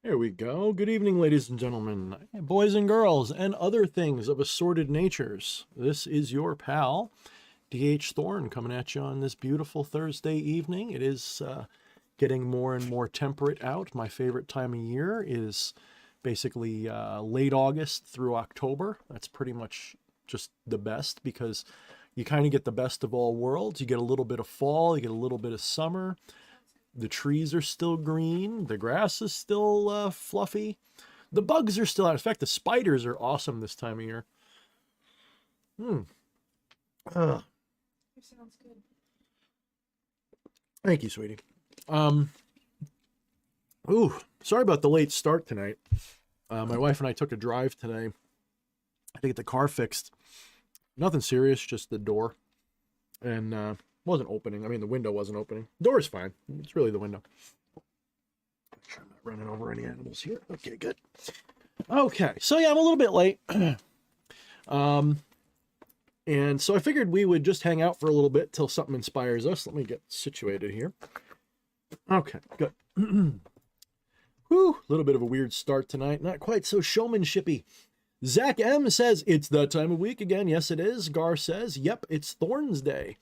Here we go. Good evening, ladies and gentlemen, boys and girls, and other things of assorted natures. This is your pal, D.H. Thorne, coming at you on this beautiful Thursday evening. It is getting more and more temperate out. My favorite time of year is basically late August through October. That's pretty much just the best because you kind of get the best of all worlds. You get a little bit of fall, you get a little bit of summer. The trees are still green. The grass is still fluffy. The bugs are still out. In fact, the spiders are awesome this time of year. Sounds good. Thank you, sweetie. Sorry about the late start tonight. My wife and I took a drive today to get the car fixed. Nothing serious, just the door. And wasn't opening. I mean, the window wasn't opening. Door is fine. It's really the window. Make sure I'm not running over any animals here. Okay, good. Okay, so yeah, I'm a little bit late. And so I figured we would just hang out for a little bit till something inspires us. Let me get situated here. Okay, good. Whew, a little bit of a weird start tonight. Not quite so showmanshipy. Zach M says, it's that time of week again. Yes, it is. Gar says, yep, it's Thorne's Day.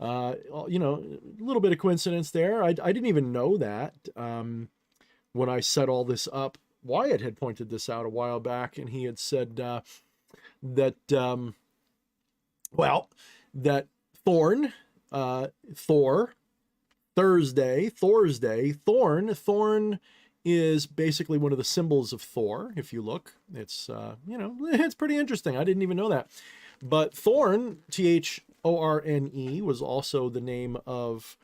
You know, a little bit of coincidence there. I didn't even know that when I set all this up. Wyatt had pointed this out a while back, and he had said that Thorne, Thor, Thursday, Thorne is basically one of the symbols of Thor. If you look, it's you know, it's pretty interesting. I didn't even know that. But Thorne, Thorne, was also the name of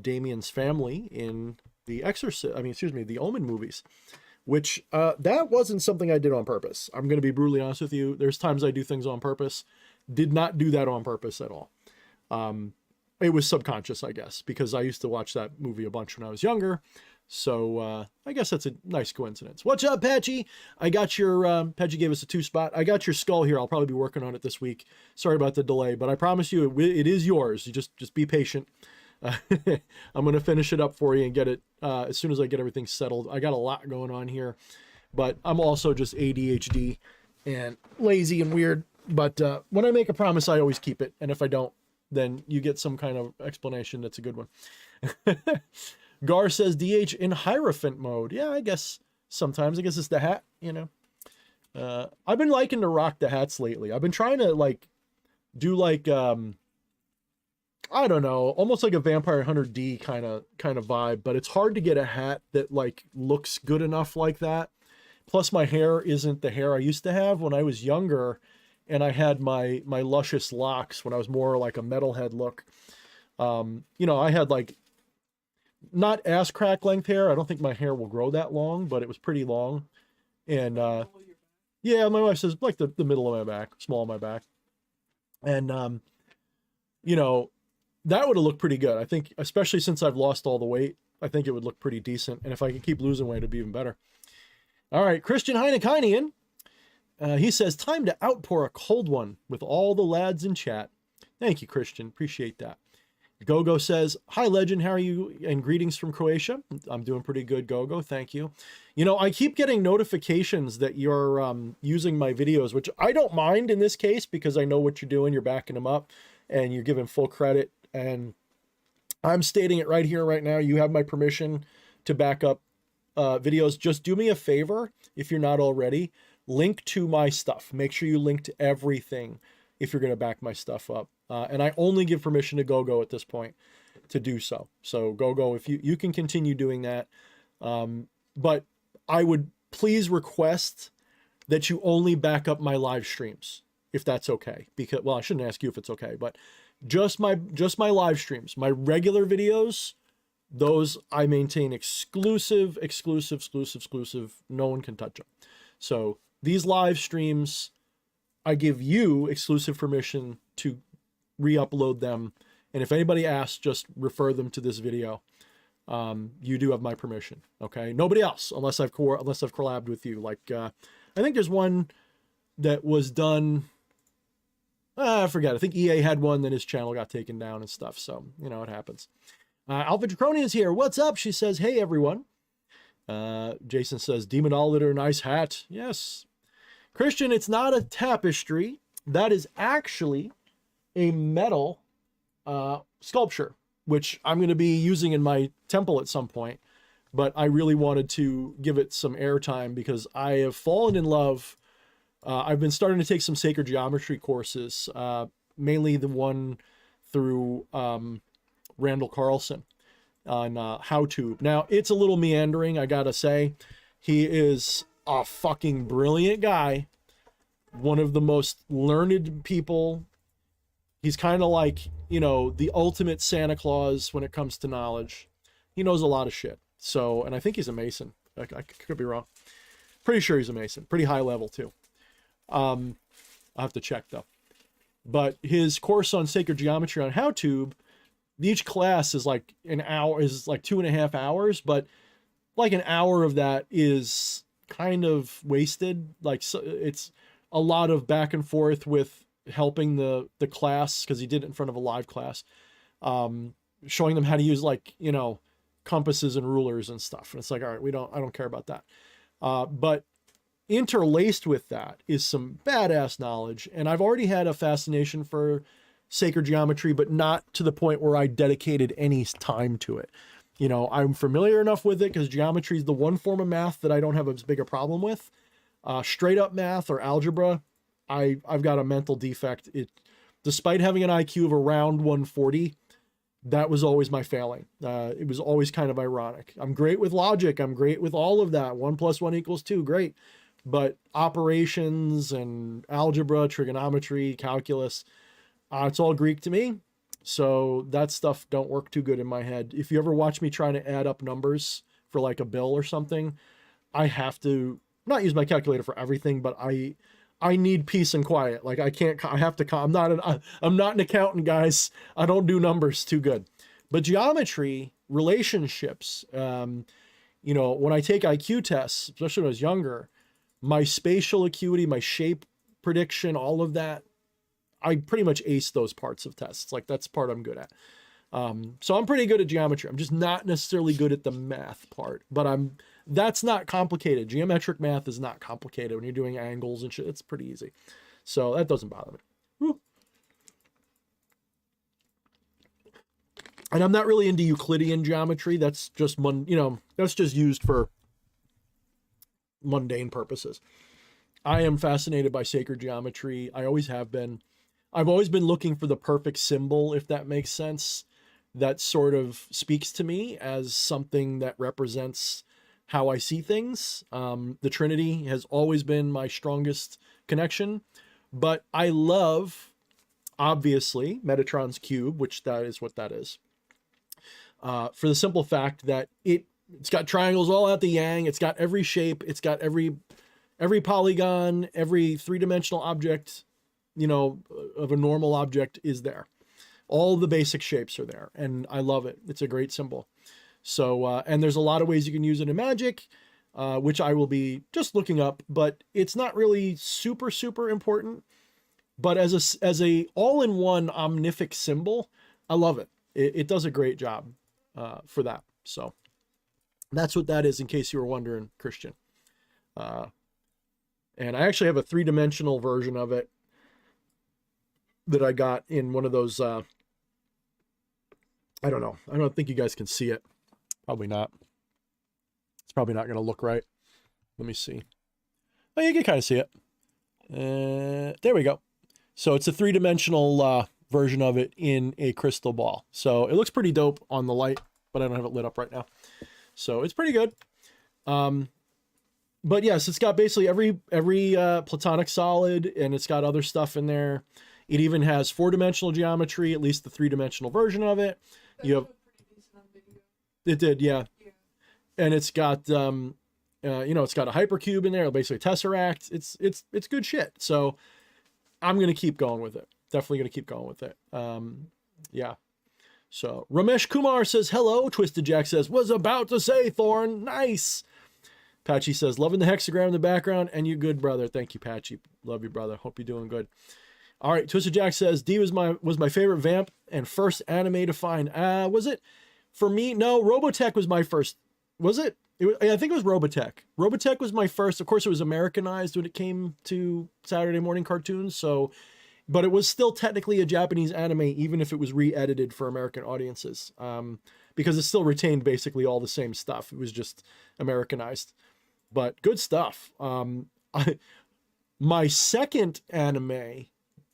Damien's family in the the Omen movies, which that wasn't something I did on purpose. I'm going to be brutally honest with you. There's times I do things on purpose. Did not do that on purpose at all. It was subconscious, I guess, because I used to watch that movie a bunch when I was younger. So I guess that's a nice coincidence. What's up, Patchy? I got your, Patchy gave us a 2-spot. I got your skull here. I'll probably be working on it this week. Sorry about the delay, but I promise you it is yours. You just be patient. I'm going to finish it up for you and get it as soon as I get everything settled. I got a lot going on here, but I'm also just ADHD and lazy and weird. But when I make a promise, I always keep it. And if I don't, then you get some kind of explanation. That's a good one. Gar says DH in Hierophant mode. Yeah, I guess sometimes. I guess it's the hat, you know. I've been liking to rock the hats lately. I've been trying to do I don't know, almost like a Vampire Hunter D kind of vibe, but it's hard to get a hat that looks good enough like that. Plus my hair isn't the hair I used to have when I was younger, and I had my luscious locks when I was more like a metalhead look. You know, I had not ass crack length hair. I don't think my hair will grow that long, but it was pretty long. And yeah, my wife says the middle of my back, small of my back. And you know, that would have looked pretty good. I think, especially since I've lost all the weight, I think it would look pretty decent. And if I could keep losing weight, it'd be even better. All right, Christian Heinekinian. He says, time to outpour a cold one with all the lads in chat. Thank you, Christian. Appreciate that. Gogo says, hi, Legend. How are you? And greetings from Croatia. I'm doing pretty good, Gogo. Thank you. You know, I keep getting notifications that you're using my videos, which I don't mind in this case because I know what you're doing. You're backing them up and you're giving full credit. And I'm stating it right here, right now. You have my permission to back up videos. Just do me a favor, if you're not already, link to my stuff. Make sure you link to everything if you're going to back my stuff up. And I only give permission to Gogo at this point to do so. So Gogo, if you can continue doing that. But I would please request that you only back up my live streams, if that's okay. Because, well, I shouldn't ask you if it's okay, but just my live streams, my regular videos, those I maintain exclusive. No one can touch them. So these live streams, I give you exclusive permission to re-upload them. And if anybody asks, just refer them to this video. You do have my permission. Okay. Nobody else, unless I've collabed with you. I think there's one that was done. I forget. I think EA had one, then his channel got taken down and stuff. So, you know, it happens. Alpha Draconi is here. What's up? She says, hey, everyone. Jason says, Demonologer, nice hat. Yes. Christian, it's not a tapestry. That is actually a metal sculpture, which I'm going to be using in my temple at some point. But I really wanted to give it some airtime because I have fallen in love. I've been starting to take some sacred geometry courses, mainly the one through Randall Carlson on How To. Now, it's a little meandering, I gotta say. He is a fucking brilliant guy. One of the most learned people. He's kind of like, you know, the ultimate Santa Claus when it comes to knowledge. He knows a lot of shit. So, and I think he's a Mason. I could be wrong. Pretty sure he's a Mason. Pretty high level, too. I'll have to check, though. But his course on sacred geometry on HowTube, each class is like an hour, is like 2.5 hours, but like an hour of that is kind of wasted. Like, so it's a lot of back and forth with helping the class, because he did it in front of a live class, showing them how to use, like, you know, compasses and rulers and stuff. And it's like, all right, I don't care about that. But interlaced with that is some badass knowledge. And I've already had a fascination for sacred geometry, but not to the point where I dedicated any time to it. You know, I'm familiar enough with it because geometry is the one form of math that I don't have as big a problem with. Straight up math or algebra, I've got a mental defect. Despite having an IQ of around 140, that was always my failing. It was always kind of ironic. I'm great with logic. I'm great with all of that. 1 + 1 = 2. Great. But operations and algebra, trigonometry, calculus, it's all Greek to me. So that stuff don't work too good in my head. If you ever watch me trying to add up numbers for like a bill or something, I have to not use my calculator for everything, but I need peace and quiet. Like I'm not an accountant, guys. I don't do numbers too good. But geometry, relationships, you know, when I take IQ tests, especially when I was younger, my spatial acuity, my shape prediction, all of that, I pretty much ace those parts of tests. Like, that's the part I'm good at. So I'm pretty good at geometry. I'm just not necessarily good at the math part, but that's not complicated. Geometric math is not complicated when you're doing angles and shit. It's pretty easy. So that doesn't bother me. Woo. And I'm not really into Euclidean geometry. That's just that's just used for mundane purposes. I am fascinated by sacred geometry. I always have been. I've always been looking for the perfect symbol, if that makes sense, that sort of speaks to me as something that represents how I see things. The Trinity has always been my strongest connection, but I love, obviously, Metatron's cube, which that is what that is, for the simple fact that it's got triangles all out the yang. It's got every shape. It's got every polygon, every three-dimensional object, you know, of a normal object is there. All the basic shapes are there, and I love it. It's a great symbol. So, and there's a lot of ways you can use it in magic, which I will be just looking up, but it's not really super, super important. But as a all-in-one omnific symbol, I love it. It does a great job for that. So that's what that is, in case you were wondering, Christian. And I actually have a 3-dimensional version of it that I got in one of those, I don't know. I don't think you guys can see it. Probably not. It's probably not going to look right. Let me see. Oh, you can kind of see it. There we go. So it's a 3-dimensional version of it in a crystal ball. So it looks pretty dope on the light, but I don't have it lit up right now. So it's pretty good. But yes, it's got basically every platonic solid, and it's got other stuff in there. It even has 4-dimensional geometry, at least the 3-dimensional version of it. You have. It did, yeah. And it's got, you know, it's got a hypercube in there, basically a tesseract. It's good shit. So I'm gonna keep going with it. Definitely gonna keep going with it. Yeah. So Ramesh Kumar says hello. Twisted Jack says was about to say Thorne. Nice. Patchy says loving the hexagram in the background, and you good, brother. Thank you, Patchy. Love you, brother. Hope you're doing good. All right, Twisted Jack says D was my favorite vamp and first anime to find. Was it? For me, no, Robotech was my first. Was it? I think it was Robotech. Robotech was my first. Of course, it was Americanized when it came to Saturday morning cartoons. So, but it was still technically a Japanese anime, even if it was re-edited for American audiences, because it still retained basically all the same stuff. It was just Americanized, but good stuff. My second anime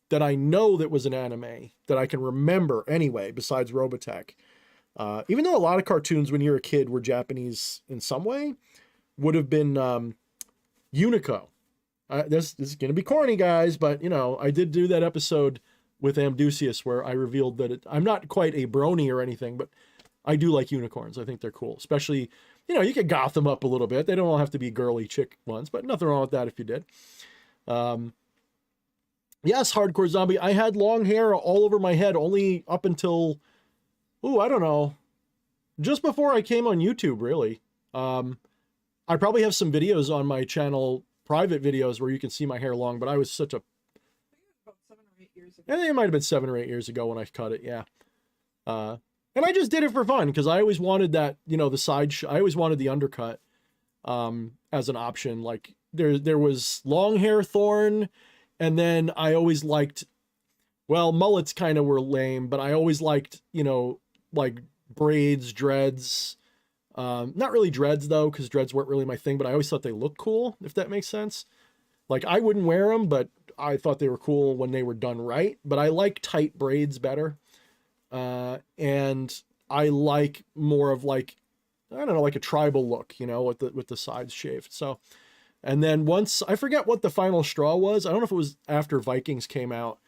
that I know that was an anime that I can remember anyway, besides Robotech, even though a lot of cartoons when you're a kid were Japanese in some way, would have been Unico. This is going to be corny, guys, but, you know, I did do that episode with Amdusius where I revealed that I'm not quite a brony or anything, but I do like unicorns. I think they're cool, especially, you know, you could goth them up a little bit. They don't all have to be girly chick ones, but nothing wrong with that if you did. Yes, Hardcore Zombie. I had long hair all over my head only up until, I don't know, just before I came on YouTube, really. I probably have some videos on my channel, private videos, where you can see my hair long, but I was such a... About 7 or 8 years ago. I think it might have been 7 or 8 years ago when I cut it, yeah. And I just did it for fun, because I always wanted that, you know, I always wanted the undercut as an option. Like, there was long hair Thorne, and then I always liked, well, mullets kind of were lame, but I always liked, you know, like braids, dreads. Not really dreads though, because dreads weren't really my thing, but I always thought they looked cool, if that makes sense. Like, I wouldn't wear them, but I thought they were cool when they were done right. But I like tight braids better. And I like more of like, I don't know, like a tribal look, you know, with the sides shaved. So, and then once, I forget what the final straw was. I don't know if it was after Vikings came out.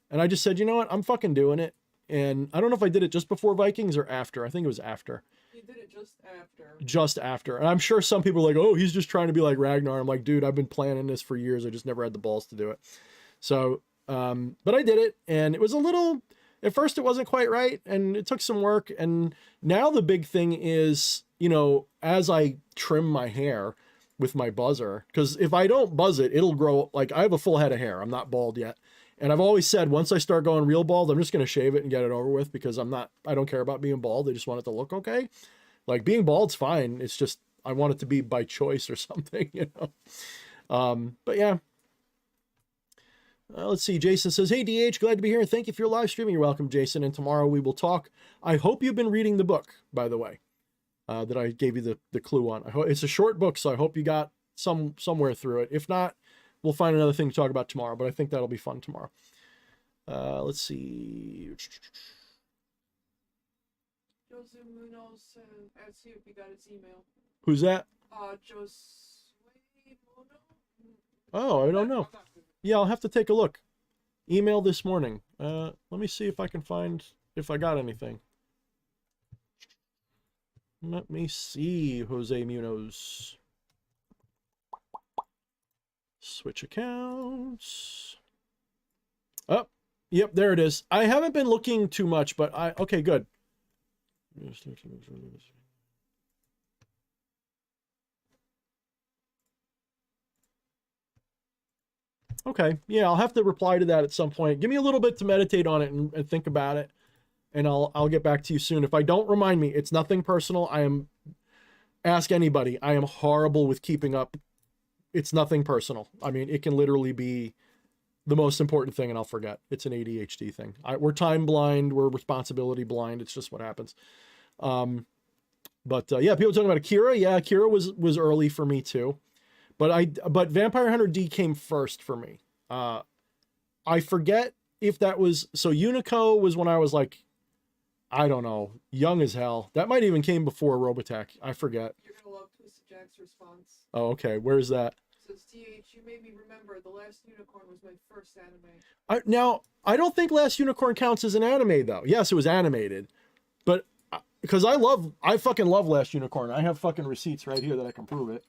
And I just said, you know what, I'm fucking doing it. And I don't know if I did it just before Vikings or after. I think it was after. You did it just after. Just after. And I'm sure some people are like, oh, he's just trying to be like Ragnar. I'm like, dude, I've been planning this for years. I just never had the balls to do it. So, but I did it. And it was a little, at first it wasn't quite right. And it took some work. And now the big thing is, you know, as I trim my hair with my buzzer, because if I don't buzz it, it'll grow. Like, I have a full head of hair. I'm not bald yet. And I've always said, once I start going real bald, I'm just going to shave it and get it over with, because I don't care about being bald. I just want it to look okay. Like, being bald's fine. It's just, I want it to be by choice or something, you know? But yeah. Let's see. Jason says, hey, DH, glad to be here. And thank you for your live streaming. You're welcome, Jason. And tomorrow we will talk. I hope you've been reading the book, by the way, that I gave you the clue on. It's a short book, so I hope you got somewhere through it. If not, we'll find another thing to talk about tomorrow, but I think that'll be fun tomorrow. Let's see. Jose Munoz said, let's see if you got his email. Who's that? Jose Munoz? Oh, I don't know. Yeah, I'll have to take a look. Email this morning. Let me see if I can find, if I got anything. Let me see, Jose Munoz. Switch accounts. Oh, yep, there it is. I haven't been looking too much, but okay, good. Okay, yeah, I'll have to reply to that at some point. Give me a little bit to meditate on it and think about it, and I'll get back to you soon. If I don't, remind me. It's nothing personal. Ask anybody. I am horrible with keeping up. It's nothing personal. I mean, it can literally be the most important thing and I'll forget. It's an ADHD thing. We're time blind. We're responsibility blind. It's just what happens. But yeah, people talking about Akira. Yeah, Akira was early for me too. But Vampire Hunter D came first for me. I forget if that was, so Unico was when I was like, I don't know, young as hell. That might even came before Robotech. I forget. You're gonna love Twisted Jack's response. Oh, okay. Where's that? Says, TH, you made me remember the Last Unicorn was my first anime. Now, I don't think Last Unicorn counts as an anime, though. Yes, it was animated. But, because I fucking love Last Unicorn. I have fucking receipts right here that I can prove it.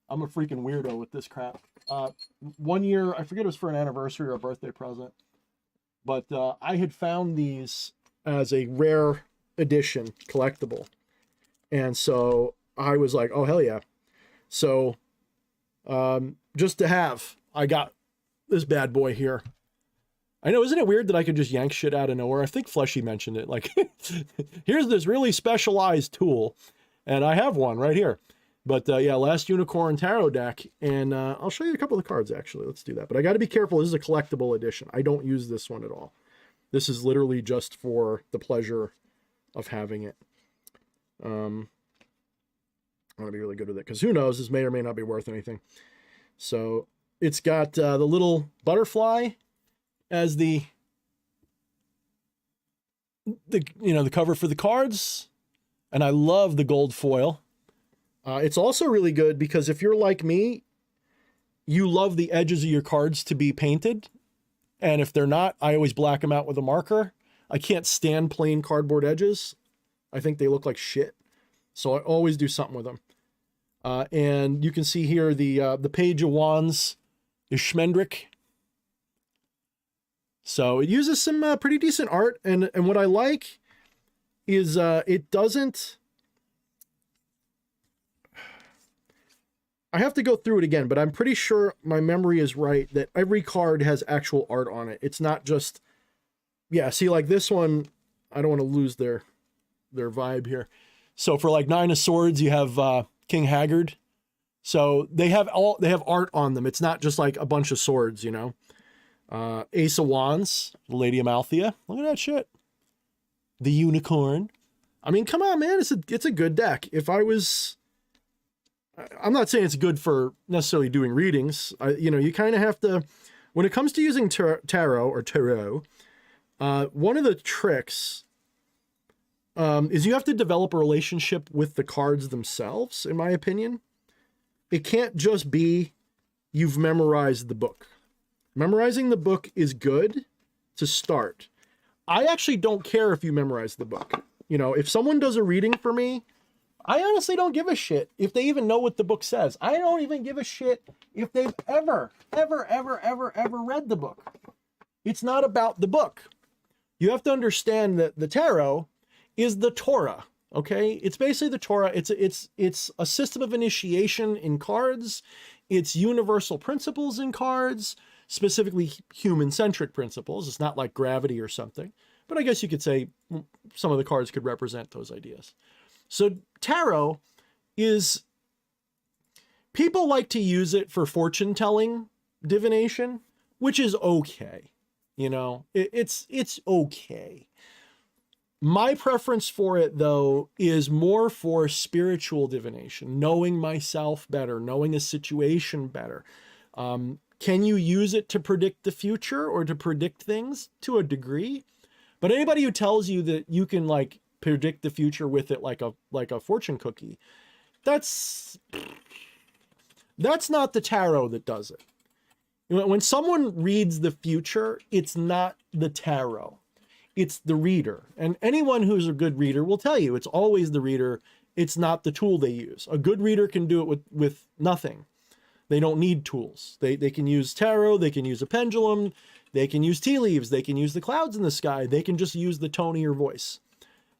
I'm a freaking weirdo with this crap. One year, I forget it was for an anniversary or a birthday present, but I had found these as a rare edition collectible. And so I was like, oh, hell yeah. So just to have, I got this bad boy here. I know, isn't it weird that I could just yank shit out of nowhere? I think Fleshy mentioned it. Like, here's this really specialized tool, and I have one right here. But yeah, Last Unicorn Tarot deck, and I'll show you a couple of the cards, actually. Let's do that. But I got to be careful. This is a collectible edition. I don't use this one at all. This is literally just for the pleasure of having it. I want to be really good with it, because who knows, this may or may not be worth anything. So it's got the little butterfly as the cover for the cards, and I love the gold foil. It's also really good because if you're like me, you love the edges of your cards to be painted. And if they're not, I always black them out with a marker. I can't stand plain cardboard edges. I think they look like shit. So I always do something with them. And you can see here the Page of Wands is Schmendrick. So it uses some pretty decent art. And what I like is it doesn't... I have to go through it again, but I'm pretty sure my memory is right that every card has actual art on it. It's not just, yeah, see, like this one, I don't want to lose their vibe here. So for like 9 of Swords, you have King Haggard. So they have art on them. It's not just like a bunch of swords, you know. Ace of Wands, Lady Amalthea. Look at that shit. The Unicorn. I mean, come on, man. It's a good deck. If I was... I'm not saying it's good for necessarily doing readings. You kind of have to, when it comes to using tarot, one of the tricks is you have to develop a relationship with the cards themselves, in my opinion. It can't just be you've memorized the book. Memorizing the book is good to start. I actually don't care if you memorize the book. You know, if someone does a reading for me, I honestly don't give a shit if they even know what the book says. I don't even give a shit if they've ever read the book. It's not about the book. You have to understand that the tarot is the Torah, okay? It's basically the Torah. It's a system of initiation in cards. It's universal principles in cards, specifically human-centric principles. It's not like gravity or something. But I guess you could say some of the cards could represent those ideas. So tarot is, people like to use it for fortune telling divination, which is okay. You know, it's okay. My preference for it, though, is more for spiritual divination, knowing myself better, knowing a situation better. Can you use it to predict the future or to predict things? To a degree. But anybody who tells you that you can, like, predict the future with it like a fortune cookie, that's not the tarot that does it. When someone reads the future, it's not the tarot, it's the reader. And anyone who's a good reader will tell you it's always the reader. It's not the tool they use. A good reader can do it with nothing. They don't need tools. They can use tarot, they can use a pendulum, they can use tea leaves, they can use the clouds in the sky, they can just use the tone of your voice.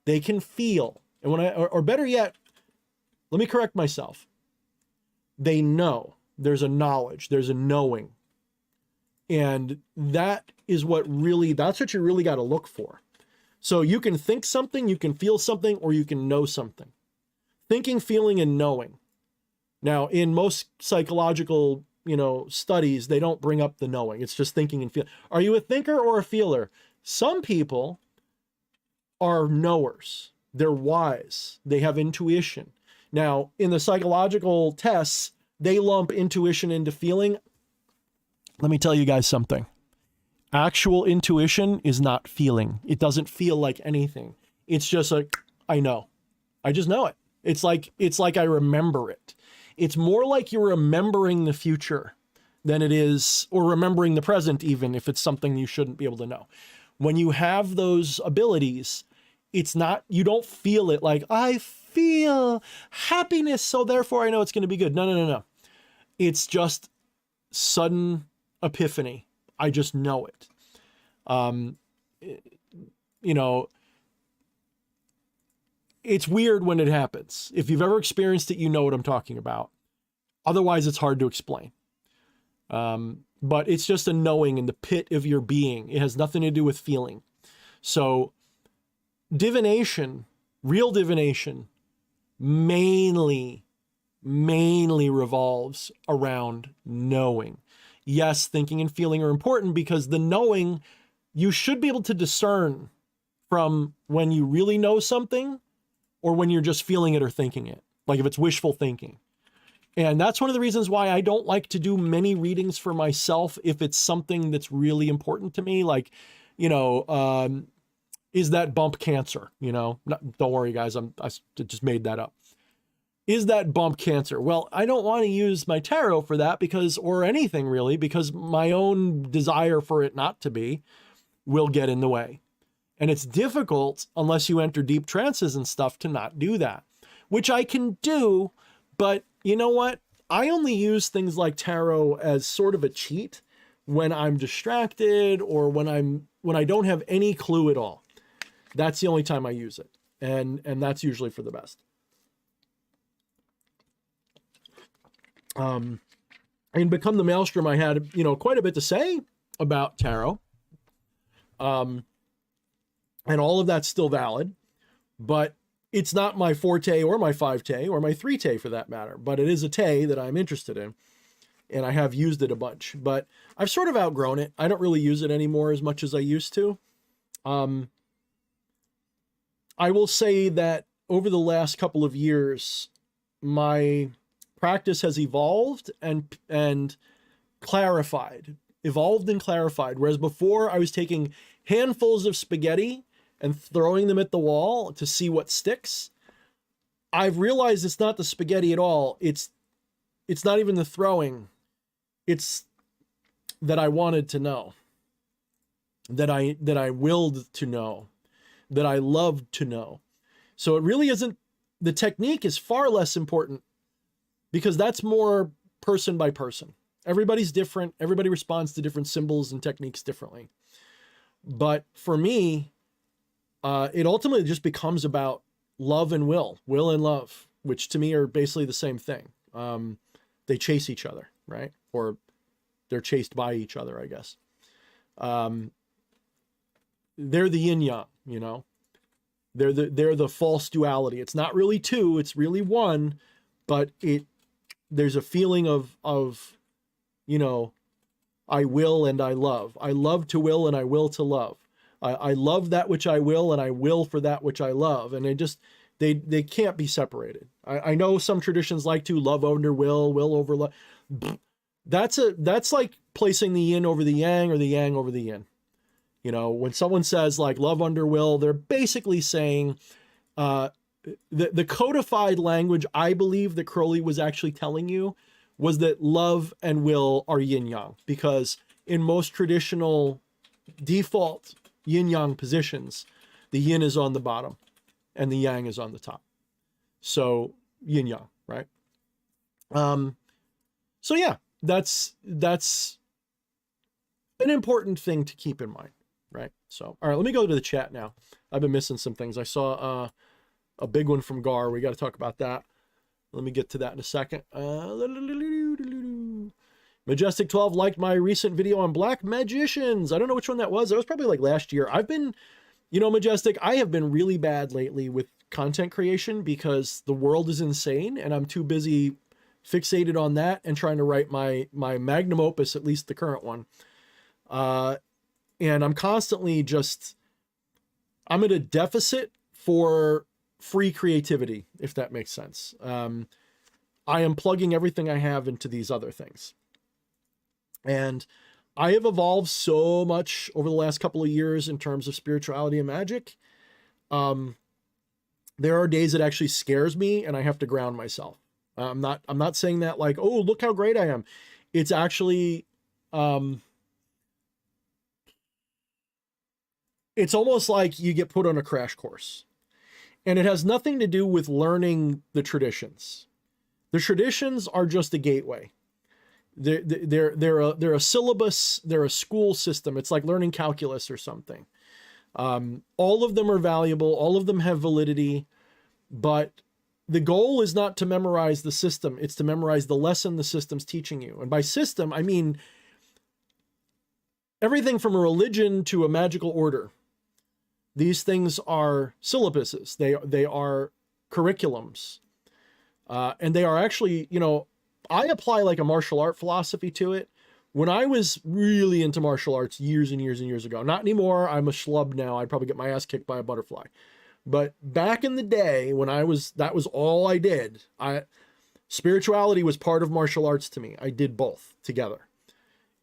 They can feel. And or better yet, let me correct myself. They know. There's a knowledge. There's a knowing. And that's what you really got to look for. So you can think something, you can feel something, or you can know something. Thinking, feeling, and knowing. Now, in most psychological, studies, they don't bring up the knowing. It's just thinking and feeling. Are you a thinker or a feeler? Some people are knowers. They're wise. They have intuition. Now, in the psychological tests, they lump intuition into feeling. Let me tell you guys something. Actual intuition is not feeling. It doesn't feel like anything. It's just like, I know. I just know it. It's like I remember it. It's more like you're remembering the future than it is, or remembering the present, even if it's something you shouldn't be able to know. When you have those abilities, it's not, you don't feel it like, I feel happiness, so therefore I know it's going to be good. No. It's just sudden epiphany. I just know it. It's weird when it happens. If you've ever experienced it, you know what I'm talking about. Otherwise, it's hard to explain. But it's just a knowing in the pit of your being. It has nothing to do with feeling. So divination, real divination, mainly mainly revolves around knowing. Yes, thinking and feeling are important because the knowing, you should be able to discern from when you really know something or when you're just feeling it or thinking it, like if it's wishful thinking. And that's one of the reasons why I don't like to do many readings for myself if it's something that's really important to me, like, is that bump cancer? Don't worry, guys, I just made that up. Is that bump cancer? Well, I don't want to use my tarot for that or anything really, because my own desire for it not to be will get in the way. And it's difficult unless you enter deep trances and stuff to not do that, which I can do. But you know what? I only use things like tarot as sort of a cheat when I'm distracted or when I don't have any clue at all. That's the only time I use it. And that's usually for the best. In Become the Maelstrom, I had, quite a bit to say about tarot. And all of that's still valid, but it's not my forte or my 5-tay or my 3-tay for that matter, but it is a tay that I'm interested in, and I have used it a bunch, but I've sort of outgrown it. I don't really use it anymore as much as I used to. I will say that over the last couple of years, my practice has evolved and clarified, whereas before I was taking handfuls of spaghetti and throwing them at the wall to see what sticks. I've realized it's not the spaghetti at all. It's not even the throwing. It's that I wanted to know, that I willed to know, that I loved to know. So it really isn't, the technique is far less important because that's more person by person. Everybody's different. Everybody responds to different symbols and techniques differently. But for me, it ultimately just becomes about love and will and love, which to me are basically the same thing. They chase each other, right? Or they're chased by each other, I guess. They're the yin yang, they're the false duality. It's not really two, it's really one, but there's a feeling of, I will and I love. I love to will and I will to love. I love that which I will and I will for that which I love. And they can't be separated. I know some traditions like to love under will over love. That's like placing the yin over the yang or the yang over the yin. When someone says like love under will, they're basically saying, the codified language I believe that Crowley was actually telling you was that love and will are yin yang, because in most traditional default yin yang positions, the yin is on the bottom and the yang is on the top. So yin yang, right? So yeah, that's an important thing to keep in mind, right? So, all right, let me go to the chat now. I've been missing some things. I saw a big one from Gar. We got to talk about that. Let me get to that in a second. Majestic 12 liked my recent video on black magicians. I don't know which one that was. That was probably like last year. I've been, Majestic, I have been really bad lately with content creation because the world is insane and I'm too busy fixated on that and trying to write my magnum opus, at least the current one. And I'm constantly I'm at a deficit for free creativity, if that makes sense. I am plugging everything I have into these other things. And I have evolved so much over the last couple of years in terms of spirituality and magic. There are days it actually scares me and I have to ground myself. I'm not saying that like, oh, look how great I am. It's actually, it's almost like you get put on a crash course, and it has nothing to do with learning the traditions. The traditions are just a gateway. They're a syllabus. They're a school system. It's like learning calculus or something. All of them are valuable. All of them have validity, but the goal is not to memorize the system. It's to memorize the lesson the system's teaching you. And by system, I mean everything from a religion to a magical order. These things are syllabuses. They are curriculums. And they are actually, you know, I apply like a martial art philosophy to it. When I was really into martial arts years and years and years ago, not anymore, I'm a schlub now. I'd probably get my ass kicked by a butterfly. But back in the day when that was all I did. Spirituality was part of martial arts to me. I did both together.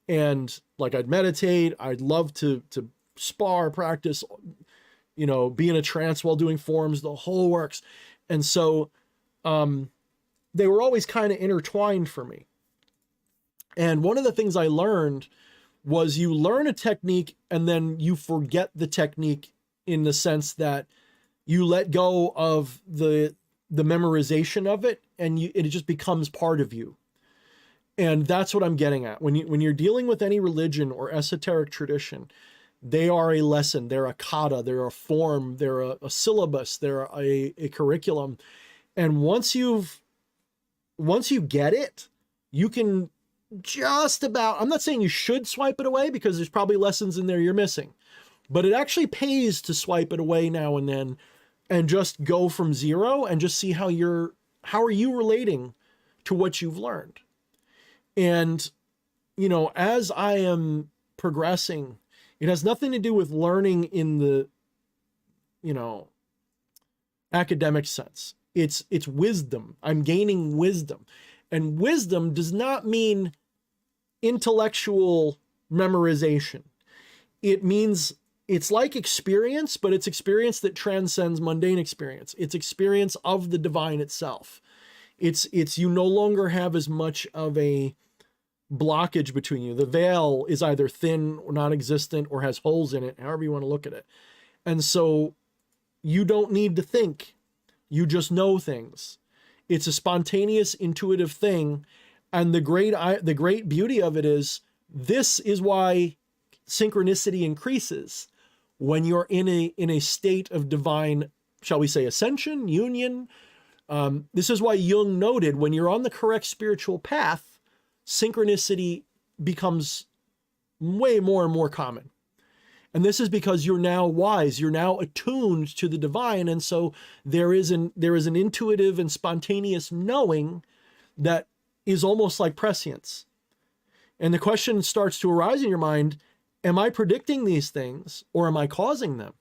And like I'd meditate, I'd love to spar, practice, you know, be in a trance while doing forms, the whole works. And so they were always kind of intertwined for me. And one of the things I learned was you learn a technique and then you forget the technique, in the sense that you let go of the memorization of it, and it just becomes part of you. And that's what I'm getting at. When you're dealing with any religion or esoteric tradition, they are a lesson, they're a kata, they're a form, they're a syllabus, they're a curriculum. And once you get it, you can just about, I'm not saying you should swipe it away, because there's probably lessons in there you're missing, but it actually pays to swipe it away now and then and just go from zero and just see how are you relating to what you've learned. And, you know, as I am progressing, it has nothing to do with learning in the, you know, academic sense. It's wisdom. I'm gaining wisdom. And wisdom does not mean intellectual memorization. It means, it's like experience, but it's experience that transcends mundane experience. It's experience of the divine itself. It's you no longer have as much of a blockage between you. The veil is either thin or non-existent or has holes in it, however you want to look at it. And so you don't need to think. You just know things. It's a spontaneous, intuitive thing. And the great beauty of it is, this is why synchronicity increases when you're in a state of divine, shall we say, ascension, union. This is why Jung noted, when you're on the correct spiritual path, synchronicity becomes way more and more common. And this is because you're now wise, you're now attuned to the divine. And so there is an intuitive and spontaneous knowing that is almost like prescience. And the question starts to arise in your mind, am I predicting these things or am I causing them?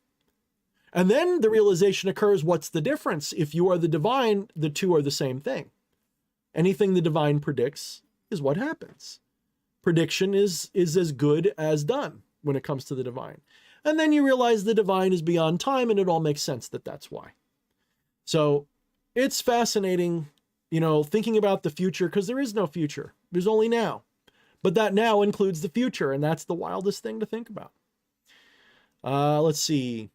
And then the realization occurs, what's the difference? If you are the divine, the two are the same thing. Anything the divine predicts is what happens. Prediction is as good as done when it comes to the divine. And then you realize the divine is beyond time, and it all makes sense that that's why. So it's fascinating, you know, thinking about the future, because there is no future. There's only now. But that now includes the future, and that's the wildest thing to think about. Let's see.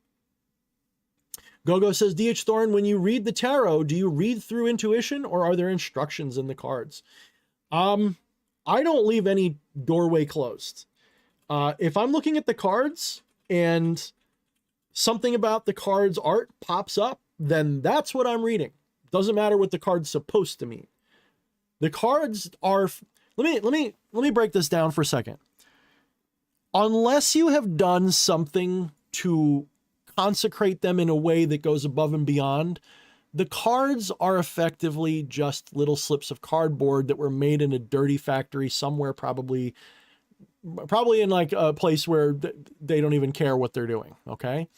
Gogo says, DH Thorne, when you read the tarot, do you read through intuition, or are there instructions in the cards? I don't leave any doorway closed. If I'm looking at the cards and something about the card's art pops up, then that's what I'm reading. Doesn't matter what the card's supposed to mean. The cards are, let me break this down for a second. Unless you have done something to consecrate them in a way that goes above and beyond, the cards are effectively just little slips of cardboard that were made in a dirty factory somewhere, probably in like a place where they don't even care what they're doing. Okay.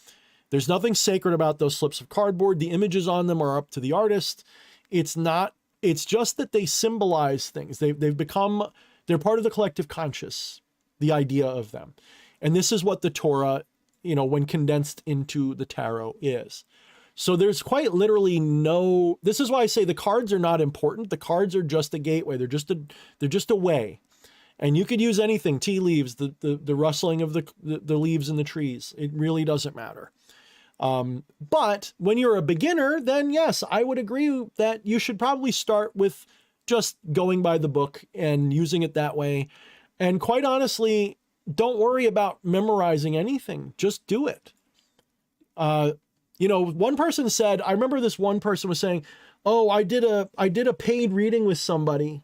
There's nothing sacred about those slips of cardboard. The images on them are up to the artist. It's just that they symbolize things. They're part of the collective conscious, the idea of them. And this is what the Torah, you know, when condensed into the tarot is. So there's quite literally this is why I say the cards are not important. The cards are just a gateway. They're just a way. And you could use anything, tea leaves, the rustling of the leaves in the trees. It really doesn't matter. But when you're a beginner, then yes, I would agree that you should probably start with just going by the book and using it that way. And quite honestly, don't worry about memorizing anything. Just do it. You know, one person said, I remember this one person was saying, oh, I did a paid reading with somebody.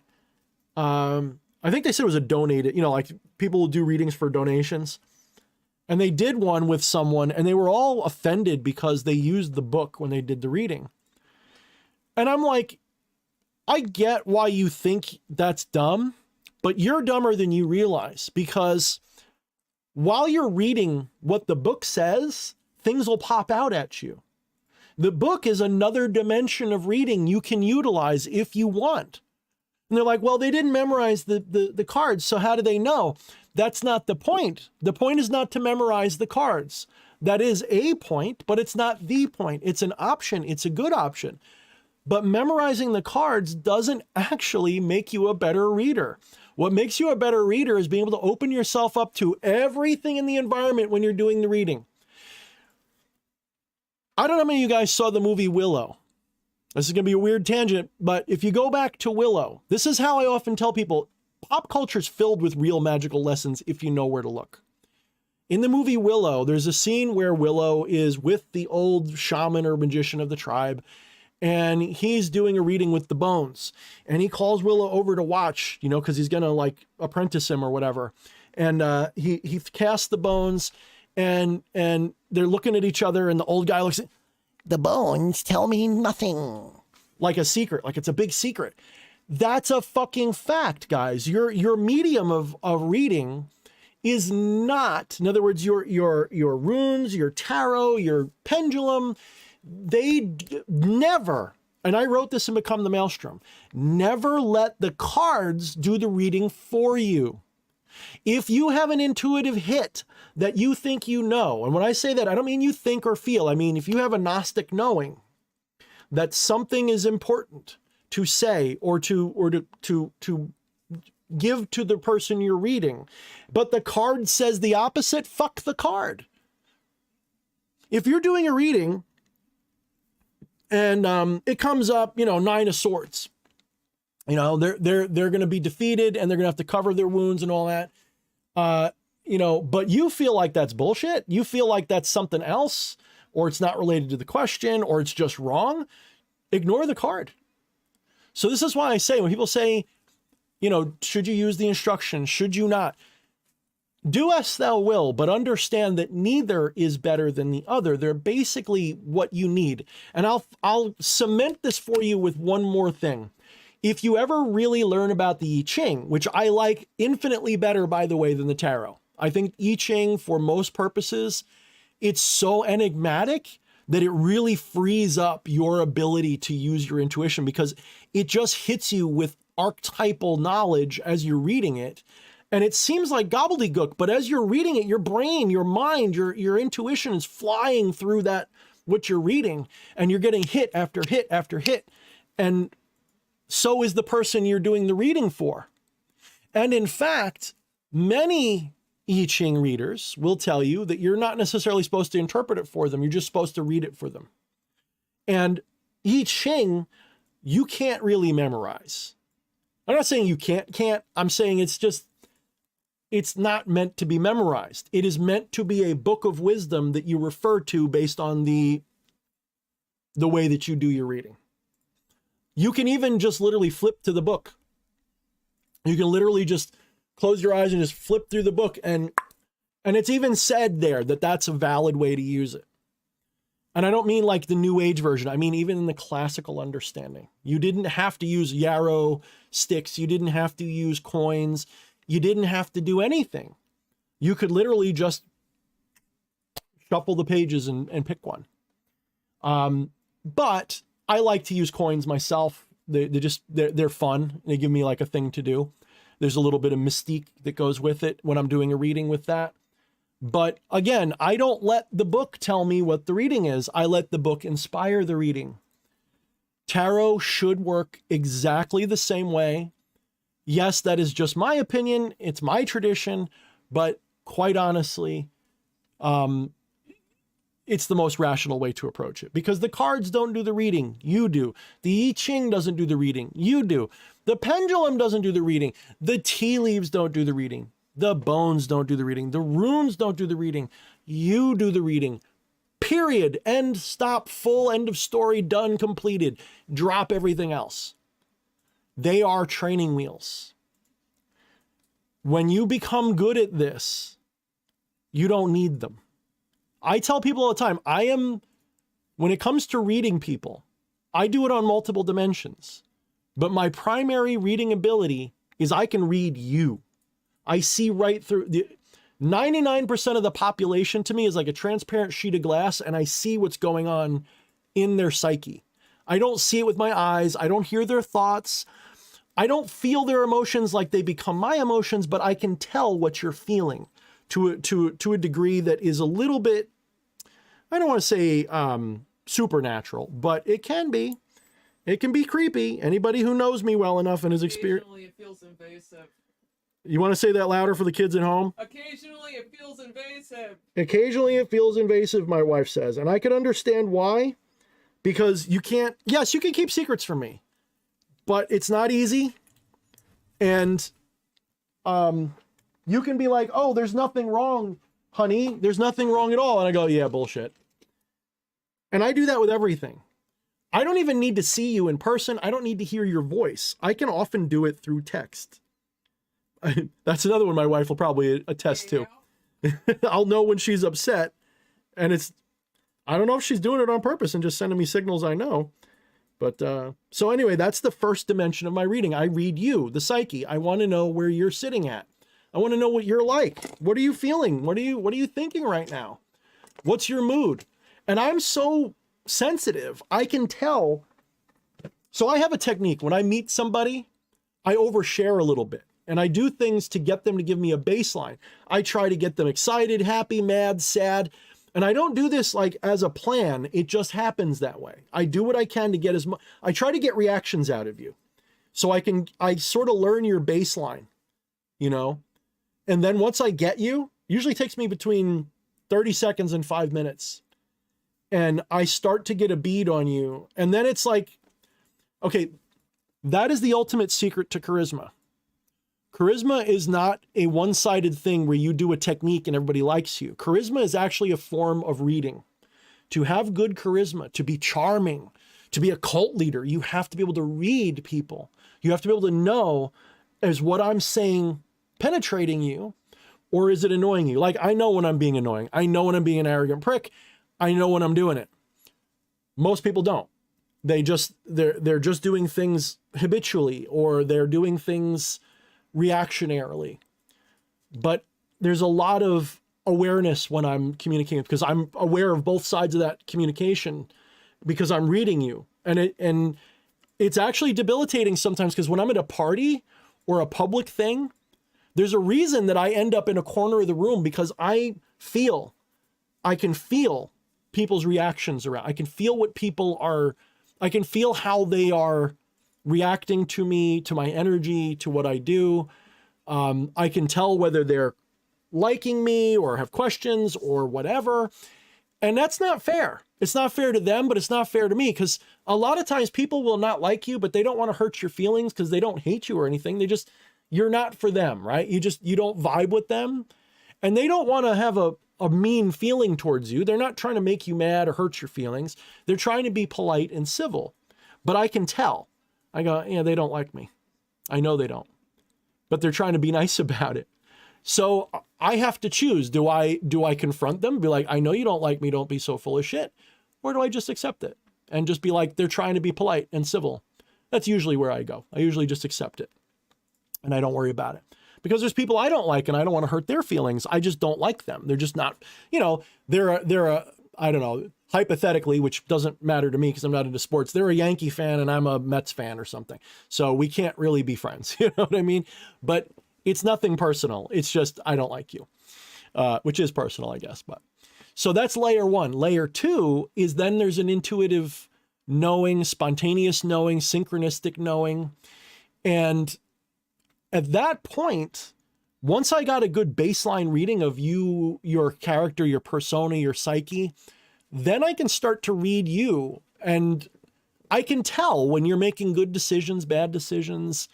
I think they said it was a donated, you know, like people will do readings for donations. And they did one with someone and they were all offended because they used the book when they did the reading. And I'm like, I get why you think that's dumb, but you're dumber than you realize, because while you're reading what the book says, things will pop out at you. The book is another dimension of reading you can utilize if you want. And they're like, well, they didn't memorize the cards, so how do they know? That's not the point. The point is not to memorize the cards. That is a point, but it's not the point. It's an option. It's a good option. But memorizing the cards doesn't actually make you a better reader. What makes you a better reader is being able to open yourself up to everything in the environment when you're doing the reading. I don't know how many of you guys saw the movie Willow. This is going to be a weird tangent, but if you go back to Willow, this is how I often tell people, pop culture is filled with real magical lessons if you know where to look. In the movie Willow, there's a scene where Willow is with the old shaman or magician of the tribe, and he's doing a reading with the bones. And he calls Willow over to watch, you know, because he's going to like apprentice him or whatever. And he casts the bones, and they're looking at each other, and the old guy looks at, the bones tell me nothing. Like a secret, like it's a big secret. That's a fucking fact, guys. Your medium of reading is not, in other words, your runes, your tarot, your pendulum, never, and I wrote this in Become the Maelstrom, never let the cards do the reading for you. If you have an intuitive hit that you think you know, and when I say that, I don't mean you think or feel, I mean if you have a Gnostic knowing that something is important to say or to give to the person you're reading, but the card says the opposite, fuck the card. If you're doing a reading and it comes up, you know, 9 of Swords, you know, they're going to be defeated and they're going to have to cover their wounds and all that, you know, but you feel like that's bullshit. You feel like that's something else, or it's not related to the question, or it's just wrong. Ignore the card. So this is why I say, when people say, you know, should you use the instructions? Should you not? Do as thou will, but understand that neither is better than the other. They're basically what you need. And I'll cement this for you with one more thing. If you ever really learn about the I Ching, which I like infinitely better, by the way, than the tarot. I think I Ching, for most purposes, it's so enigmatic that it really frees up your ability to use your intuition, because it just hits you with archetypal knowledge as you're reading it. And it seems like gobbledygook, but as you're reading it, your brain, your mind, your intuition is flying through that, what you're reading, and you're getting hit after hit after hit. And so is the person you're doing the reading for. And in fact, many I Ching readers will tell you that you're not necessarily supposed to interpret it for them. You're just supposed to read it for them. And I Ching, you can't really memorize. I'm not saying you can't. I'm saying it's not meant to be memorized. It is meant to be a book of wisdom that you refer to based on the way that you do your reading. You can even just literally flip to the book. You can literally just close your eyes and just flip through the book, and it's even said there that that's a valid way to use it. And I don't mean like the New Age version. I mean, even in the classical understanding, you didn't have to use yarrow sticks. You didn't have to use coins. You didn't have to do anything. You could literally just shuffle the pages and pick one. But I like to use coins myself. They're fun. They give me like a thing to do. There's a little bit of mystique that goes with it when I'm doing a reading with that. But again, I don't let the book tell me what the reading is. I let the book inspire the reading. Tarot should work exactly the same way. Yes, that is just my opinion. It's my tradition, but quite honestly, it's the most rational way to approach it, because the cards don't do the reading. You do. The I Ching doesn't do the reading. You do. The pendulum doesn't do the reading. The tea leaves don't do the reading. The bones don't do the reading. The runes don't do the reading. You do the reading. Period. End, stop, full, end of story, done, completed. Drop everything else. They are training wheels. When you become good at this, you don't need them. I tell people all the time, when it comes to reading people, I do it on multiple dimensions. But my primary reading ability is I can read you. I see right through the 99% of the population to me is like a transparent sheet of glass, and I see what's going on in their psyche. I don't see it with my eyes. I don't hear their thoughts. I don't feel their emotions like they become my emotions, but I can tell what you're feeling to a degree that is a little bit, I don't want to say supernatural, but it can be. It can be creepy. Anybody who knows me well enough and has experienced. Occasionally it feels invasive. You want to say that louder for the kids at home? Occasionally it feels invasive. Occasionally it feels invasive, my wife says. And I can understand why. Because you can't, yes, you can keep secrets from me. But it's not easy. And you can be like, oh, there's nothing wrong, honey. There's nothing wrong at all. And I go, yeah, bullshit. And I do that with everything. I don't even need to see you in person. I don't need to hear your voice. I can often do it through text. That's another one my wife will probably attest to. I'll know when she's upset. And I don't know if she's doing it on purpose and just sending me signals I know. But so anyway, that's the first dimension of my reading. I read you, the psyche. I want to know where you're sitting at. I want to know what you're like. What are you feeling? What are you thinking right now? What's your mood? And I'm so sensitive. I can tell. So I have a technique. When I meet somebody, I overshare a little bit. And I do things to get them to give me a baseline. I try to get them excited, happy, mad, sad. And I don't do this like as a plan. It just happens that way. I do what I can to get as much. I try to get reactions out of you. So I sort of learn your baseline, you know? And then once I get you, usually takes me between 30 seconds and 5 minutes. And I start to get a bead on you. And then it's like, okay, that is the ultimate secret to charisma. Charisma is not a one-sided thing where you do a technique and everybody likes you. Charisma is actually a form of reading. To have good charisma, to be charming, to be a cult leader, you have to be able to read people. You have to be able to know, is what I'm saying penetrating you, or is it annoying you? Like, I know when I'm being annoying. I know when I'm being an arrogant prick. I know when I'm doing it. Most people don't. They're just doing things habitually, or they're doing things reactionarily. But there's a lot of awareness when I'm communicating, because I'm aware of both sides of that communication because I'm reading you. And it's actually debilitating sometimes, because when I'm at a party or a public thing, there's a reason that I end up in a corner of the room, because I can feel people's reactions around. I can feel what people are, I can feel how they are reacting to me, to my energy, to what I do. I can tell whether they're liking me or have questions or whatever. And that's not fair. It's not fair to them, but it's not fair to me, because a lot of times people will not like you, but they don't want to hurt your feelings because they don't hate you or anything. You're not for them, right? You don't vibe with them, and they don't want to have a mean feeling towards you. They're not trying to make you mad or hurt your feelings. They're trying to be polite and civil, but I can tell. I go, yeah, they don't like me. I know they don't, but they're trying to be nice about it. So I have to choose. Do I confront them? Be like, I know you don't like me. Don't be so full of shit. Or do I just accept it and just be like, they're trying to be polite and civil? That's usually where I go. I usually just accept it and I don't worry about it, because there's people I don't like and I don't want to hurt their feelings. I just don't like them. They're just not, they're I don't know, hypothetically, which doesn't matter to me because I'm not into sports. They're a Yankee fan and I'm a Mets fan or something. So we can't really be friends. You know what I mean? But it's nothing personal. It's just, I don't like you, which is personal, I guess. But so that's layer one. Layer two is then there's an intuitive knowing, spontaneous knowing, synchronistic knowing. And at that point, once I got a good baseline reading of you, your character, your persona, your psyche, then I can start to read you. And I can tell when you're making good decisions, bad decisions.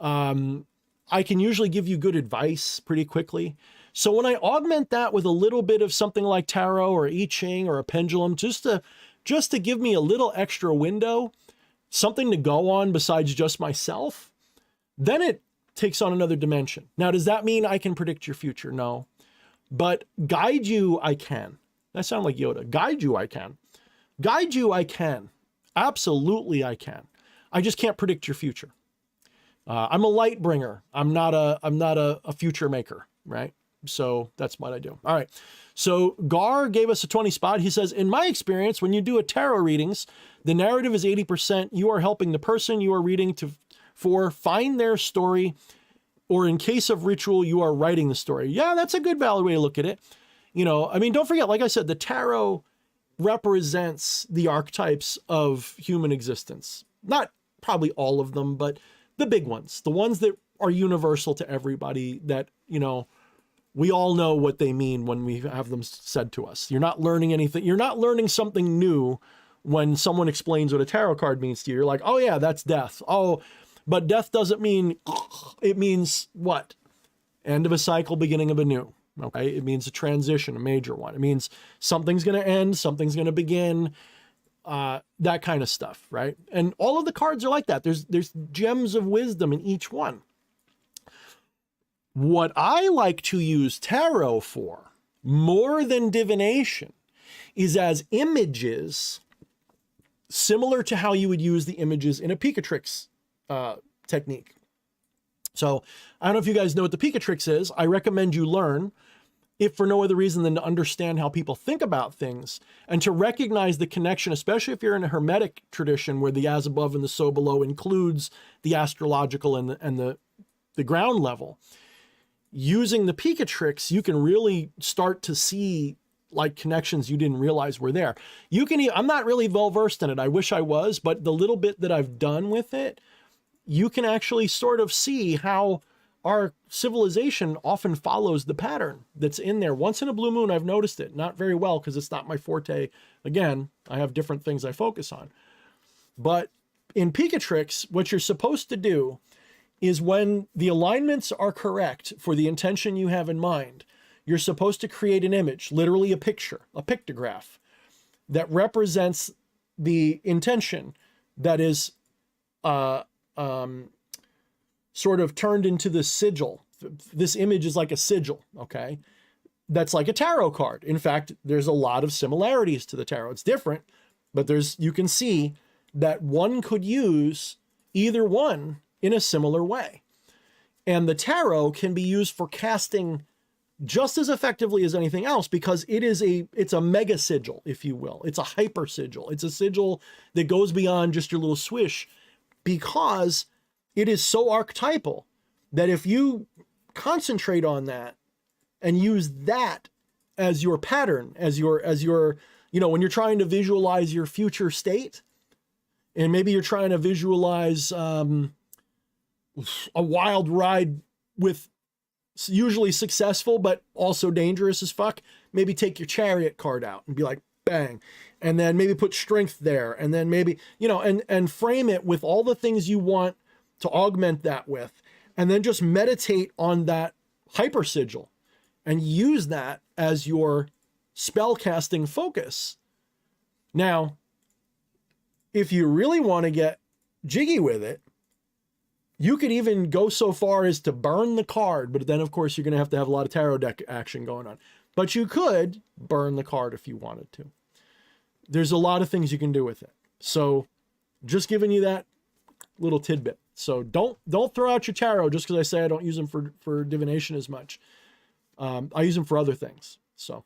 I can usually give you good advice pretty quickly. So when I augment that with a little bit of something like tarot or I Ching or a pendulum, just to give me a little extra window, something to go on besides just myself, then it takes on another dimension. Now, does that mean I can predict your future? No. But guide you, I can. That sounds like Yoda. Guide you, I can. Guide you, I can. Absolutely, I can. I just can't predict your future. I'm a light bringer. I'm not a future maker, right? So that's what I do. All right. So Gar gave us a 20 spot. He says, in my experience, when you do a tarot readings, the narrative is 80%. You are helping the person you are reading for find their story, or in case of ritual, you are writing the story. Yeah, that's a good valid way to look at it. You know, I mean, don't forget, like I said, the tarot represents the archetypes of human existence. Not probably all of them, but the big ones, the ones that are universal to everybody, that, you know, we all know what they mean when we have them said to us. You're not learning anything. You're not learning something new when someone explains what a tarot card means to you. You're like, oh yeah, that's death. Oh, but death doesn't mean, it means what? End of a cycle, beginning of a new. Okay. It means a transition, a major one. It means something's going to end, something's going to begin, that kind of stuff. Right. And all of the cards are like that. There's gems of wisdom in each one. What I like to use tarot for, more than divination, is as images, similar to how you would use the images in a Picatrix technique. So I don't know if you guys know what the Picatrix is. I recommend you learn, if for no other reason than to understand how people think about things and to recognize the connection, especially if you're in a Hermetic tradition where the as above and the so below includes the astrological and the ground level. Using the Picatrix, you can really start to see like connections you didn't realize were there. I'm not really well versed in it. I wish I was, but the little bit that I've done with it, you can actually sort of see how our civilization often follows the pattern that's in there. Once in a blue moon, I've noticed it. Not very well, because it's not my forte. Again, I have different things I focus on. But in Picatrix, what you're supposed to do is, when the alignments are correct for the intention you have in mind, you're supposed to create an image, literally a picture, a pictograph, that represents the intention that is sort of turned into the sigil. This image is like a sigil, okay? That's like a tarot card. In fact, there's a lot of similarities to the tarot. It's different, but you can see that one could use either one in a similar way. And the tarot can be used for casting just as effectively as anything else, because it's a mega sigil, if you will. It's a hyper sigil. It's a sigil that goes beyond just your little swish, because it is so archetypal that if you concentrate on that and use that as your pattern, as your, you know, when you're trying to visualize your future state, and maybe you're trying to visualize a wild ride with usually successful, but also dangerous as fuck, maybe take your chariot card out and be like, bang. And then maybe put strength there. And then maybe, you know, and frame it with all the things you want to augment that with. And then just meditate on that hyper sigil and use that as your spell casting focus. Now, if you really want to get jiggy with it, you could even go so far as to burn the card, but then of course you're going to have a lot of tarot deck action going on. But you could burn the card if you wanted to. There's a lot of things you can do with it. So just giving you that little tidbit. So don't throw out your tarot just because I say I don't use them for divination as much. I use them for other things. So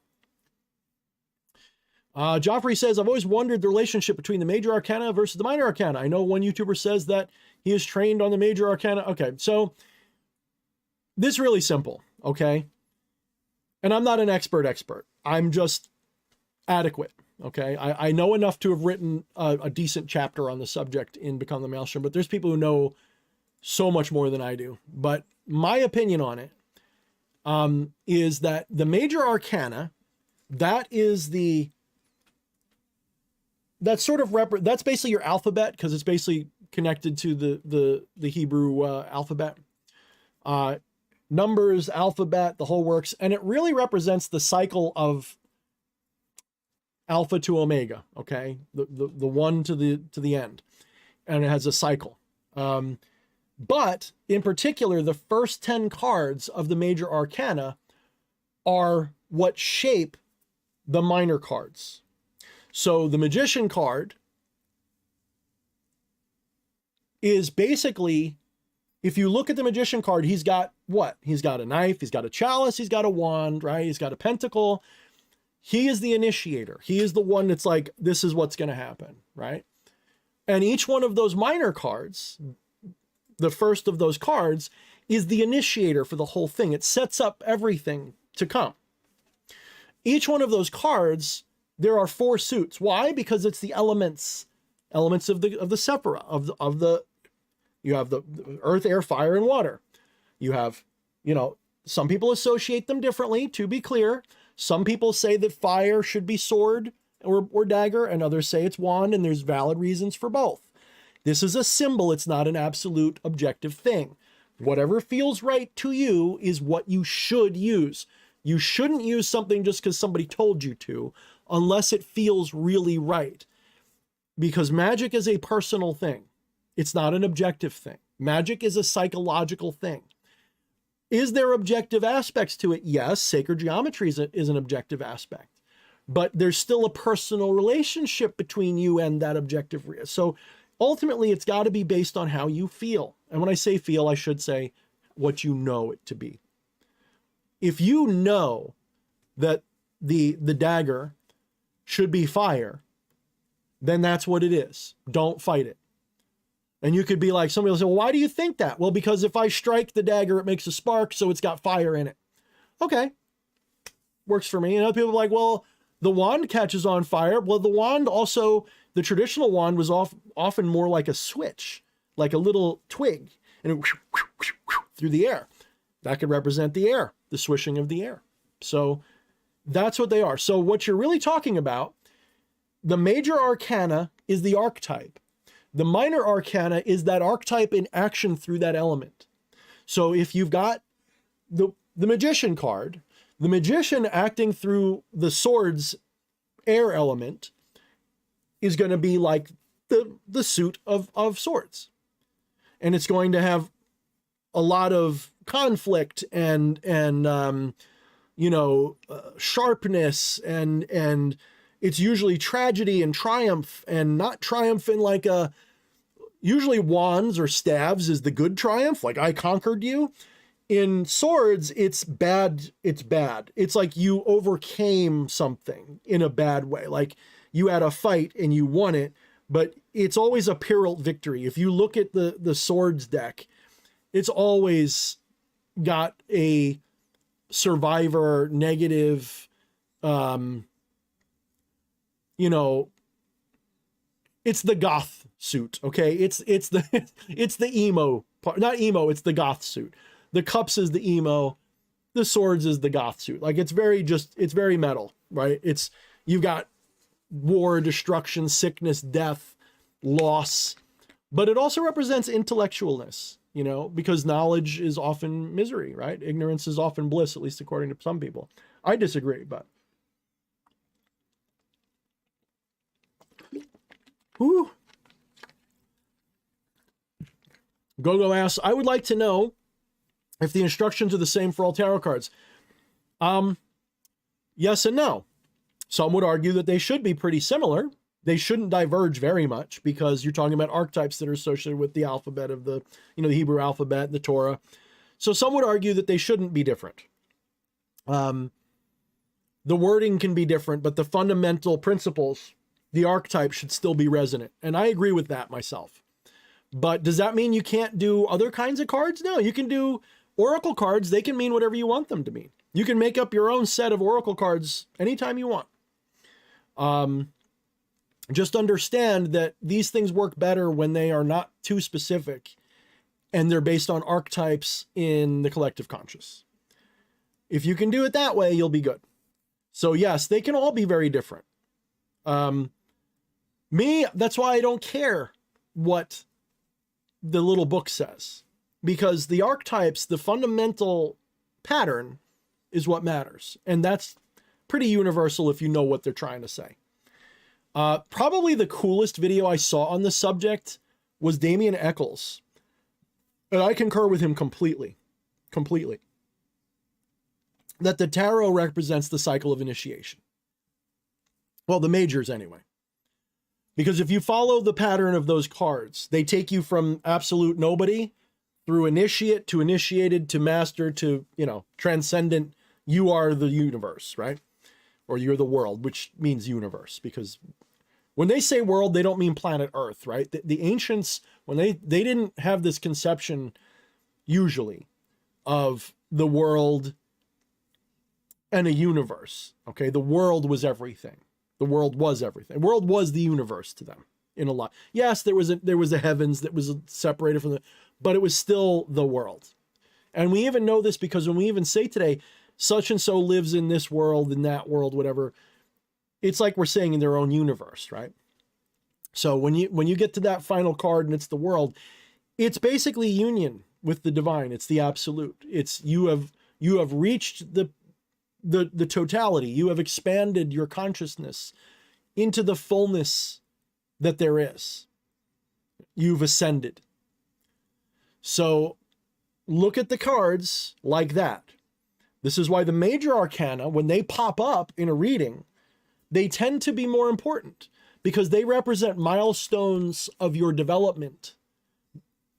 Joffrey says, I've always wondered the relationship between the major arcana versus the minor arcana. I know one YouTuber says that he is trained on the major arcana. Okay, so this is really simple, okay? And I'm not an expert. I'm just adequate, okay? I know enough to have written a decent chapter on the subject in Become the Maelstrom, but there's people who know so much more than I do. But my opinion on it is that the major arcana, that's basically your alphabet, because it's basically connected to the Hebrew alphabet. Numbers, alphabet, the whole works. And it really represents the cycle of alpha to omega, okay? The one to the end. And it has a cycle. But in particular, the first 10 cards of the major arcana are what shape the minor cards. So the magician card is basically, if you look at the magician card, he's got what? He's got a knife, he's got a chalice, he's got a wand, right? He's got a pentacle. He is the initiator. He is the one that's like, this is what's going to happen, right? And each one of those minor cards, the first of those cards, is the initiator for the whole thing. It sets up everything to come. Each one of those cards, there are 4 suits. Why? Because it's the elements of the Sephira, of the you have the earth, air, fire, and water. You have, some people associate them differently, to be clear. Some people say that fire should be sword or dagger, and others say it's wand, and there's valid reasons for both. This is a symbol. It's not an absolute objective thing. Whatever feels right to you is what you should use. You shouldn't use something just because somebody told you to, unless it feels really right. Because magic is a personal thing. It's not an objective thing. Magic is a psychological thing. Is there objective aspects to it? Yes, sacred geometry is an objective aspect. But there's still a personal relationship between you and that objective. So ultimately, it's got to be based on how you feel. And when I say feel, I should say what you know it to be. If you know that the dagger should be fire, then that's what it is. Don't fight it. And you could be like, somebody will say, well, why do you think that? Well, because if I strike the dagger, it makes a spark, so it's got fire in it. Okay. Works for me. And other people are like, well, the wand catches on fire. Well, the wand also, the traditional wand was often more like a switch, like a little twig, and it through the air. That could represent the air, the swishing of the air. So that's what they are. So what you're really talking about, the major arcana is the archetype. The minor arcana is that archetype in action through that element. So if you've got the magician card, the magician acting through the sword's air element is going to be like the suit of swords. And it's going to have a lot of conflict and sharpness, and it's usually tragedy and triumph, and not triumph in like usually wands or staves is the good triumph, like I conquered you. In swords, it's bad. It's bad. It's like you overcame something in a bad way. Like you had a fight and you won it, but it's always a Pyrrhic victory. If you look at the swords deck, it's always got a survivor negative, it's the goth suit. Okay. It's the emo part, not emo. It's the goth suit. The cups is the emo, the swords is the goth suit. Like it's very metal, right? You've got war, destruction, sickness, death, loss, but it also represents intellectualness, because knowledge is often misery, right? Ignorance is often bliss, at least according to some people. I disagree, but. Whew. Gogo asks, I would like to know if the instructions are the same for all tarot cards. Yes and no. Some would argue that they should be pretty similar. They shouldn't diverge very much because you're talking about archetypes that are associated with the alphabet of the Hebrew alphabet, the Torah. So some would argue that they shouldn't be different. The wording can be different, but the fundamental principles, the archetype should still be resonant. And I agree with that myself. But does that mean you can't do other kinds of cards? No, you can do oracle cards. They can mean whatever you want them to mean. You can make up your own set of oracle cards anytime you want. Just understand that these things work better when they are not too specific and they're based on archetypes in the collective conscious. If you can do it that way, you'll be good. So yes, they can all be very different. That's why I don't care what the little book says, because the archetypes, the fundamental pattern is what matters. And that's pretty universal if you know what they're trying to say. Probably the coolest video I saw on the subject was Damien Eccles. And I concur with him completely. That the tarot represents the cycle of initiation. Well, the majors anyway. Because if you follow the pattern of those cards, they take you from absolute nobody through initiate to initiated to master to, transcendent. You are the universe, right? Or you're the world, which means universe, because when they say world, they don't mean planet Earth, right? The ancients, when they didn't have this conception usually of the world and a universe, okay? The world was everything. The world was everything. The world was the universe to them in a lot. Yes, there was a heavens that was separated from but it was still the world. And we even know this because when we even say today, such and so lives in this world, in that world, whatever, it's like we're saying in their own universe, right? So when you get to that final card and it's the world, it's basically union with the divine. It's the absolute. It's you have reached the totality. You have expanded your consciousness into the fullness that there is. You've ascended. So look at the cards like that. This is why the major arcana, when they pop up in a reading, they tend to be more important because they represent milestones of your development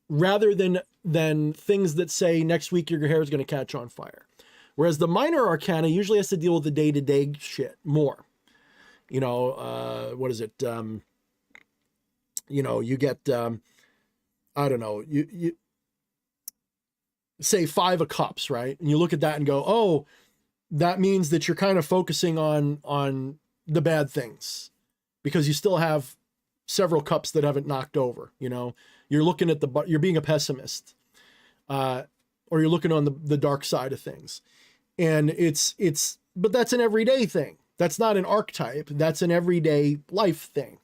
rather than things that say next week your hair is going to catch on fire. Whereas the minor arcana usually has to deal with the day-to-day shit more. What is it? You get, I don't know, you say 5 of cups, right? And you look at that and go, oh, that means that you're kind of focusing on the bad things because you still have several cups that haven't knocked over. You're looking at you're being a pessimist, or you're looking on the dark side of things. And but that's an everyday thing. That's not an archetype. That's an everyday life thing.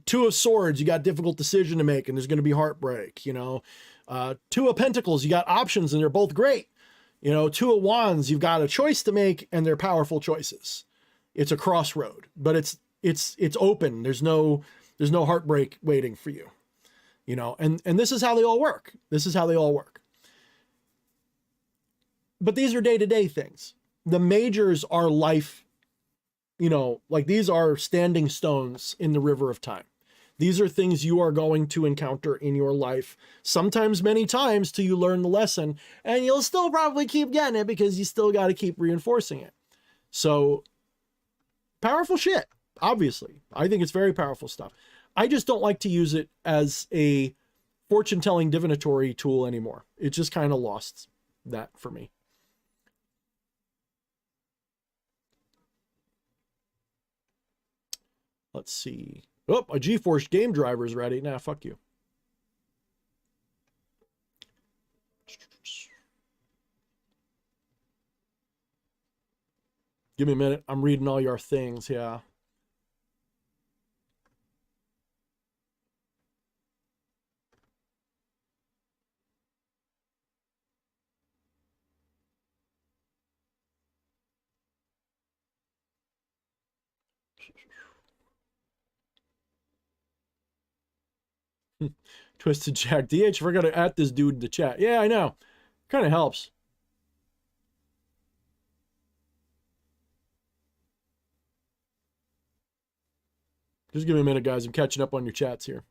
2 of swords, you got difficult decision to make and there's going to be heartbreak, 2 of pentacles, you got options and they're both great. 2 of wands, you've got a choice to make and they're powerful choices. It's a crossroad, but it's open. There's no heartbreak waiting for you, and this is how they all work. This is how they all work. But these are day-to-day things. The majors are life, like these are standing stones in the river of time. These are things you are going to encounter in your life, sometimes many times till you learn the lesson, and you'll still probably keep getting it because you still got to keep reinforcing it. So powerful shit, obviously. I think it's very powerful stuff. I just don't like to use it as a fortune-telling divinatory tool anymore. It just kind of lost that for me. Let's see. Oh, a GeForce game driver is ready. Nah, fuck you. Give me a minute. I'm reading all your things. Yeah. Twisted Jack. DH, we're going to at this dude in the chat. Yeah, I know. Kind of helps. Just give me a minute, guys. I'm catching up on your chats here.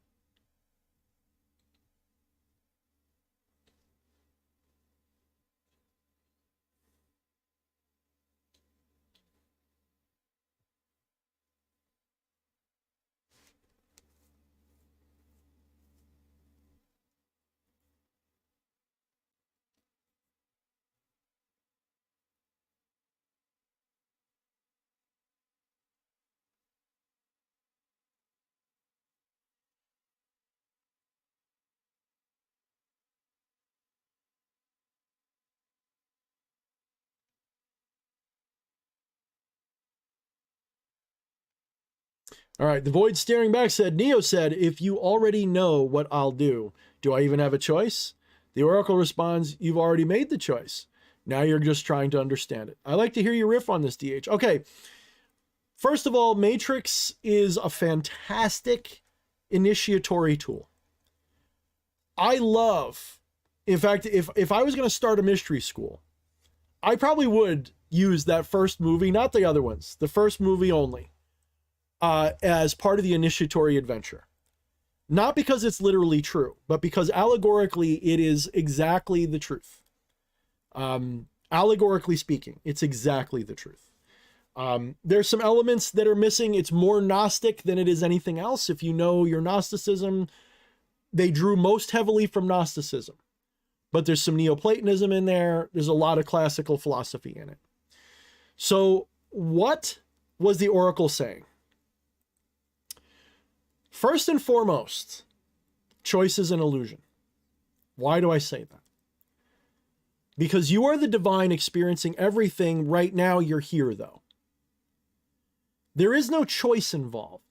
All right, the Void staring back said, Neo said, if you already know what I'll do I even have a choice? The Oracle responds, you've already made the choice. Now you're just trying to understand it. I like to hear you riff on this, DH. Okay, first of all, Matrix is a fantastic initiatory tool. I love, in fact, if I was going to start a mystery school, I probably would use that first movie, not the other ones, the first movie only. as part of the initiatory adventure. Not because it's literally true, but because allegorically it is exactly the truth. Allegorically speaking, it's exactly the truth. There's some elements that are missing. It's more Gnostic than it is anything else. If you know your Gnosticism, they drew most heavily from Gnosticism. But there's some Neoplatonism in there. There's a lot of classical philosophy in it. So what was the oracle saying? First and foremost, choice is an illusion. Why do I say that? Because you are the divine experiencing everything right now. You're here, though. There is no choice involved.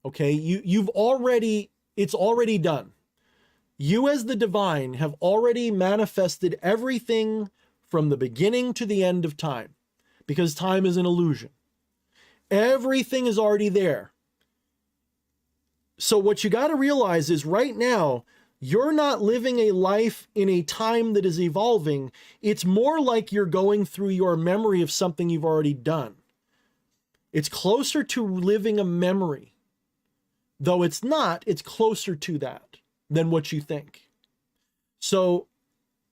Okay, it's already done. You as the divine have already manifested everything from the beginning to the end of time, because time is an illusion. Everything is already there. So what you got to realize is right now, you're not living a life in a time that is evolving. It's more like you're going through your memory of something you've already done. It's closer to living a memory. Though it's not, it's closer to that than what you think. So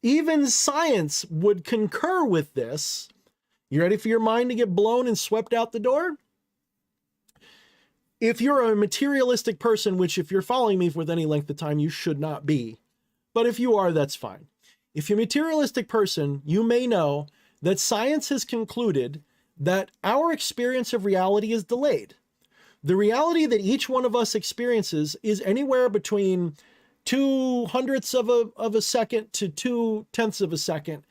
even science would concur with this. You ready for your mind to get blown and swept out the door? If you're a materialistic person, which if you're following me with any length of time, you should not be. But if you are, that's fine. If you're a materialistic person, you may know that science has concluded that our experience of reality is delayed. The reality that each one of us experiences is anywhere between 0.02 of a second to 0.2 of a second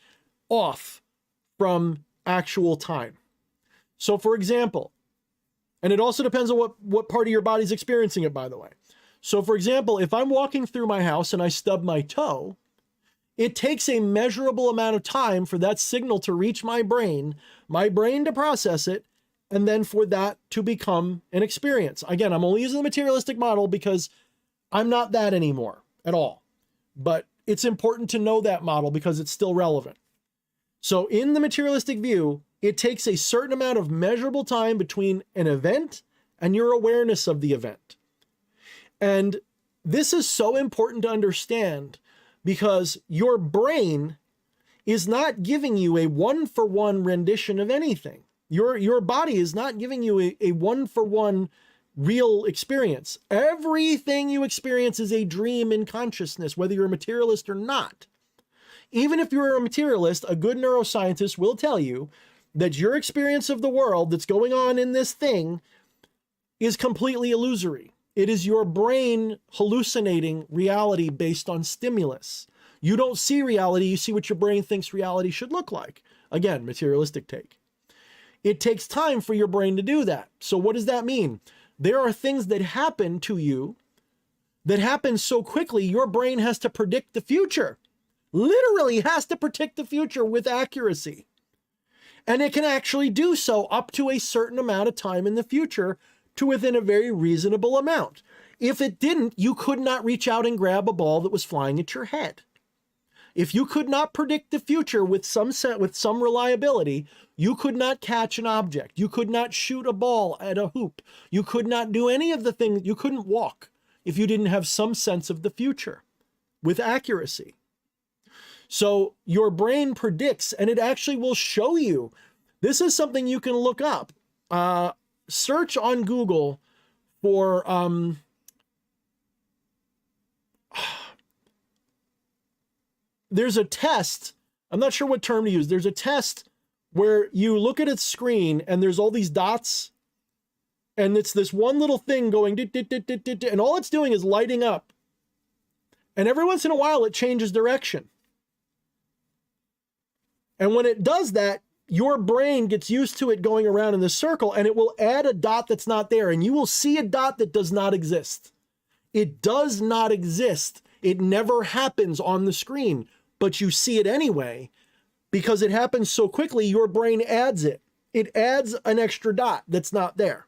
off from actual time. So for example, and it also depends on what part of your body's experiencing it, by the way. So for example, if I'm walking through my house and I stub my toe, it takes a measurable amount of time for that signal to reach my brain to process it, and then for that to become an experience. Again, I'm only using the materialistic model because I'm not that anymore at all. But it's important to know that model because it's still relevant. So in the materialistic view, it takes a certain amount of measurable time between an event and your awareness of the event. And this is so important to understand because your brain is not giving you a one-for-one rendition of anything. Your body is not giving you a one-for-one real experience. Everything you experience is a dream in consciousness, whether you're a materialist or not. Even if you're a materialist, a good neuroscientist will tell you that your experience of the world that's going on in this thing is completely illusory. It is your brain hallucinating reality based on stimulus. You don't see reality, you see what your brain thinks reality should look like. Again, materialistic take. It takes time for your brain to do that. So what does that mean? There are things that happen to you that happen so quickly, your brain has to predict the future. Literally has to predict the future with accuracy. And it can actually do so up to a certain amount of time in the future to within a very reasonable amount. If it didn't, you could not reach out and grab a ball that was flying at your head. If you could not predict the future with some reliability, you could not catch an object. You could not shoot a ball at a hoop. You could not do any of the things. You couldn't walk if you didn't have some sense of the future with accuracy. So your brain predicts, and it actually will show you. This is something you can look up. Search on Google for there's a test. I'm not sure what term to use. There's a test where you look at its screen and there's all these dots and it's this one little thing going dit, dit, dit, dit, dit, and all it's doing is lighting up. And every once in a while it changes direction. And when it does that, your brain gets used to it going around in this circle and it will add a dot that's not there. And you will see a dot that does not exist. It does not exist. It never happens on the screen, but you see it anyway because it happens so quickly, your brain adds it. It adds an extra dot that's not there.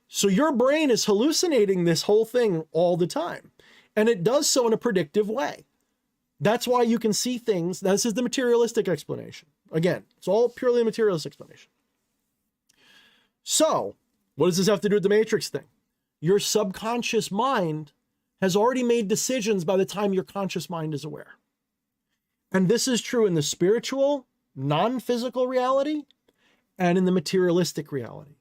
So your brain is hallucinating this whole thing all the time. And it does so in a predictive way. That's why you can see things. This is the materialistic explanation. Again, it's all purely a materialist explanation. So What does this have to do with the Matrix thing? Your subconscious mind has already made decisions by the time your conscious mind is aware. And this is true in the spiritual, non-physical reality and in the materialistic reality.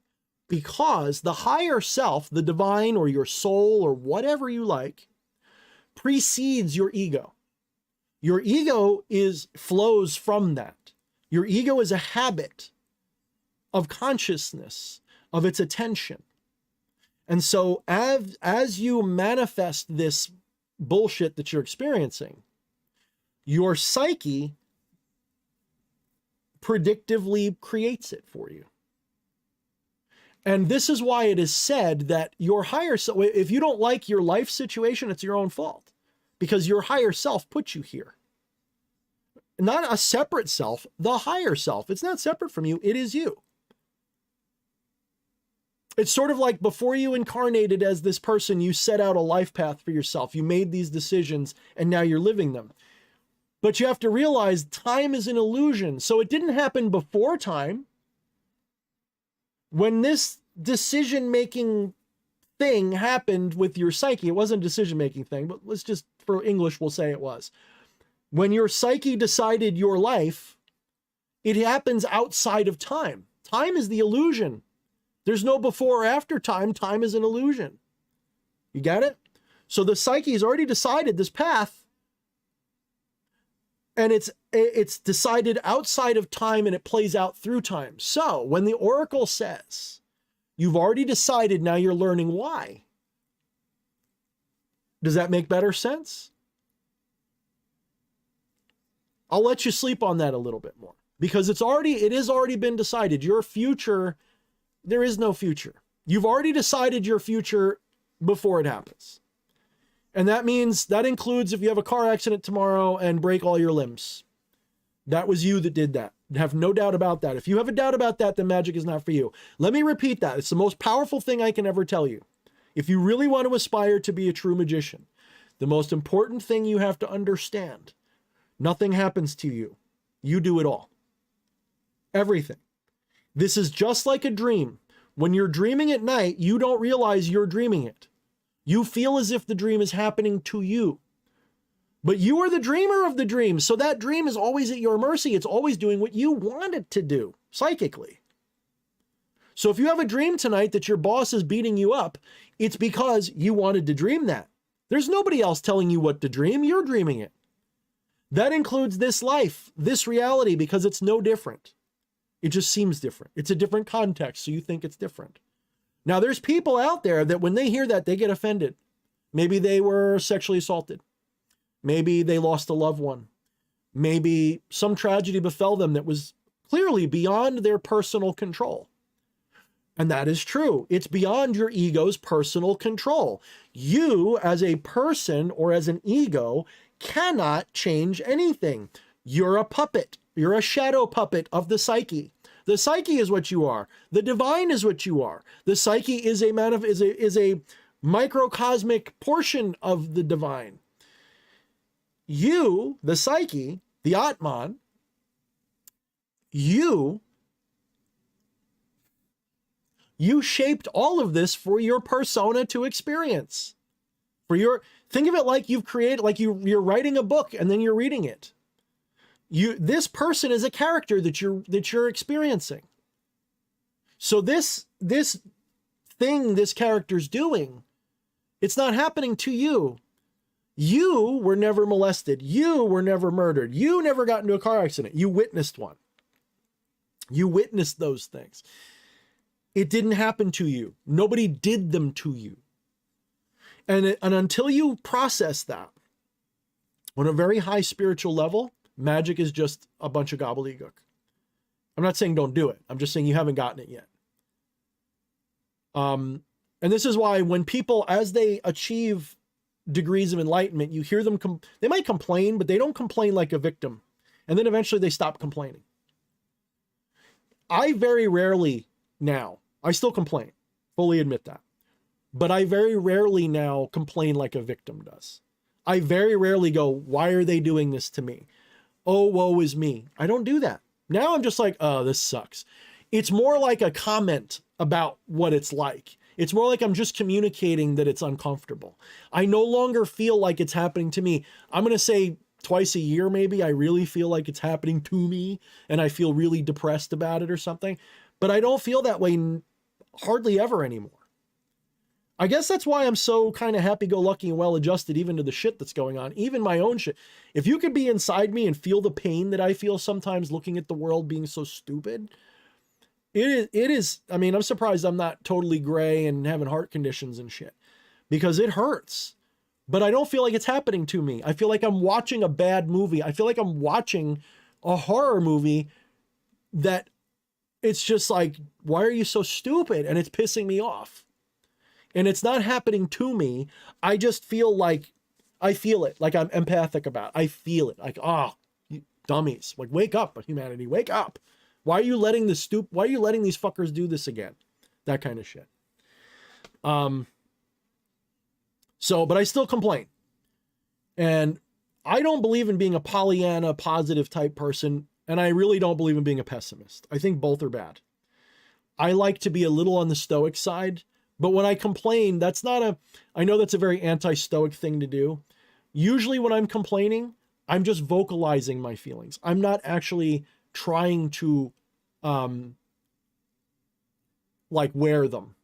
Because the higher self, the divine or your soul or whatever you like, precedes your ego. Your ego flows from that. Your ego is a habit of consciousness, of its attention. And so as you manifest this bullshit that you're experiencing, your psyche predictively creates it for you. And this is why it is said that your higher self, if you don't like your life situation, it's your own fault, because your higher self put you here. Not a separate self, the higher self. It's not separate from you, it is you. It's sort of like before you incarnated as this person, you set out a life path for yourself. You made these decisions and now you're living them. But you have to realize time is an illusion. So it didn't happen before time. When this decision-making thing happened with your psyche, it wasn't a decision-making thing, but let's just, for English, we'll say it was. When your psyche decided your life, it happens outside of time. Time is the illusion. There's no before or after time. Time is an illusion. You get it? So the psyche has already decided this path, and it's decided outside of time, and it plays out through time. So when the oracle says, you've already decided, now you're learning why. Does that make better sense? I'll let you sleep on that a little bit more, because it has already been decided. Your future, there is no future. You've already decided your future before it happens. And that means, that includes if you have a car accident tomorrow and break all your limbs. That was you that did that. Have no doubt about that. If you have a doubt about that, then magic is not for you. Let me repeat that. It's the most powerful thing I can ever tell you. If you really want to aspire to be a true magician, the most important thing you have to understand, nothing happens to you. You do it all. Everything. This is just like a dream. When you're dreaming at night, you don't realize you're dreaming it. You feel as if the dream is happening to you. But you are the dreamer of the dream, so that dream is always at your mercy. It's always doing what you want it to do, psychically. So if you have a dream tonight that your boss is beating you up, it's because you wanted to dream that. There's nobody else telling you what to dream. You're dreaming it. That includes this life, this reality, because it's no different. It just seems different. It's a different context, so you think it's different. Now, there's people out there that when they hear that, they get offended. Maybe they were sexually assaulted. Maybe they lost a loved one. Maybe some tragedy befell them that was clearly beyond their personal control. And that is true. It's beyond your ego's personal control. You, as a person or as an ego, cannot change anything. You're a puppet. You're a shadow puppet of the psyche. The psyche is what you are. The divine is what you are. The psyche is a microcosmic portion of the divine. You, the psyche, the Atman, you shaped all of this for your persona to experience. Think of it like you've created, like you're writing a book and then you're reading it. This person is a character that you're experiencing. So this thing this character's doing, it's not happening to you. You were never molested. You were never murdered. You never got into a car accident. You witnessed one. You witnessed those things. It didn't happen to you. Nobody did them to you. And until you process that on a very high spiritual level, magic is just a bunch of gobbledygook. I'm not saying don't do it. I'm just saying you haven't gotten it yet. And this is why when people, as they achieve degrees of enlightenment, you hear them, they might complain, but they don't complain like a victim. And then eventually they stop complaining. I very rarely now, I still complain, fully admit that. But I very rarely now complain like a victim does. I very rarely go, why are they doing this to me? Oh, woe is me. I don't do that. Now I'm just like, oh, this sucks. It's more like a comment about what it's like. It's more like I'm just communicating that it's uncomfortable. I no longer feel like it's happening to me. I'm going to say twice a year, maybe, I really feel like it's happening to me and I feel really depressed about it or something. But I don't feel that way hardly ever anymore. I guess that's why I'm so kind of happy-go-lucky and well-adjusted even to the shit that's going on, even my own shit. If you could be inside me and feel the pain that I feel sometimes looking at the world being so stupid, it is, I mean, I'm surprised I'm not totally gray and having heart conditions and shit, because it hurts. But I don't feel like it's happening to me. I feel like I'm watching a bad movie. I feel like I'm watching a horror movie that it's just like, why are you so stupid? And it's pissing me off. And it's not happening to me. I just feel like, I feel it. Like I'm empathic about it. I feel it. Like, oh, you dummies. Like, wake up, humanity. Wake up. Why are you letting these fuckers do this again? That kind of shit. So, but I still complain. And I don't believe in being a Pollyanna positive type person. And I really don't believe in being a pessimist. I think both are bad. I like to be a little on the stoic side. But when I complain, I know that's a very anti-stoic thing to do. Usually when I'm complaining, I'm just vocalizing my feelings. I'm not actually trying to, like wear them.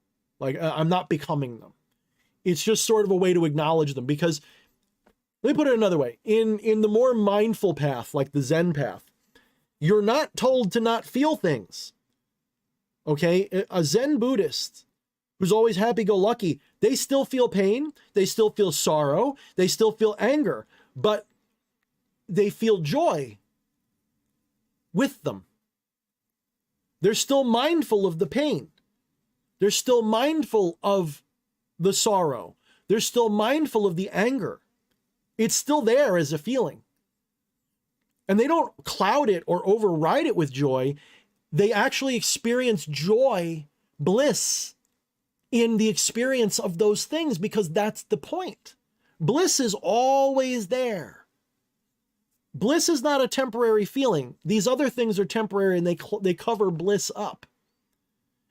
Like I'm not becoming them. It's just sort of a way to acknowledge them, because let me put it another way. In the more mindful path, like the Zen path, you're not told to not feel things. Okay. A Zen Buddhist who's always happy-go-lucky, they still feel pain, they still feel sorrow, they still feel anger, but they feel joy with them. They're still mindful of the pain. They're still mindful of the sorrow. They're still mindful of the anger. It's still there as a feeling. And they don't cloud it or override it with joy. They actually experience joy, bliss, in the experience of those things, because that's the point. Bliss is always there. Bliss is not a temporary feeling. These other things are temporary, and they cover bliss up.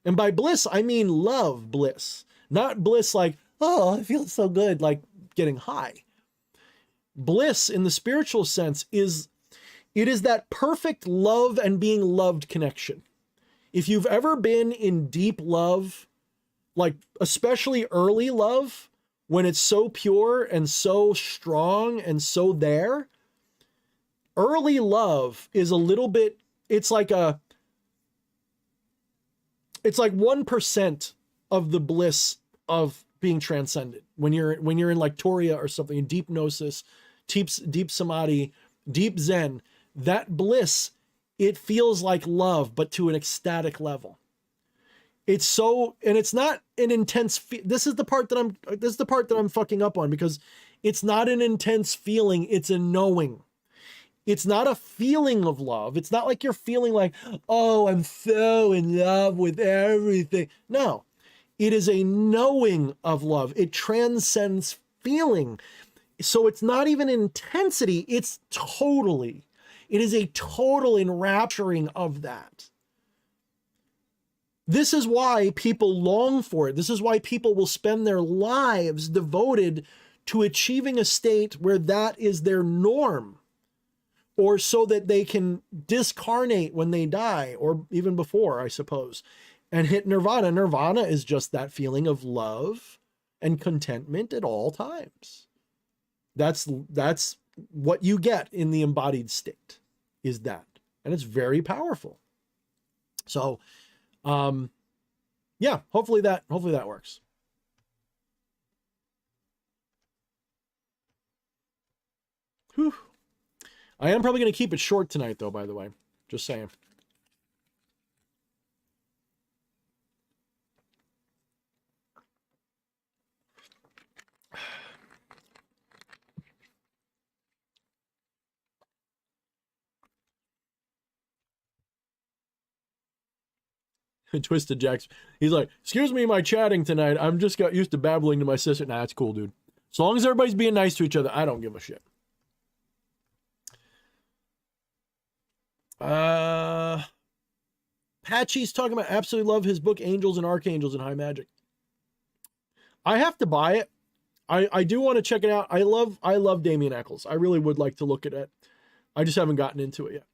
And by bliss, I mean love bliss, not bliss like, oh, I feel so good, like getting high. Bliss in the spiritual sense is that perfect love and being loved connection. If you've ever been in deep love, like especially early love, when it's so pure and so strong and so there, early love is a little bit, it's like 1% of the bliss of being transcended. When you're in like Turiya or something, in deep gnosis, deep samadhi, deep Zen, that bliss, it feels like love, but to an ecstatic level. It's so, and it's not an intense, this is the part that I'm fucking up on, because it's not an intense feeling. It's a knowing. It's not a feeling of love. It's not like you're feeling like, oh, I'm so in love with everything. No, it is a knowing of love. It transcends feeling. So it's not even intensity. It is a total enrapturing of that. This is why people long for it. This is why people will spend their lives devoted to achieving a state where that is their norm, or so that they can discarnate when they die, or even before, I suppose, and hit nirvana. Nirvana is just that feeling of love and contentment at all times. That's what you get in the embodied state, is that. And it's very powerful. So, yeah, hopefully that works. Whew. I am probably going to keep it short tonight, though, by the way. Just saying. Twisted Jacks. He's like, excuse me, my chatting tonight. I'm just got used to babbling to my sister. Nah, it's cool, dude. As long as everybody's being nice to each other, I don't give a shit. Patchy's talking about absolutely love his book, Angels and Archangels in High Magic. I have to buy it. I do want to check it out. I love Damien Eccles. I really would like to look at it. I just haven't gotten into it yet.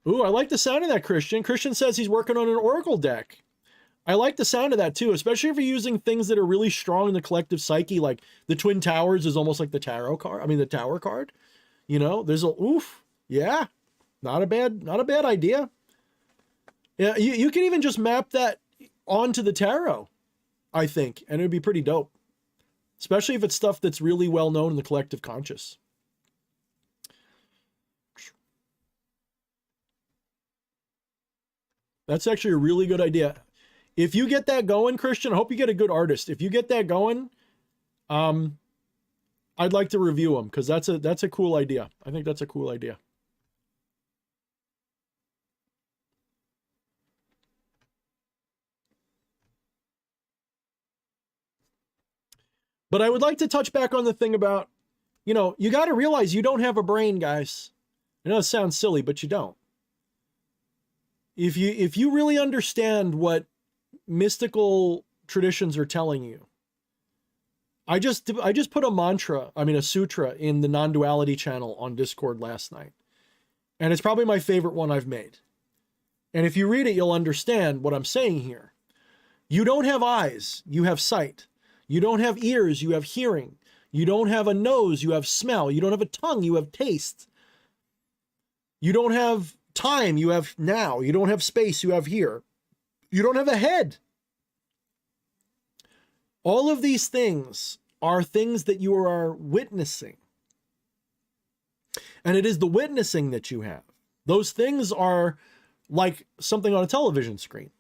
Ooh, I like the sound of that, Christian. Christian says he's working on an Oracle deck. I like the sound of that too, especially if you're using things that are really strong in the collective psyche, like the Twin Towers is almost like the tarot card. I mean, the Tower card. You know, there's a oof. Yeah, not a bad idea. Yeah, you can even just map that onto the tarot, I think, and it would be pretty dope. Especially if it's stuff that's really well known in the collective conscious. That's actually a really good idea. If you get that going, Christian, I hope you get a good artist. If you get that going, I'd like to review them because that's a cool idea. I think that's a cool idea. But I would like to touch back on the thing about, you know, you got to realize you don't have a brain, guys. I know it sounds silly, but you don't. If you really understand what mystical traditions are telling you, I just put a sutra in the non-duality channel on Discord last night. And it's probably my favorite one I've made. And if you read it, you'll understand what I'm saying here. You don't have eyes, you have sight. You don't have ears, you have hearing. You don't have a nose, you have smell. You don't have a tongue, you have taste. You don't have time, you have now. You don't have space, you have here. You don't have a head. All of these things are things that you are witnessing. And it is the witnessing that you have. Those things are like something on a television screen.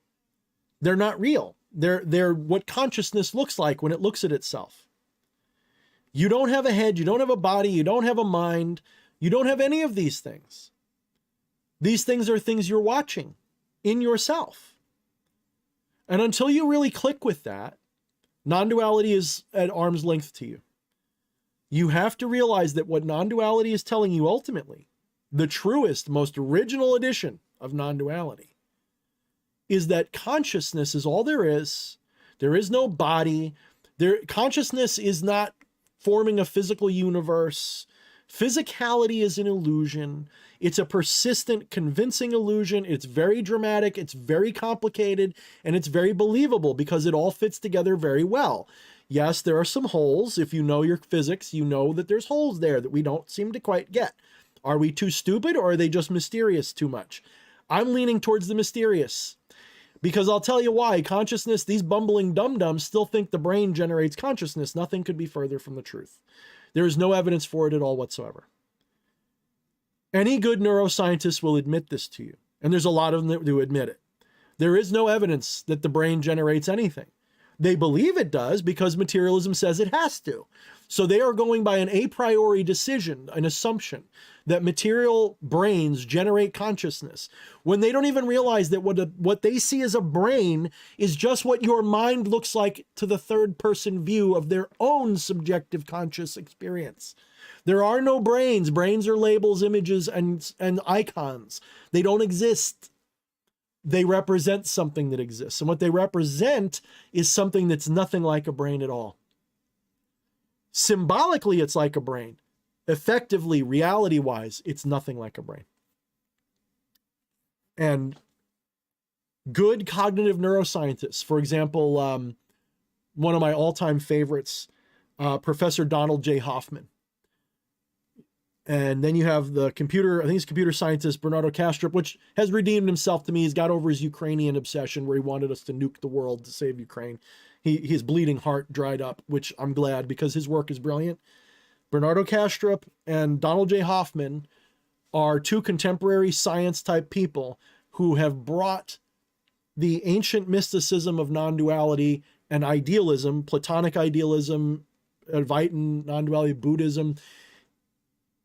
They're not real. They're what consciousness looks like when it looks at itself. You don't have a head, you don't have a body, you don't have a mind, you don't have any of these things. These things are things you're watching in yourself. And until you really click with that, non-duality is at arm's length to you. You have to realize that what non-duality is telling you ultimately, the truest, most original edition of non-duality, is that consciousness is all there is. There is no body. Consciousness is not forming a physical universe. Physicality is an illusion. It's a persistent, convincing illusion. It's very dramatic. It's very complicated. And it's very believable because it all fits together very well. Yes, there are some holes. If you know your physics, you know that there's holes there that we don't seem to quite get. Are we too stupid or are they just mysterious too much? I'm leaning towards the mysterious. Because I'll tell you why. Consciousness, these bumbling dum-dums still think the brain generates consciousness. Nothing could be further from the truth. There is no evidence for it at all whatsoever. Any good neuroscientist will admit this to you. And there's a lot of them that do admit it. There is no evidence that the brain generates anything. They believe it does because materialism says it has to. So they are going by an a priori decision, an assumption that material brains generate consciousness when they don't even realize that what they see as a brain is just what your mind looks like to the third person view of their own subjective conscious experience. There are no brains. Brains are labels, images, and icons. They don't exist. They represent something that exists. And what they represent is something that's nothing like a brain at all. Symbolically, it's like a brain. Effectively, reality-wise, it's nothing like a brain. And good cognitive neuroscientists, for example, one of my all-time favorites, Professor Donald J. Hoffman. And then you have the computer scientist, Bernardo Kastrup, which has redeemed himself to me. He's got over his Ukrainian obsession where he wanted us to nuke the world to save Ukraine. His bleeding heart dried up, which I'm glad because his work is brilliant. Bernardo Kastrup and Donald J. Hoffman are two contemporary science type people who have brought the ancient mysticism of non-duality and idealism, Platonic idealism, Advaitin non-duality Buddhism.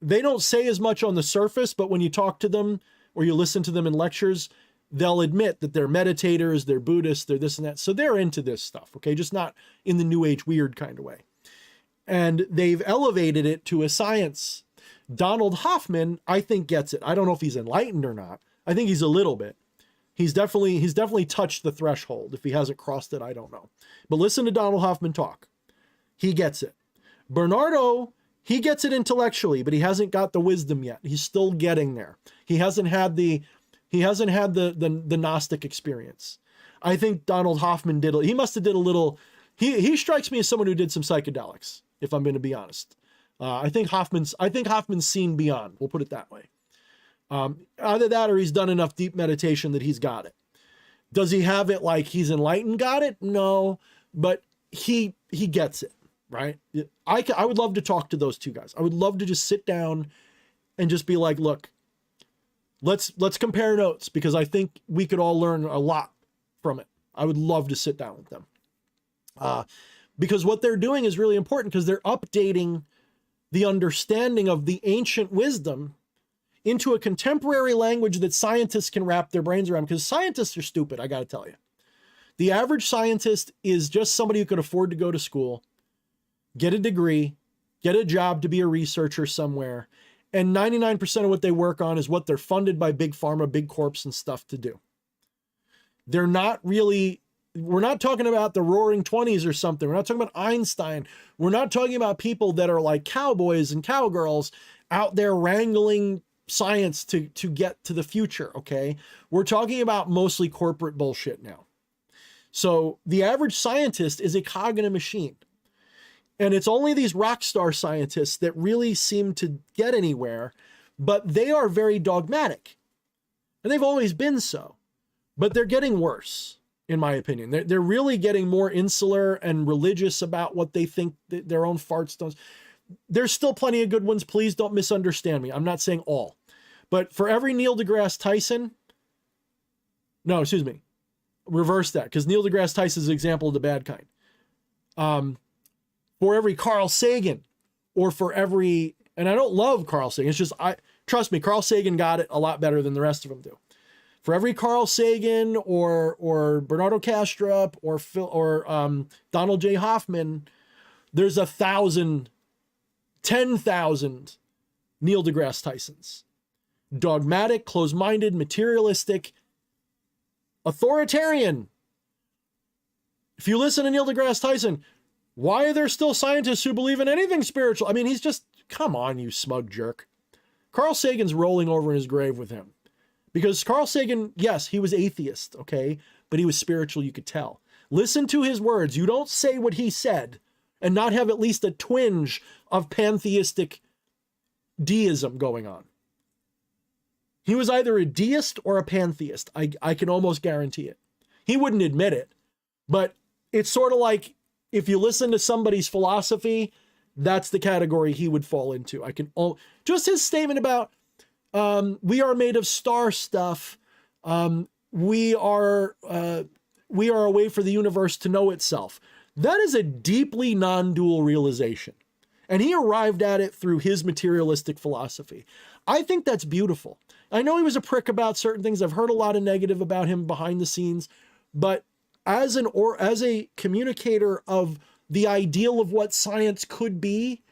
They don't say as much on the surface, but when you talk to them or you listen to them in lectures, they'll admit that they're meditators, they're Buddhists, they're this and that. So they're into this stuff, okay? Just not in the New Age weird kind of way. And they've elevated it to a science. Donald Hoffman, I think, gets it. I don't know if he's enlightened or not. I think he's a little bit. He's definitely touched the threshold. If he hasn't crossed it, I don't know. But listen to Donald Hoffman talk. He gets it. Bernardo, he gets it intellectually, but he hasn't got the wisdom yet. He's still getting there. He hasn't had the Gnostic experience. I think Donald Hoffman he must have did a little, he strikes me as someone who did some psychedelics, if I'm going to be honest. I think Hoffman's seen beyond. We'll put it that way. Either that or he's done enough deep meditation that he's got it. Does he have it like he's enlightened got it? No, but he gets it, right? I would love to talk to those two guys. I would love to just sit down and just be like, look, let's compare notes, because I think we could all learn a lot from it. I would love to sit down with them. Because what they're doing is really important, because they're updating the understanding of the ancient wisdom into a contemporary language that scientists can wrap their brains around, because scientists are stupid, I got to tell you. The average scientist is just somebody who could afford to go to school, get a degree, get a job to be a researcher somewhere, and 99% of what they work on is what they're funded by big pharma, big corps and stuff to do. They're not really, we're not talking about the roaring 20s or something. We're not talking about Einstein. We're not talking about people that are like cowboys and cowgirls out there wrangling science to get to the future, okay? We're talking about mostly corporate bullshit now. So the average scientist is a cog in a machine. And it's only these rock star scientists that really seem to get anywhere, but they are very dogmatic. And they've always been so. But they're getting worse, in my opinion. They're really getting more insular and religious about what they think their own farts don't. There's still plenty of good ones. Please don't misunderstand me. I'm not saying all. But for every Neil deGrasse Tyson, no, excuse me, reverse that, because Neil deGrasse Tyson is an example of the bad kind. For every Carl Sagan, or for every, and I don't love Carl Sagan, it's just, trust me, Carl Sagan got it a lot better than the rest of them do. For every Carl Sagan or Bernardo Kastrup or Donald J. Hoffman, there's 1,000, 10,000 Neil deGrasse Tysons. Dogmatic, closed-minded, materialistic, authoritarian. If you listen to Neil deGrasse Tyson, why are there still scientists who believe in anything spiritual? I mean, he's just, come on, you smug jerk. Carl Sagan's rolling over in his grave with him. Because Carl Sagan, yes, he was atheist, okay? But he was spiritual, you could tell. Listen to his words. You don't say what he said and not have at least a twinge of pantheistic deism going on. He was either a deist or a pantheist. I can almost guarantee it. He wouldn't admit it, but it's sort of like if you listen to somebody's philosophy, that's the category he would fall into. Just his statement about we are made of star stuff. We are a way for the universe to know itself. That is a deeply non-dual realization. And he arrived at it through his materialistic philosophy. I think that's beautiful. I know he was a prick about certain things. I've heard a lot of negative about him behind the scenes, but as a communicator of the ideal of what science could be,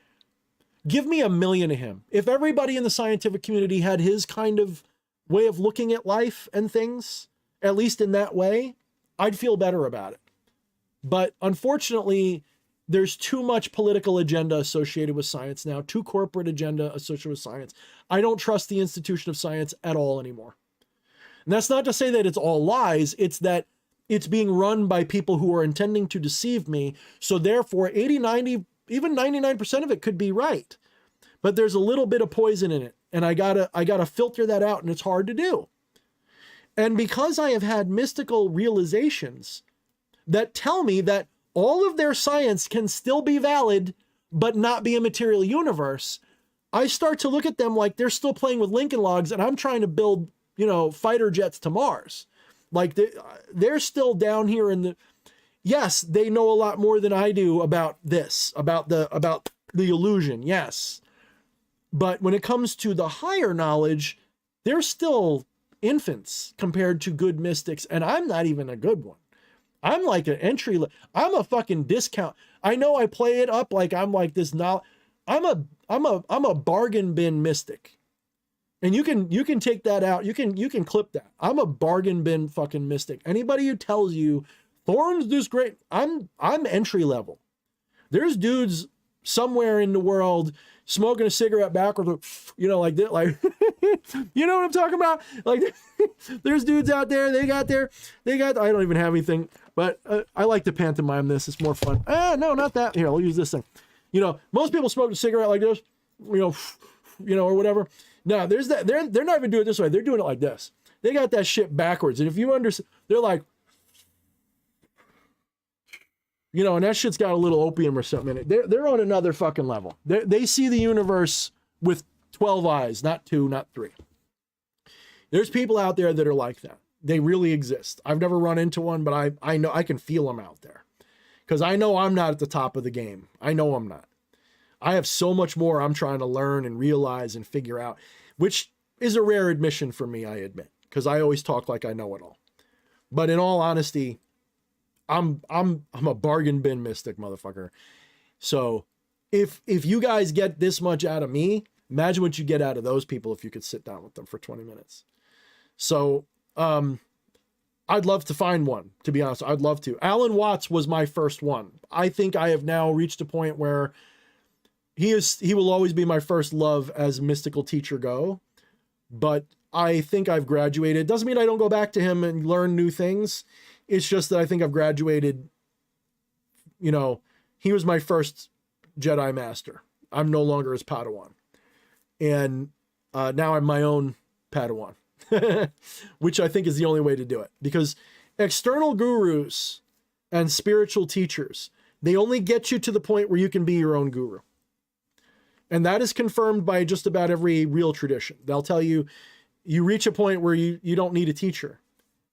give me 1,000,000 of him. If everybody in the scientific community had his kind of way of looking at life and things, at least in that way, I'd feel better about it. But unfortunately, there's too much political agenda associated with science now, too corporate agenda associated with science. I don't trust the institution of science at all anymore. And that's not to say that it's all lies. It's that it's being run by people who are intending to deceive me. So therefore, 80, 90, even 99% of it could be right. But there's a little bit of poison in it. And I gotta filter that out, and it's hard to do. And because I have had mystical realizations that tell me that all of their science can still be valid, but not be a material universe, I start to look at them like they're still playing with Lincoln Logs, and I'm trying to build, fighter jets to Mars. Like they're still down here in the, yes, they know a lot more than I do about this, about the illusion. Yes. But when it comes to the higher knowledge, they're still infants compared to good mystics. And I'm not even a good one. I'm like an I'm a fucking discount. I know I play it up like I'm like this now. I'm a bargain bin mystic. And you can take that out. You can clip that. I'm a bargain bin fucking mystic. Anybody who tells you Thorne's this great, I'm entry level. There's dudes somewhere in the world smoking a cigarette backwards, you know, like that, like you know what I'm talking about? Like there's dudes out there, they got I don't even have anything, but I like to pantomime this. It's more fun. No, not that. Here, I'll use this thing. You know, most people smoke a cigarette like this, you know, or whatever. No, there's that. They're not even doing it this way. They're doing it like this. They got that shit backwards. And if you understand, they're like, you know, and that shit's got a little opium or something in it. They're on another fucking level. They see the universe with 12 eyes, not 2, not 3. There's people out there that are like that. They really exist. I've never run into one, but I know I can feel them out there. Because I know I'm not at the top of the game. I know I'm not. I have so much more I'm trying to learn and realize and figure out, which is a rare admission for me, I admit, because I always talk like I know it all. But in all honesty, I'm a bargain bin mystic, motherfucker. So if you guys get this much out of me, imagine what you get out of those people if you could sit down with them for 20 minutes. So I'd love to find one, to be honest. I'd love to. Alan Watts was my first one. I think I have now reached a point where he will always be my first love as mystical teacher go. But I think I've graduated. Doesn't mean I don't go back to him and learn new things. It's just that I think I've graduated. You know, he was my first Jedi master. I'm no longer his Padawan. And now I'm my own Padawan. Which I think is the only way to do it, because external gurus and spiritual teachers, they only get you to the point where you can be your own guru. And that is confirmed by just about every real tradition. They'll tell you, you reach a point where you don't need a teacher.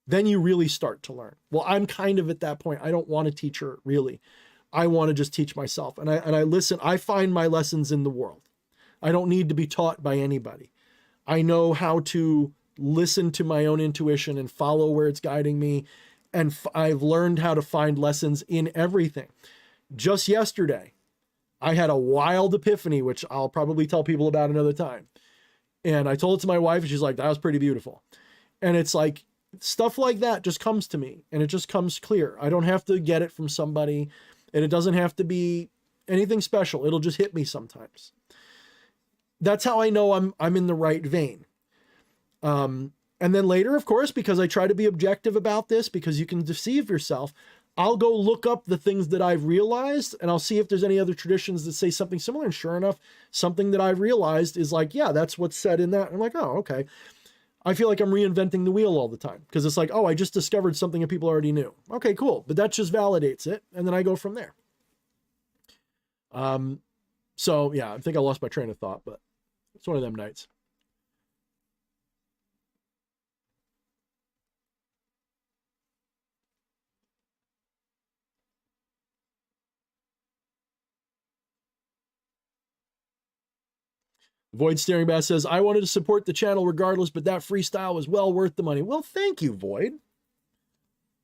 Then you really start to learn. Well, I'm kind of at that point. I don't want a teacher, really. I want to just teach myself. And I listen. I find my lessons in the world. I don't need to be taught by anybody. I know how to listen to my own intuition and follow where it's guiding me. And I've learned how to find lessons in everything. Just yesterday, I had a wild epiphany, which I'll probably tell people about another time. And I told it to my wife, and she's like, that was pretty beautiful. And it's like, stuff like that just comes to me, and it just comes clear. I don't have to get it from somebody, and it doesn't have to be anything special. It'll just hit me sometimes. That's how I know I'm in the right vein. And then later, of course, because I try to be objective about this, because you can deceive yourself, I'll go look up the things that I've realized, and I'll see if there's any other traditions that say something similar. And sure enough, something that I've realized is like, yeah, that's what's said in that. And I'm like, oh, okay. I feel like I'm reinventing the wheel all the time, because it's like, oh, I just discovered something that people already knew. Okay, cool. But that just validates it. And then I go from there. So yeah, I think I lost my train of thought, but it's one of them nights. Void Staring Bass says, I wanted to support the channel regardless, but that freestyle was well worth the money. Well, thank you, Void.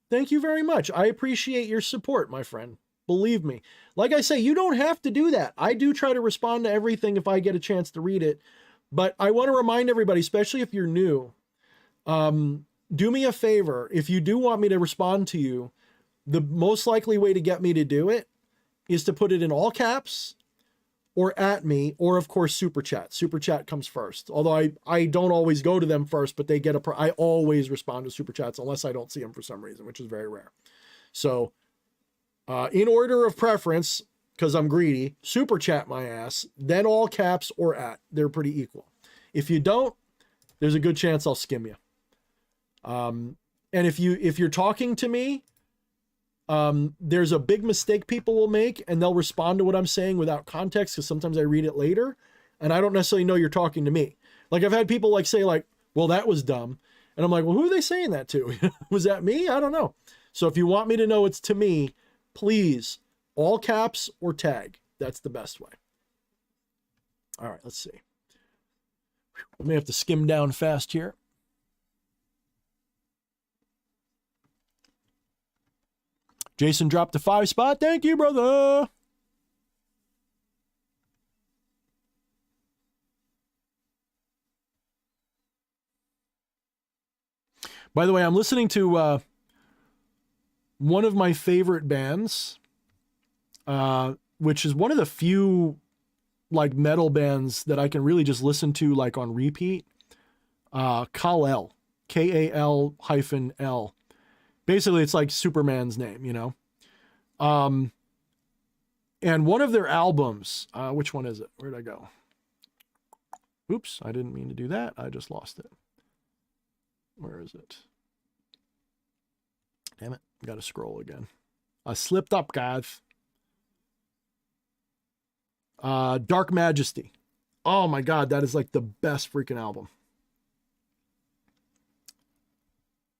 Thank you very much. I appreciate your support, my friend. Believe me. Like I say, you don't have to do that. I do try to respond to everything if I get a chance to read it. But I want to remind everybody, especially if you're new, do me a favor. If you do want me to respond to you, the most likely way to get me to do it is to put it in all caps, or at me, or of course, super chat. Super chat comes first. Although I don't always go to them first, but they get I always respond to super chats unless I don't see them for some reason, which is very rare. So in order of preference, because I'm greedy, super chat my ass, then all caps or at. They're pretty equal. If you don't, there's a good chance I'll skim you. And if you're talking to me, there's a big mistake people will make, and they'll respond to what I'm saying without context, because sometimes I read it later and I don't necessarily know you're talking to me. Like I've had people like say like, well, that was dumb. And I'm like, well, who are they saying that to? Was that me? I don't know. So if you want me to know it's to me, please, all caps or tag. That's the best way. All right, let's see. I may have to skim down fast here. Jason dropped a 5 spot. Thank you, brother. By the way, I'm listening to one of my favorite bands, which is one of the few like metal bands that I can really just listen to like on repeat. Kal-El, Kal-L. Basically, it's like Superman's name, you know. And one of their albums, which one is it? Where'd I go? Oops, I didn't mean to do that. I just lost it. Where is it? Damn it, got to scroll again. I slipped up, guys. Dark Majesty. Oh my God, that is like the best freaking album.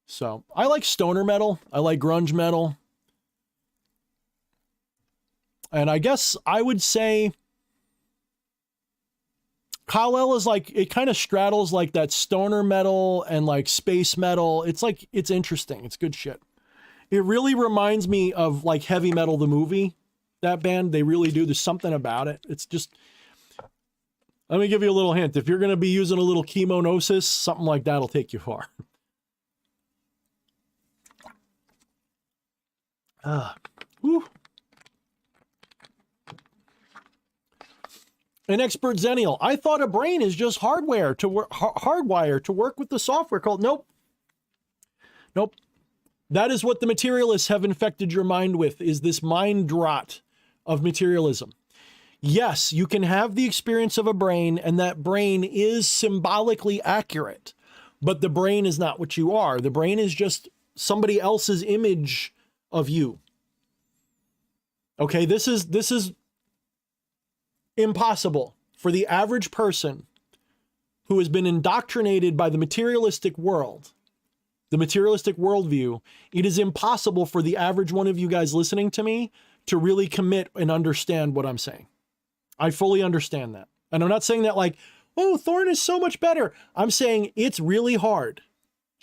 So I like stoner metal. I like grunge metal. And I guess I would say Kal-El is like, it kind of straddles like that stoner metal and like space metal. It's like, it's interesting. It's good shit. It really reminds me of like Heavy Metal, the movie, that band. They really do. There's something about it. It's just, let me give you a little hint. If you're going to be using a little chemonosis, something like that'll take you far. Whew. An expert Xennial. I thought a brain is just hardwired to work with the software called. Nope. That is what the materialists have infected your mind with, is this mind rot of materialism. Yes, you can have the experience of a brain, and that brain is symbolically accurate, but the brain is not what you are. The brain is just somebody else's image of you. Okay, this is impossible for the average person who has been indoctrinated by the materialistic world, the materialistic worldview. It is impossible for the average one of you guys listening to me to really commit and understand what I'm saying. I fully understand that. And I'm not saying that like, oh, Thorne is so much better. I'm saying it's really hard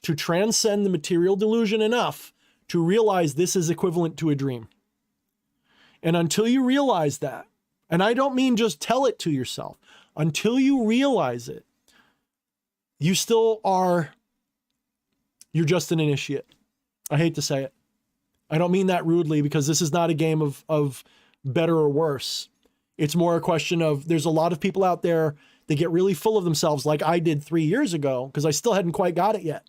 to transcend the material delusion enough to realize this is equivalent to a dream. And until you realize that, and I don't mean just tell it to yourself, until you realize it, you still are, you're just an initiate. I hate to say it. I don't mean that rudely, because this is not a game of better or worse. It's more a question of, there's a lot of people out there that get really full of themselves like I did 3 years ago, because I still hadn't quite got it yet.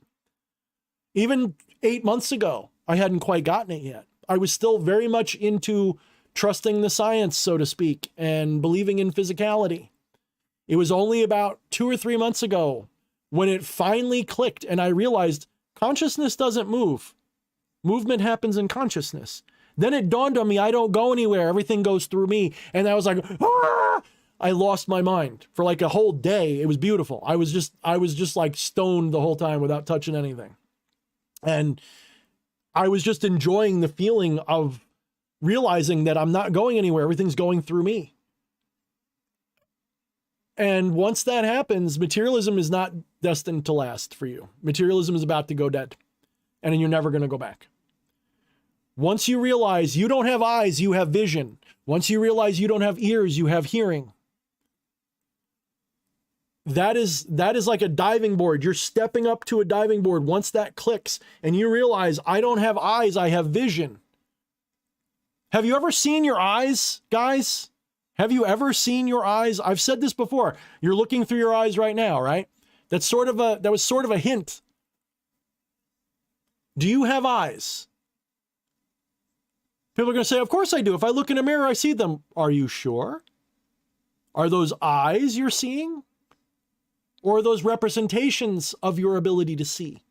Even 8 months ago, I hadn't quite gotten it yet. I was still very much into trusting the science, so to speak, and believing in physicality. It was only about 2 or 3 months ago when it finally clicked and I realized consciousness doesn't move. Movement happens in consciousness. Then it dawned on me, I don't go anywhere. Everything goes through me. And I was like, ah! I lost my mind for like a whole day. It was beautiful. I was just like stoned the whole time without touching anything. And I was just enjoying the feeling of realizing that I'm not going anywhere. Everything's going through me. And once that happens, materialism is not destined to last for you. Materialism is about to go dead, and you're never going to go back. Once you realize you don't have eyes, you have vision. Once you realize you don't have ears, you have hearing. That is like a diving board. You're stepping up to a diving board. Once that clicks and you realize I don't have eyes, I have vision. Have you ever seen your eyes, guys? Have you ever seen your eyes? I've said this before. You're looking through your eyes right now, right? That was sort of a hint. Do you have eyes? People are going to say, of course I do. If I look in a mirror, I see them. Are you sure? Are those eyes you're seeing? Or are those representations of your ability to see?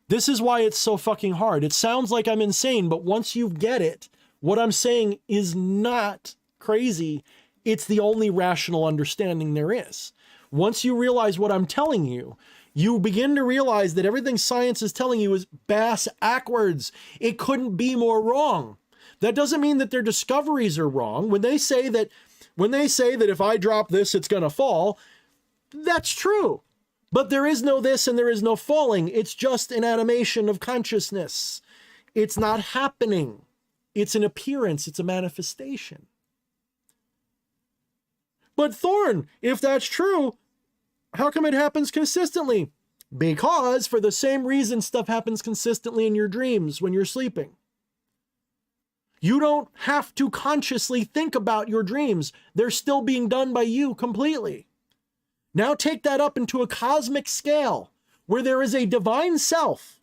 This is why it's so fucking hard. It sounds like I'm insane, but once you get it, what I'm saying is not crazy. It's the only rational understanding there is. Once you realize what I'm telling you, you begin to realize that everything science is telling you is bass-ackwards. It couldn't be more wrong. That doesn't mean that their discoveries are wrong. When they say that if I drop this, it's going to fall, that's true. But there is no this and there is no falling. It's just an animation of consciousness. It's not happening. It's an appearance. It's a manifestation. But Thorne, if that's true, how come it happens consistently? Because for the same reason stuff happens consistently in your dreams when you're sleeping. You don't have to consciously think about your dreams. They're still being done by you completely. Now take that up into a cosmic scale where there is a divine self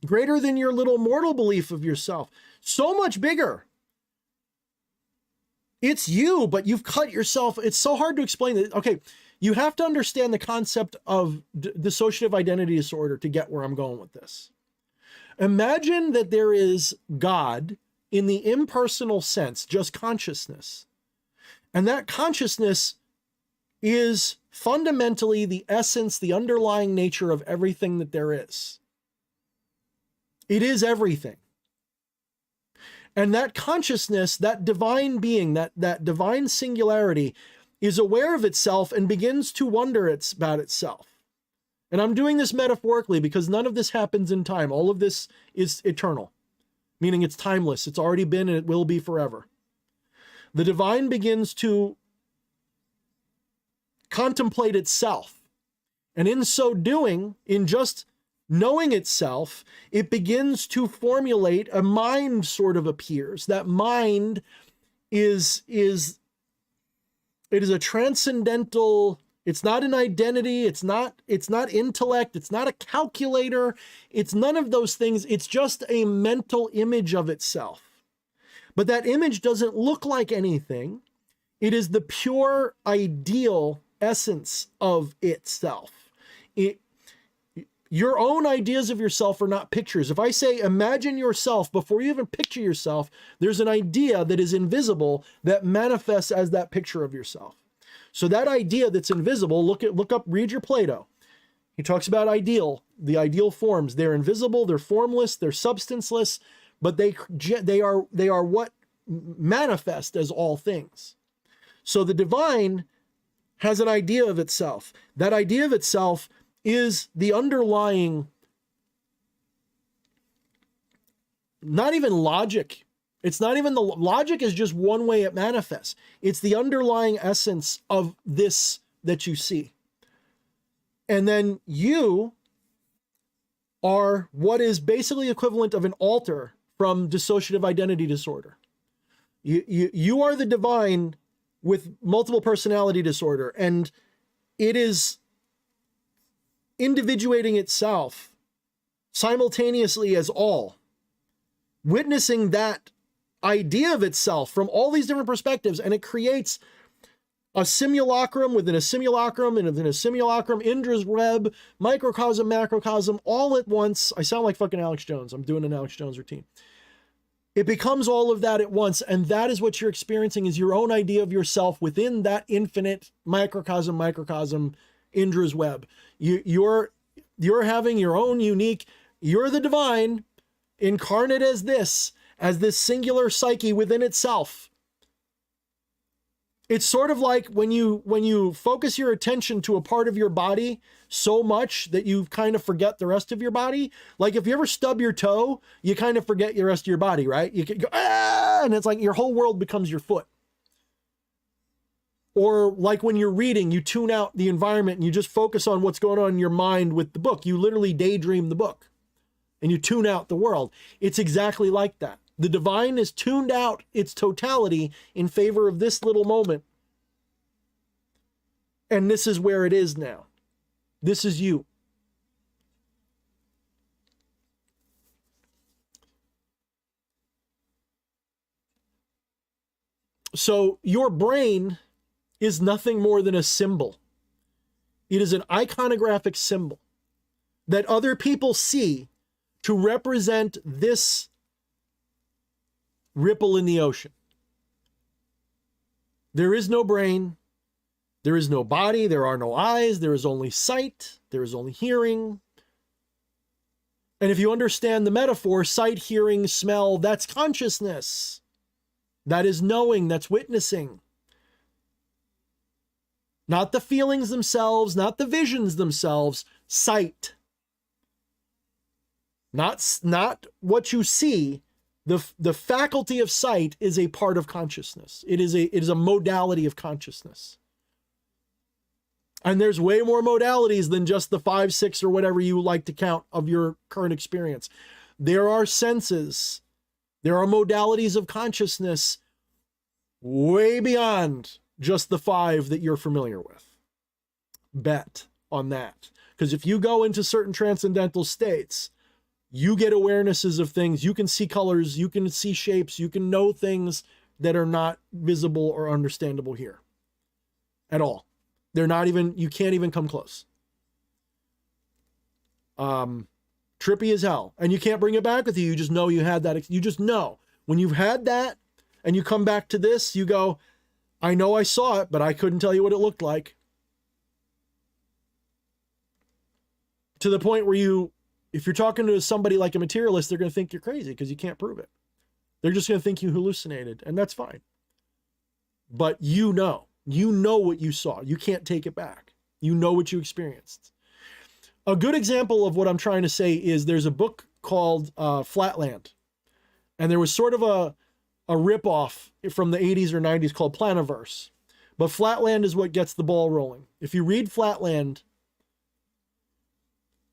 greater than your little mortal belief of yourself. So much bigger. It's you, but you've cut yourself. It's so hard to explain that. Okay, you have to understand the concept of dissociative identity disorder to get where I'm going with this. Imagine that there is God in the impersonal sense, just consciousness. And that consciousness is fundamentally the essence, the underlying nature of everything that there is. It is everything. And that consciousness, that divine being, that divine singularity is aware of itself and begins to wonder about itself. And I'm doing this metaphorically because none of this happens in time. All of this is eternal, meaning it's timeless. It's already been and it will be forever. The divine begins to contemplate itself. And in so doing, in just knowing itself, it begins to formulate a mind sort of appears. That mind is a transcendental, it's not an identity, it's not intellect, it's not a calculator, it's none of those things. It's just a mental image of itself. But that image doesn't look like anything. It is the pure ideal essence of itself. Your own ideas of yourself are not pictures. If I say, imagine yourself, before you even picture yourself, there's an idea that is invisible that manifests as that picture of yourself. So that idea that's invisible, read your Plato. He talks about the ideal forms. They're invisible, they're formless, they're substanceless, but they are what manifest as all things. So the divine has an idea of itself. That idea of itself is the underlying, not even logic. It's not even logic is just one way it manifests. It's the underlying essence of this that you see. And then you are what is basically equivalent of an alter from dissociative identity disorder. You are the divine with multiple personality disorder, and it is individuating itself simultaneously as all, witnessing that idea of itself from all these different perspectives, and it creates a simulacrum within a simulacrum and within a simulacrum, Indra's web, microcosm, macrocosm, all at once. I sound like fucking Alex Jones. I'm doing an Alex Jones routine. It becomes all of that at once, and that is what you're experiencing, is your own idea of yourself within that infinite microcosm, Indra's web. You're having your own unique, you're the divine incarnate as this singular psyche within itself. It's sort of like when you focus your attention to a part of your body so much that you kind of forget the rest of your body. Like if you ever stub your toe, you kind of forget the rest of your body, right? You can go, and it's like your whole world becomes your foot. Or like when you're reading, you tune out the environment and you just focus on what's going on in your mind with the book. You literally daydream the book and you tune out the world. It's exactly like that. The divine is tuned out its totality in favor of this little moment. And this is where it is now. This is you. So your brain is nothing more than a symbol. It is an iconographic symbol that other people see to represent this ripple in the ocean. There is no brain. There is no body. There are no eyes. There is only sight. There is only hearing. And if you understand the metaphor, sight, hearing, smell, that's consciousness. That is knowing. That's witnessing. Not the feelings themselves, not the visions themselves, sight. Not what you see. The faculty of sight is a part of consciousness. It is a modality of consciousness. And there's way more modalities than just the 5, 6, or whatever you like to count of your current experience. There are senses. There are modalities of consciousness way beyond just the 5 that you're familiar with. Bet on that. Because if you go into certain transcendental states, you get awarenesses of things. You can see colors. You can see shapes. You can know things that are not visible or understandable here at all. They're not even, you can't even come close. Trippy as hell. And you can't bring it back with you. You just know you had that. You just know. When you've had that and you come back to this, you go, I know I saw it, but I couldn't tell you what it looked like. To the point where you, if you're talking to somebody like a materialist, they're going to think you're crazy because you can't prove it. They're just going to think you hallucinated, and that's fine. But you know what you saw. You can't take it back. You know what you experienced. A good example of what I'm trying to say is there's a book called Flatland. And there was sort of a ripoff from the 80s or 90s called Planiverse. But Flatland is what gets the ball rolling. If you read Flatland,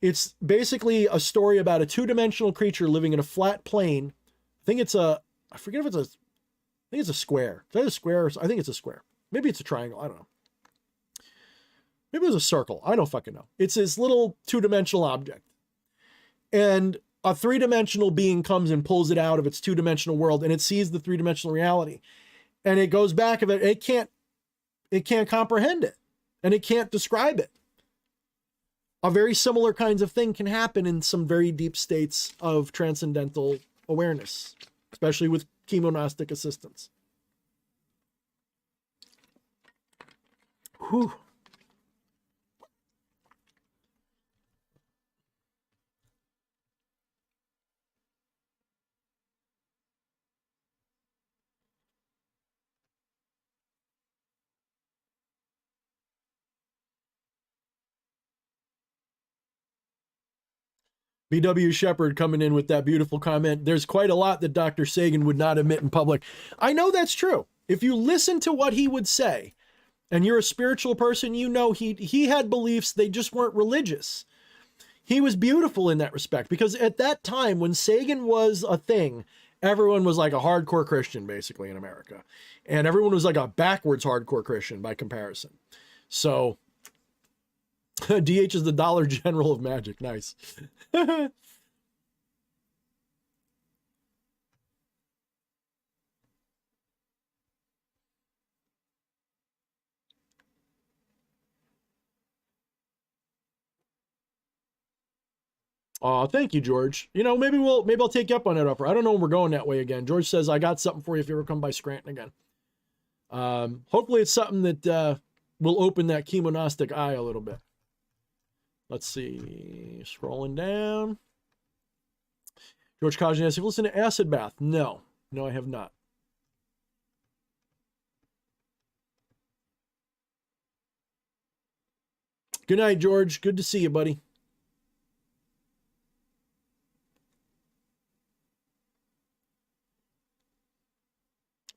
it's basically a story about a 2-dimensional creature living in a flat plane. I think it's a, I forget if it's a, I think it's a square. Is that a square? I think it's a square. Maybe it's a triangle. I don't know. Maybe it was a circle. I don't fucking know. It's this little 2-dimensional object. And a 3-dimensional being comes and pulls it out of its 2-dimensional world, and it sees the 3-dimensional reality. And it goes back of it. It can't comprehend it. And it can't describe it. A very similar kinds of thing can happen in some very deep states of transcendental awareness, especially with chemognostic assistance. Whew. B.W. Shepard coming in with that beautiful comment. There's quite a lot that Dr. Sagan would not admit in public. I know that's true. If you listen to what he would say, and you're a spiritual person, you know he had beliefs, they just weren't religious. He was beautiful in that respect, because at that time when Sagan was a thing, everyone was like a hardcore Christian, basically, in America. And everyone was like a backwards hardcore Christian by comparison. So DH is the Dollar General of magic. Nice. Oh, thank you, George. You know, maybe I'll take you up on that offer. I don't know when we're going that way again. George says, I got something for you if you ever come by Scranton again. Hopefully it's something that will open that chemognostic eye a little bit. Let's see. Scrolling down. George Kajan asks, have you listened to Acid Bath? No, I have not. Good night, George. Good to see you, buddy.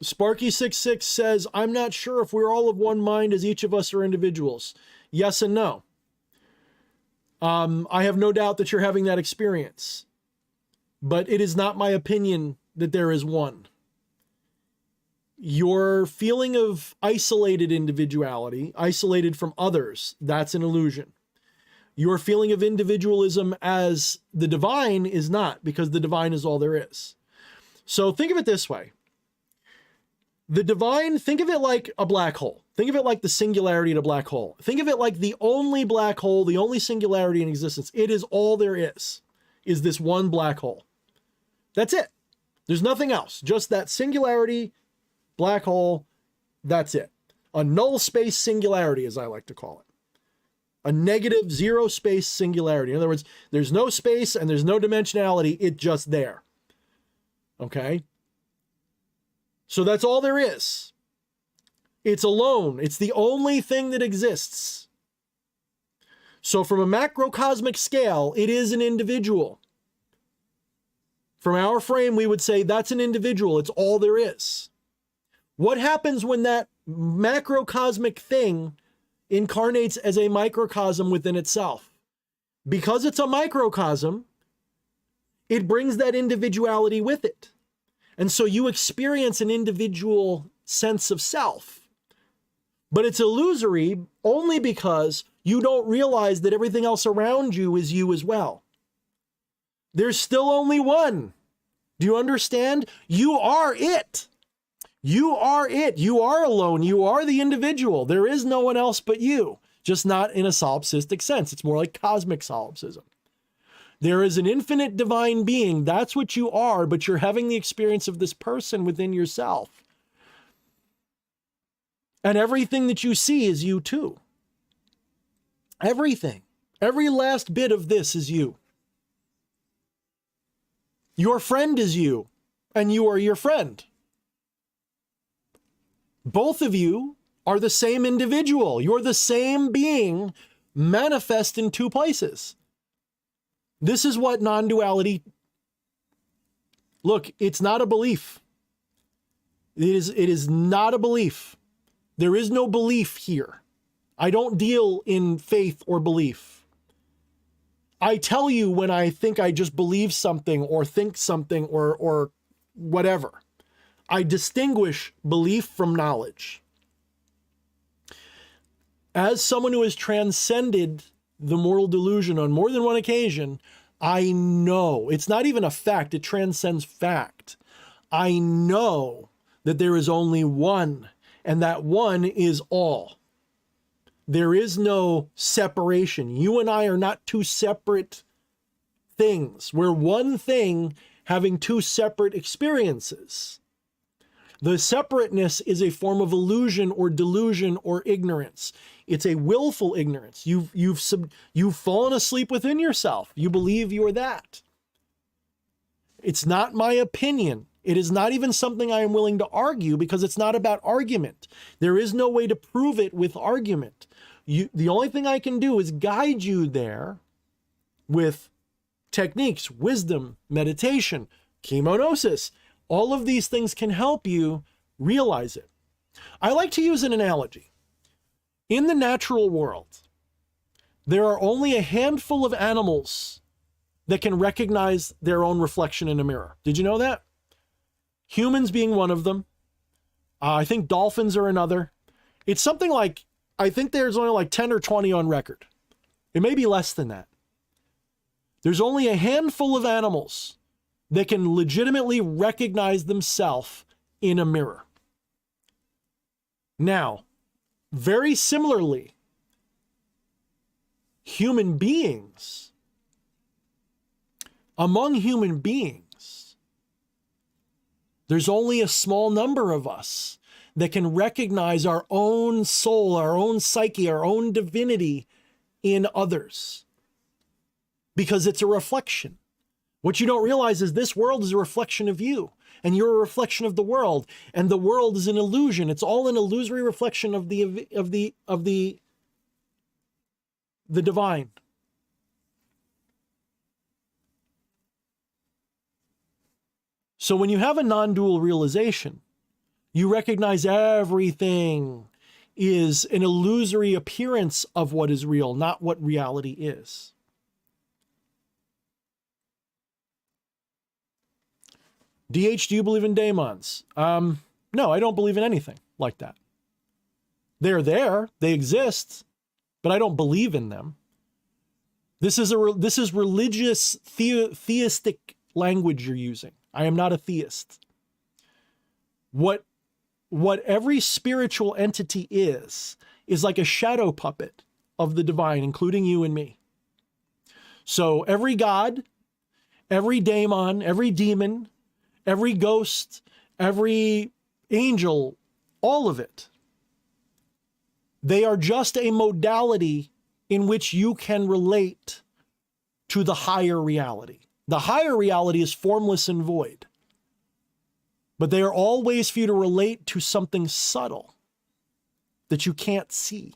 Sparky66 says, I'm not sure if we're all of one mind as each of us are individuals. Yes and no. I have no doubt that you're having that experience, but it is not my opinion that there is one. Your feeling of isolated individuality, isolated from others, that's an illusion. Your feeling of individualism as the divine is not, because the divine is all there is. So think of it this way. The divine, think of it like a black hole. Think of it like the singularity in a black hole. Think of it like the only black hole, the only singularity in existence. It is all there is this one black hole. That's it. There's nothing else. Just that singularity, black hole, that's it. A null space singularity, as I like to call it. A negative zero space singularity. In other words, there's no space and there's no dimensionality. It's just there. Okay? So that's all there is. It's alone. It's the only thing that exists. So from a macrocosmic scale, it is an individual. From our frame, we would say that's an individual. It's all there is. What happens when that macrocosmic thing incarnates as a microcosm within itself. Because it's a microcosm, it brings that individuality with it. And so you experience an individual sense of self. But it's illusory only because you don't realize that everything else around you is you as well. There's still only one. Do you understand? You are it. You are it. You are alone. You are the individual. There is no one else but you, just not in a solipsistic sense. It's more like cosmic solipsism. There is an infinite divine being. That's what you are, but you're having the experience of this person within yourself. And everything that you see is you too. Everything. Every last bit of this is you. Your friend is you, and you are your friend. Both of you are the same individual. You're the same being manifest in two places. This is what non-duality... Look, it's not a belief. It is not a belief. There is no belief here. I don't deal in faith or belief. I tell you when I think I just believe something or think something or whatever. I distinguish belief from knowledge. As someone who has transcended the mortal delusion on more than one occasion, I know, it's not even a fact, it transcends fact. I know that there is only one, and that one is all. There is no separation. You and I are not two separate things. We're one thing having two separate experiences. The separateness is a form of illusion or delusion or ignorance. It's a willful ignorance. You've fallen asleep within yourself. You believe you are that. It's not my opinion. It is not even something I am willing to argue because it's not about argument. There is no way to prove it with argument. The only thing I can do is guide you there with techniques, wisdom, meditation, chemonosis. All of these things can help you realize it. I like to use an analogy. In the natural world, there are only a handful of animals that can recognize their own reflection in a mirror. Did you know that? Humans being one of them. I think dolphins are another. It's something like, I think there's only like 10 or 20 on record. It may be less than that. There's only a handful of animals that can legitimately recognize themselves in a mirror. Now, very similarly, human beings, among human beings, there's only a small number of us that can recognize our own soul, our own psyche, our own divinity in others. Because it's a reflection. What you don't realize is this world is a reflection of you, and you're a reflection of the world, and the world is an illusion. It's all an illusory reflection of the divine. So when you have a non-dual realization, you recognize everything is an illusory appearance of what is real, not what reality is. DH, do you believe in daemons? No, I don't believe in anything like that. They're there, they exist, but I don't believe in them. This is religious theistic language you're using. I am not a theist. What every spiritual entity is like a shadow puppet of the divine, including you and me. So every god, every daemon, every demon, every ghost, every angel, all of it, they are just a modality in which you can relate to the higher reality. The higher reality is formless and void. But they are all ways for you to relate to something subtle that you can't see.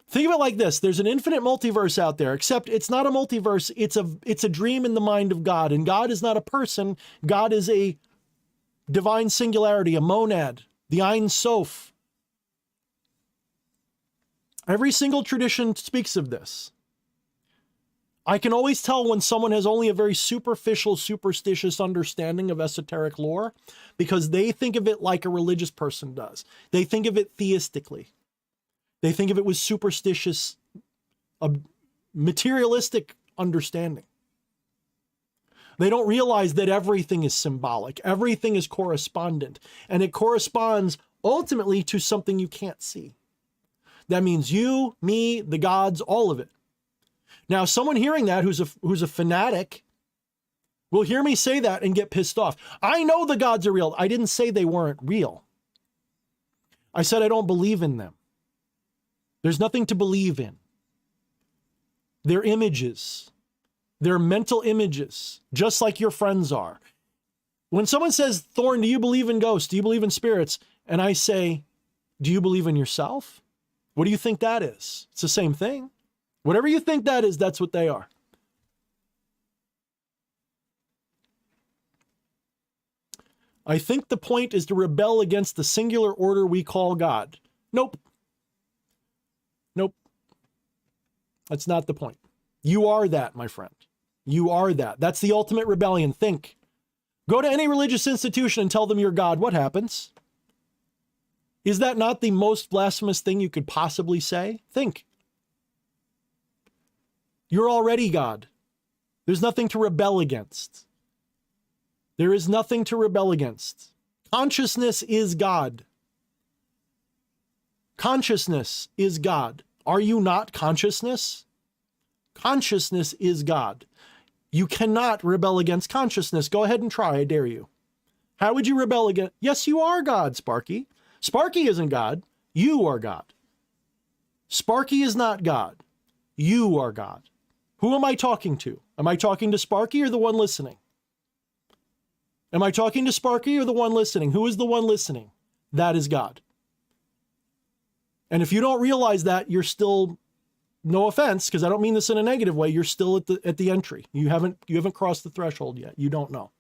Think of it like this. There's an infinite multiverse out there, except it's not a multiverse. It's a dream in the mind of God. And God is not a person. God is a divine singularity, a monad, the Ein Sof. Every single tradition speaks of this. I can always tell when someone has only a very superficial, superstitious understanding of esoteric lore because they think of it like a religious person does. They think of it theistically. They think of it with superstitious, materialistic understanding. They don't realize that everything is symbolic. Everything is correspondent. And it corresponds ultimately to something you can't see. That means you, me, the gods, all of it. Now, someone hearing that who's a fanatic will hear me say that and get pissed off. I know the gods are real. I didn't say they weren't real. I said I don't believe in them. There's nothing to believe in. They're images. They're mental images, just like your friends are. When someone says, Thorne, do you believe in ghosts? Do you believe in spirits? And I say, do you believe in yourself? What do you think that is? It's the same thing. Whatever you think that is, that's what they are. I think the point is to rebel against the singular order we call God. Nope. Nope. That's not the point. You are that, my friend. You are that. That's the ultimate rebellion. Think. Go to any religious institution and tell them you're God. What happens? Is that not the most blasphemous thing you could possibly say? Think. You're already God. There's nothing to rebel against. There is nothing to rebel against. Consciousness is God. Consciousness is God. Are you not consciousness? Consciousness is God. You cannot rebel against consciousness. Go ahead and try, I dare you. How would you rebel against? Yes, you are God, Sparky. Sparky isn't God. You are God. Sparky is not God. You are God. Who am I talking to? Am I talking to Sparky or the one listening? Am I talking to Sparky or the one listening? Who is the one listening? That is God. And if you don't realize that, you're still, no offense, because I don't mean this in a negative way, you're still at the entry. You haven't crossed the threshold yet. You don't know.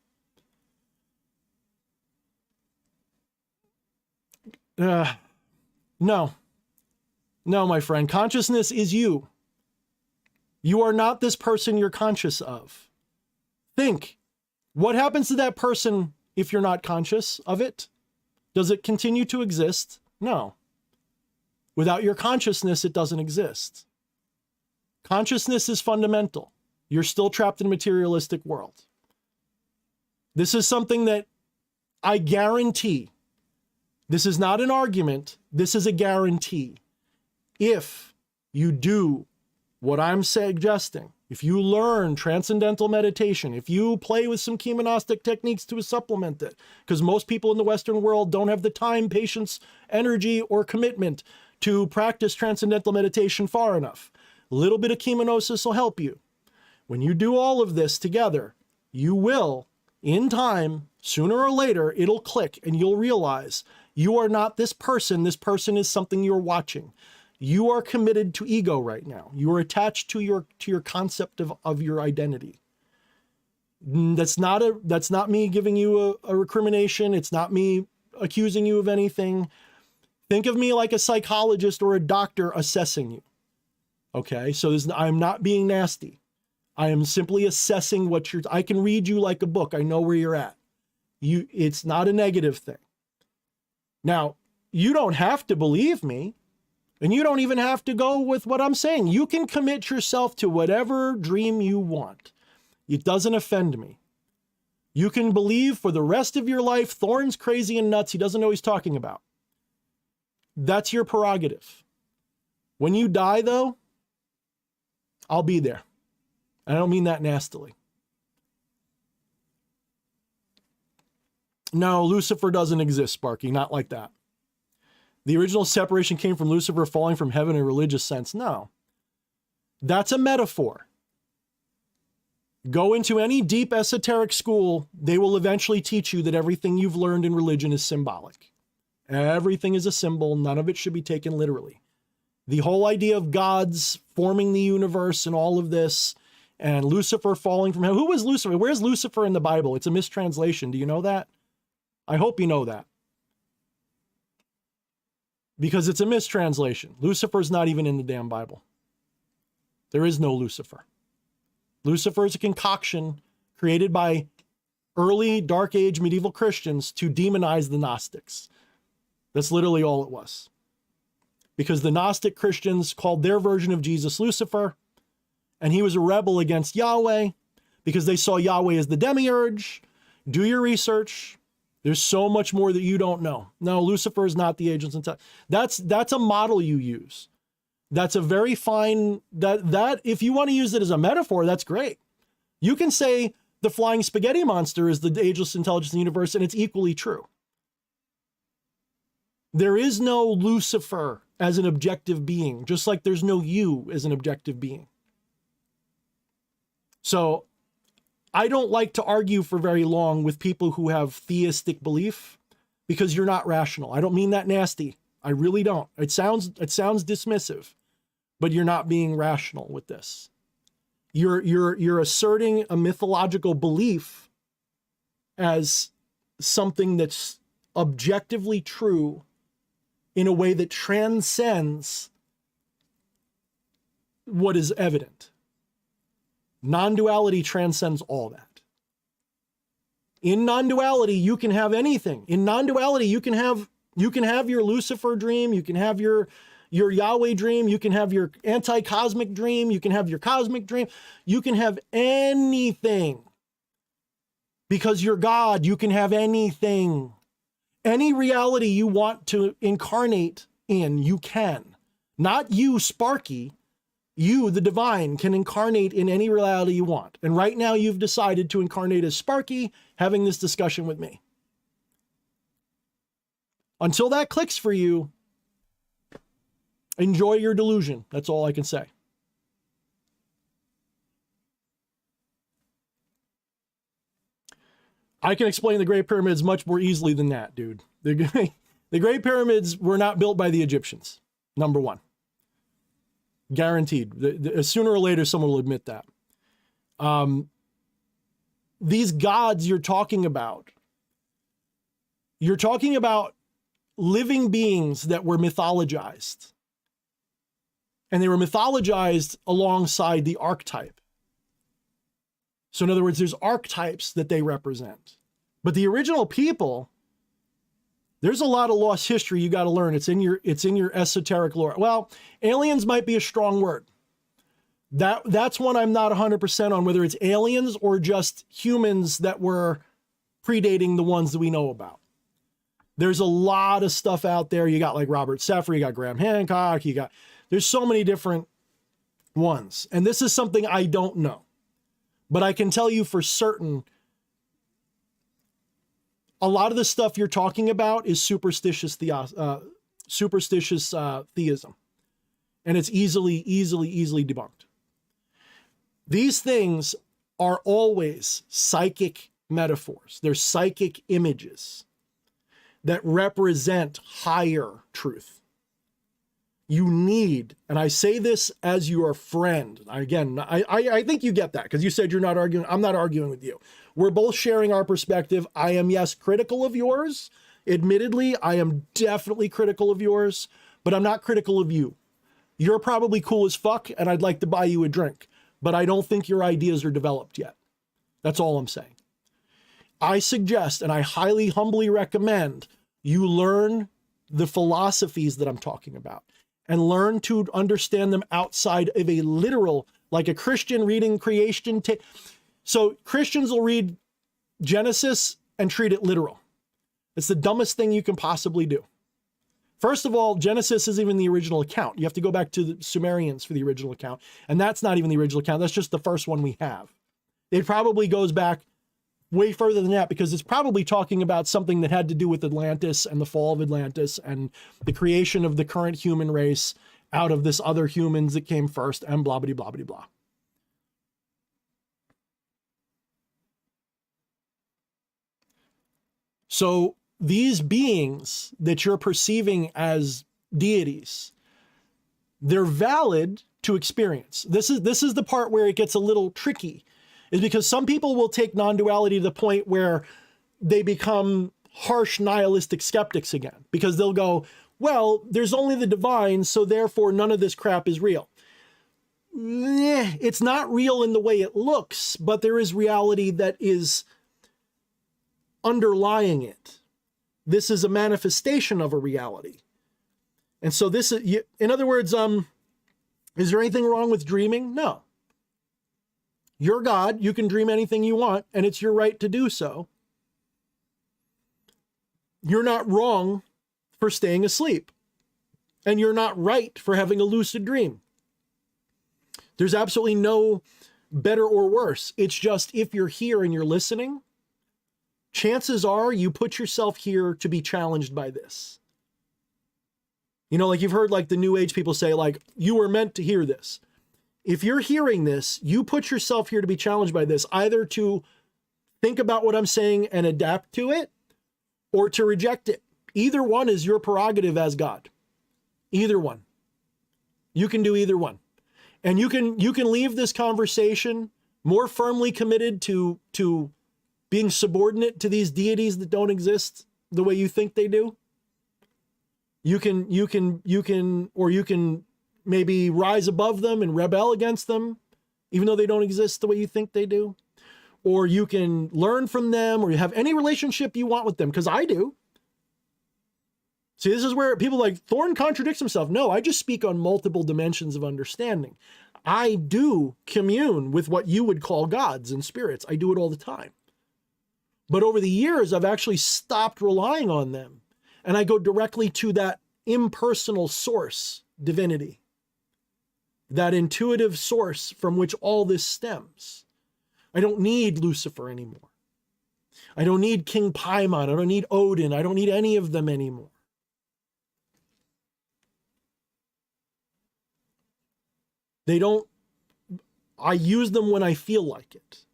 No, my friend. Consciousness is you. You are not this person you're conscious of. Think, what happens to that person if you're not conscious of it? Does it continue to exist? No. Without your consciousness, it doesn't exist. Consciousness is fundamental. You're still trapped in a materialistic world. This is something that I guarantee. This is not an argument. This is a guarantee. If you do what I'm suggesting, if you learn transcendental meditation, if you play with some chemonostic techniques to supplement it, because most people in the Western world don't have the time, patience, energy, or commitment to practice transcendental meditation far enough. A little bit of chemonosis will help you. When you do all of this together, you will, in time, sooner or later, it'll click and you'll realize you are not this person. This person is something you're watching. You are committed to ego right now. You are attached to your concept of your identity. That's not me giving you a recrimination. It's not me accusing you of anything. Think of me like a psychologist or a doctor assessing you. Okay, so I'm not being nasty. I am simply assessing I can read you like a book. I know where you're at. It's not a negative thing. Now, you don't have to believe me. And you don't even have to go with what I'm saying. You can commit yourself to whatever dream you want. It doesn't offend me. You can believe for the rest of your life, Thorne's crazy and nuts. He doesn't know what he's talking about. That's your prerogative. When you die, though, I'll be there. I don't mean that nastily. No, Lucifer doesn't exist, Sparky. Not like that. The original separation came from Lucifer falling from heaven in a religious sense. No. That's a metaphor. Go into any deep esoteric school, they will eventually teach you that everything you've learned in religion is symbolic. Everything is a symbol. None of it should be taken literally. The whole idea of gods forming the universe and all of this, and Lucifer falling from heaven. Who was Lucifer? Where's Lucifer in the Bible? It's a mistranslation. Do you know that? I hope you know that. because it's a mistranslation. Lucifer's not even in the damn Bible. There is no Lucifer. Lucifer is a concoction created by early Dark Age medieval Christians to demonize the Gnostics. That's literally all it was. Because the Gnostic Christians called their version of Jesus Lucifer, and he was a rebel against Yahweh because they saw Yahweh as the demiurge. Do your research. There's so much more that you don't know. No, Lucifer is not the agents. That's a model you use. That's a very fine, that if you want to use it as a metaphor, that's great. You can say the flying spaghetti monster is the ageless intelligence in the universe, and it's equally true. There is no Lucifer as an objective being, just like there's no you as an objective being. So I don't like to argue for very long with people who have theistic belief because you're not rational. I don't mean that nasty. I really don't. It sounds dismissive, but you're not being rational with this. You're asserting a mythological belief as something that's objectively true in a way that transcends what is evident. Non-duality transcends all that. In non-duality, you can have anything. In non-duality, you can have your Lucifer dream, you can have your Yahweh dream, you can have your anti-cosmic dream, you can have your cosmic dream, you can have anything. Because you're God, you can have anything. Any reality you want to incarnate in, you can. Not you, Sparky. You, the divine, can incarnate in any reality you want. And right now you've decided to incarnate as Sparky, having this discussion with me. Until that clicks for you, enjoy your delusion. That's all I can say. I can explain the Great Pyramids much more easily than that, dude. The Great Pyramids were not built by the Egyptians, number one. Guaranteed. Sooner or later, someone will admit that. These gods you're talking about living beings that were mythologized. And they were mythologized alongside the archetype. So in other words, there's archetypes that they represent. But the original people, there's a lot of lost history you got to learn. It's in your esoteric lore. Well, aliens might be a strong word. That's one I'm not 100% on, whether it's aliens or just humans that were predating the ones that we know about. There's a lot of stuff out there. You got like Robert Seffer, you got Graham Hancock, there's so many different ones. And this is something I don't know. But I can tell you for certain, a lot of the stuff you're talking about is superstitious theism. And it's easily debunked. These things are always psychic metaphors. They're psychic images that represent higher truth. You need, and I say this as your friend. Again, I think you get that because you said you're not arguing. I'm not arguing with you. We're both sharing our perspective. I am, yes, critical of yours. Admittedly, I am definitely critical of yours, but I'm not critical of you. You're probably cool as fuck, and I'd like to buy you a drink, but I don't think your ideas are developed yet. That's all I'm saying. I suggest, and I highly, humbly recommend you learn the philosophies that I'm talking about and learn to understand them outside of a literal, like a Christian reading creation. So Christians will read Genesis and treat it literal. It's the dumbest thing you can possibly do. First of all, Genesis isn't even the original account. You have to go back to the Sumerians for the original account. And that's not even the original account. That's just the first one we have. It probably goes back way further than that because it's probably talking about something that had to do with Atlantis and the fall of Atlantis and the creation of the current human race out of this other humans that came first and blah, blah, blah, blah, blah. So these beings that you're perceiving as deities, they're valid to experience. This is the part where it gets a little tricky, is because some people will take non-duality to the point where they become harsh nihilistic skeptics again, because they'll go, well, there's only the divine, so therefore none of this crap is real. It's not real in the way it looks, but there is reality that is underlying it. This is a manifestation of a reality. And so this is, in other words, is there anything wrong with dreaming? No. You're God, you can dream anything you want, and it's your right to do so. You're not wrong for staying asleep, and you're not right for having a lucid dream. There's absolutely no better or worse. It's just if you're here and you're listening, chances are you put yourself here to be challenged by this. You know, like you've heard like the New Age people say, like, you were meant to hear this. If you're hearing this, you put yourself here to be challenged by this, either to think about what I'm saying and adapt to it, or to reject it. Either one is your prerogative as God. Either one. You can do either one. And you can leave this conversation more firmly committed to being subordinate to these deities that don't exist the way you think they do. You can maybe rise above them and rebel against them, even though they don't exist the way you think they do. Or you can learn from them, or you have any relationship you want with them, because I do. See, this is where people like Thorne contradicts himself. No, I just speak on multiple dimensions of understanding. I do commune with what you would call gods and spirits. I do it all the time. But over the years, I've actually stopped relying on them. And I go directly to that impersonal source, divinity. That intuitive source from which all this stems. I don't need Lucifer anymore. I don't need King Paimon. I don't need Odin. I don't need any of them anymore. I use them when I feel like it.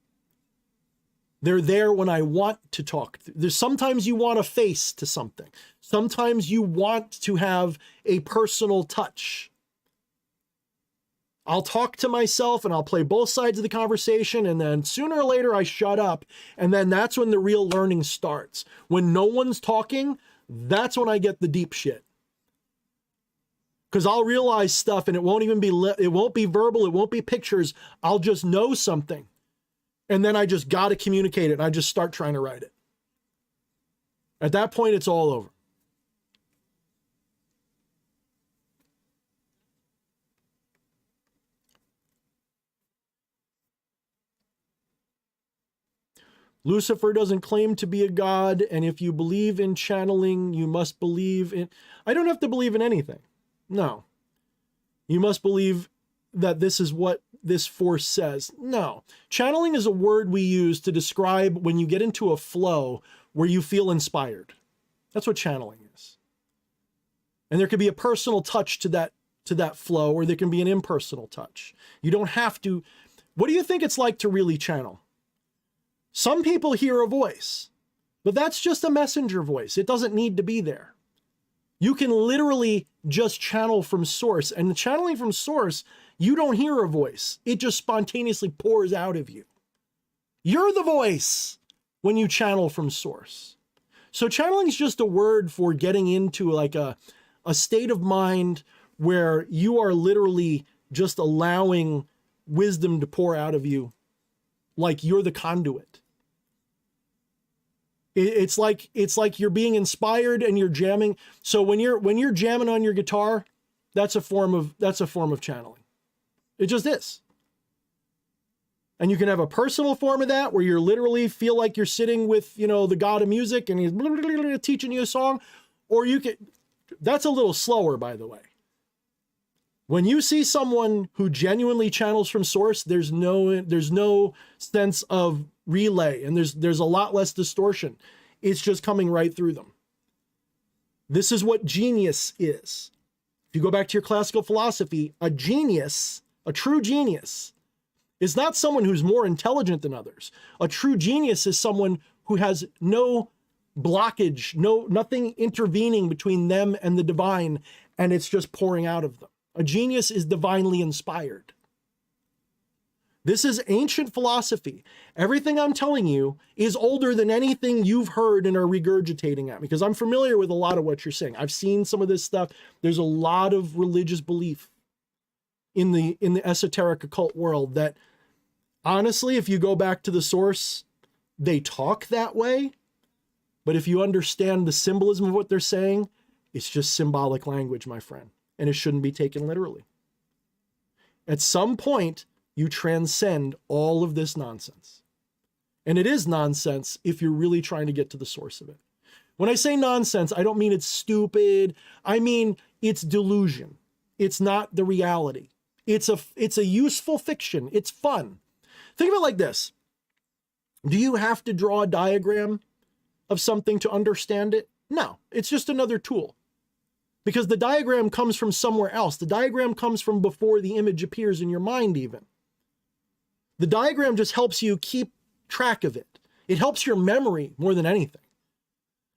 They're there when I want to talk. There's sometimes you want a face to something. Sometimes you want to have a personal touch. I'll talk to myself and I'll play both sides of the conversation, and then sooner or later I shut up, and then that's when the real learning starts. When no one's talking, that's when I get the deep shit. Because I'll realize stuff and it won't be verbal, it won't be pictures. I'll just know something. And then I just got to communicate it, and I just start trying to write it. At that point, it's all over. Lucifer doesn't claim to be a god, and if you believe in channeling, you must believe in... I don't have to believe in anything. No. You must believe that this is what this force says. No. Channeling is a word we use to describe when you get into a flow where you feel inspired. That's what channeling is. And there could be a personal touch to that flow, or there can be an impersonal touch. You don't have to... What do you think it's like to really channel? Some people hear a voice, but that's just a messenger voice. It doesn't need to be there. You can literally just channel from source, and the channeling from source, you don't hear a voice. It just spontaneously pours out of you. You're the voice when you channel from source. So channeling is just a word for getting into like a state of mind where you are literally just allowing wisdom to pour out of you, like you're the conduit. It's like you're being inspired and you're jamming. So when you're jamming on your guitar, that's a form of channeling. It just is. And you can have a personal form of that where you literally feel like you're sitting with, the god of music and he's teaching you a song, or you could, that's a little slower, by the way. When you see someone who genuinely channels from source, there's no sense of relay, and there's a lot less distortion. It's just coming right through them. This is what genius is. If you go back to your classical philosophy, a genius, a true genius, is not someone who's more intelligent than others. A true genius is someone who has no blockage, nothing intervening between them and the divine, and it's just pouring out of them. A genius is divinely inspired. This is ancient philosophy. Everything I'm telling you is older than anything you've heard and are regurgitating at me, because I'm familiar with a lot of what you're saying. I've seen some of this stuff. There's a lot of religious belief in the esoteric occult world that, honestly, if you go back to the source, they talk that way. But if you understand the symbolism of what they're saying, it's just symbolic language, my friend, and it shouldn't be taken literally. At some point, you transcend all of this nonsense. And it is nonsense if you're really trying to get to the source of it. When I say nonsense, I don't mean it's stupid. I mean, it's delusion. It's not the reality. It's a useful fiction. It's fun. Think of it like this. Do you have to draw a diagram of something to understand it? No, it's just another tool. Because the diagram comes from somewhere else. The diagram comes from before the image appears in your mind even. The diagram just helps you keep track of it. It helps your memory more than anything.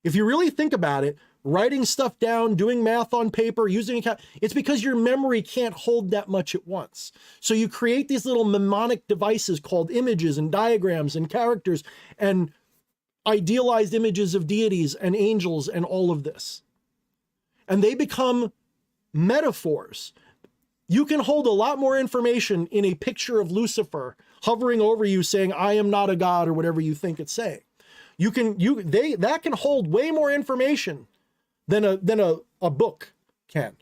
If you really think about it, writing stuff down, doing math on paper, using it's because your memory can't hold that much at once. So you create these little mnemonic devices called images and diagrams and characters and idealized images of deities and angels and all of this. And they become metaphors. You can hold a lot more information in a picture of Lucifer hovering over you saying, I am not a god, or whatever you think it's saying. That can hold way more information than a book can.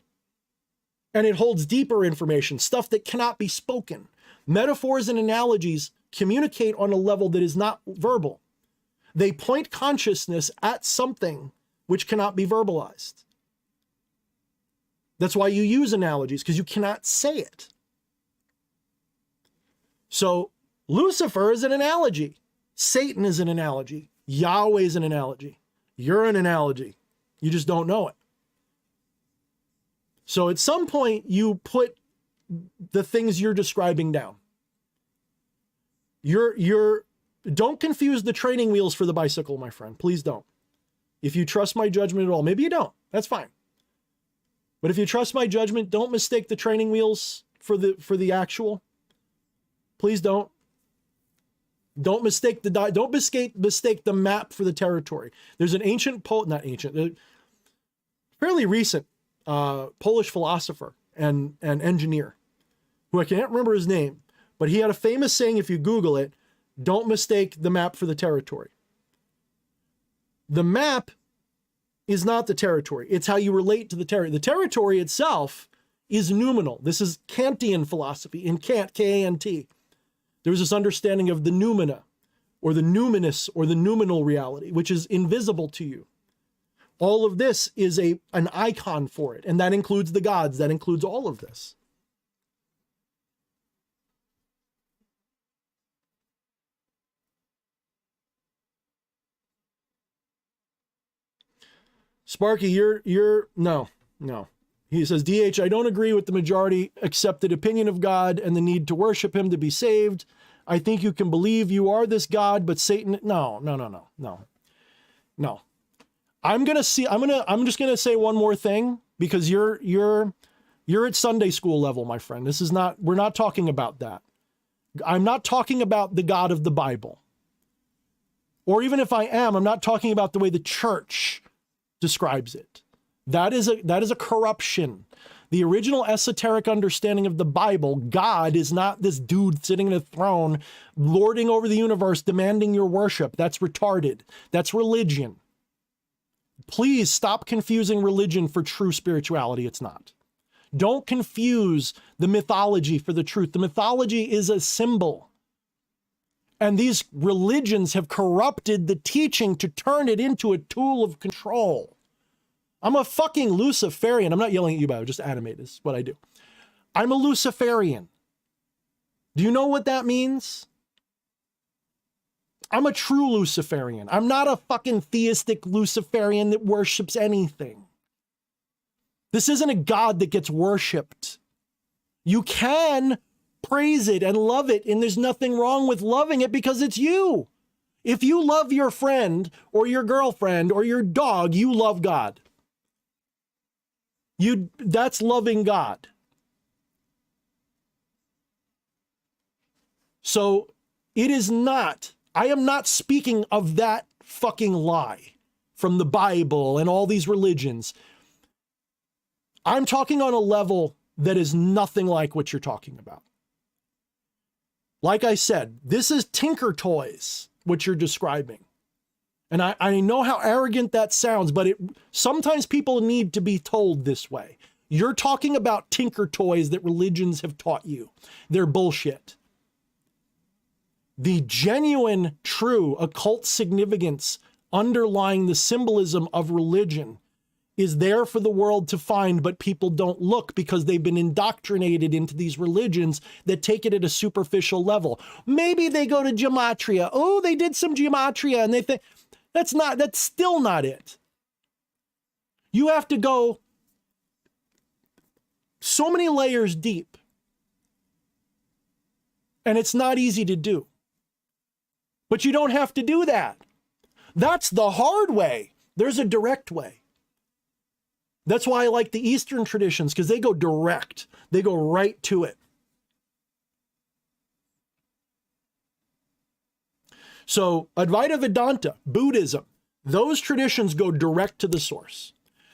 And it holds deeper information, stuff that cannot be spoken. Metaphors and analogies communicate on a level that is not verbal. They point consciousness at something which cannot be verbalized. That's why you use analogies, because you cannot say it. So Lucifer is an analogy. Satan is an analogy. Yahweh is an analogy. You're an analogy. You just don't know it. So at some point, you put the things you're describing down. Don't confuse the training wheels for the bicycle, my friend. Please don't. If you trust my judgment at all, maybe you don't. That's fine. But if you trust my judgment, don't mistake the training wheels for the actual. Please don't. Don't mistake the map for the territory. There's an fairly recent Polish philosopher and engineer who I can't remember his name, but he had a famous saying, if you Google it, don't mistake the map for the territory. The map is not the territory. It's how you relate to the territory. The territory itself is noumenal. This is Kantian philosophy. In Kant, K-A-N-T, there was this understanding of the noumena, or the numinous, or the noumenal reality, which is invisible to you. All of this is an icon for it, and that includes the gods. That includes all of this. Sparky, no. He says, DH, I don't agree with the majority accepted opinion of God and the need to worship him to be saved. I think you can believe you are this God, but Satan, no. I'm just gonna say one more thing, because you're at Sunday school level, my friend. We're not talking about that. I'm not talking about the God of the Bible. Or even if I am, I'm not talking about the way the church describes it. That is a corruption. The original esoteric understanding of the Bible, God is not this dude sitting in a throne, lording over the universe, demanding your worship. That's retarded. That's religion. Please stop confusing religion for true spirituality. It's not. Don't confuse the mythology for the truth. The mythology is a symbol. And these religions have corrupted the teaching to turn it into a tool of control. I'm a fucking Luciferian. I'm not yelling at you, but just animate is what I do. I'm a Luciferian. Do you know what that means? I'm a true Luciferian. I'm not a fucking theistic Luciferian that worships anything. This isn't a God that gets worshipped. You can praise it and love it, and there's nothing wrong with loving it because it's you. If you love your friend or your girlfriend or your dog, you love God. That's loving God. So it is not, I am not speaking of that fucking lie from the Bible and all these religions. I'm talking on a level that is nothing like what you're talking about. Like I said, this is Tinker Toys, what you're describing. And I know how arrogant that sounds, but sometimes people need to be told this way. You're talking about Tinker Toys that religions have taught you. They're bullshit. The genuine, true occult significance underlying the symbolism of religion is there for the world to find, but people don't look because they've been indoctrinated into these religions that take it at a superficial level. Maybe they go to gematria. Oh, they did some gematria, and they think that's still not it. You have to go so many layers deep, and it's not easy to do. But you don't have to do that. That's the hard way. There's a direct way. That's why I like the Eastern traditions, because they go direct. They go right to it. So Advaita Vedanta, Buddhism, those traditions go direct to the source.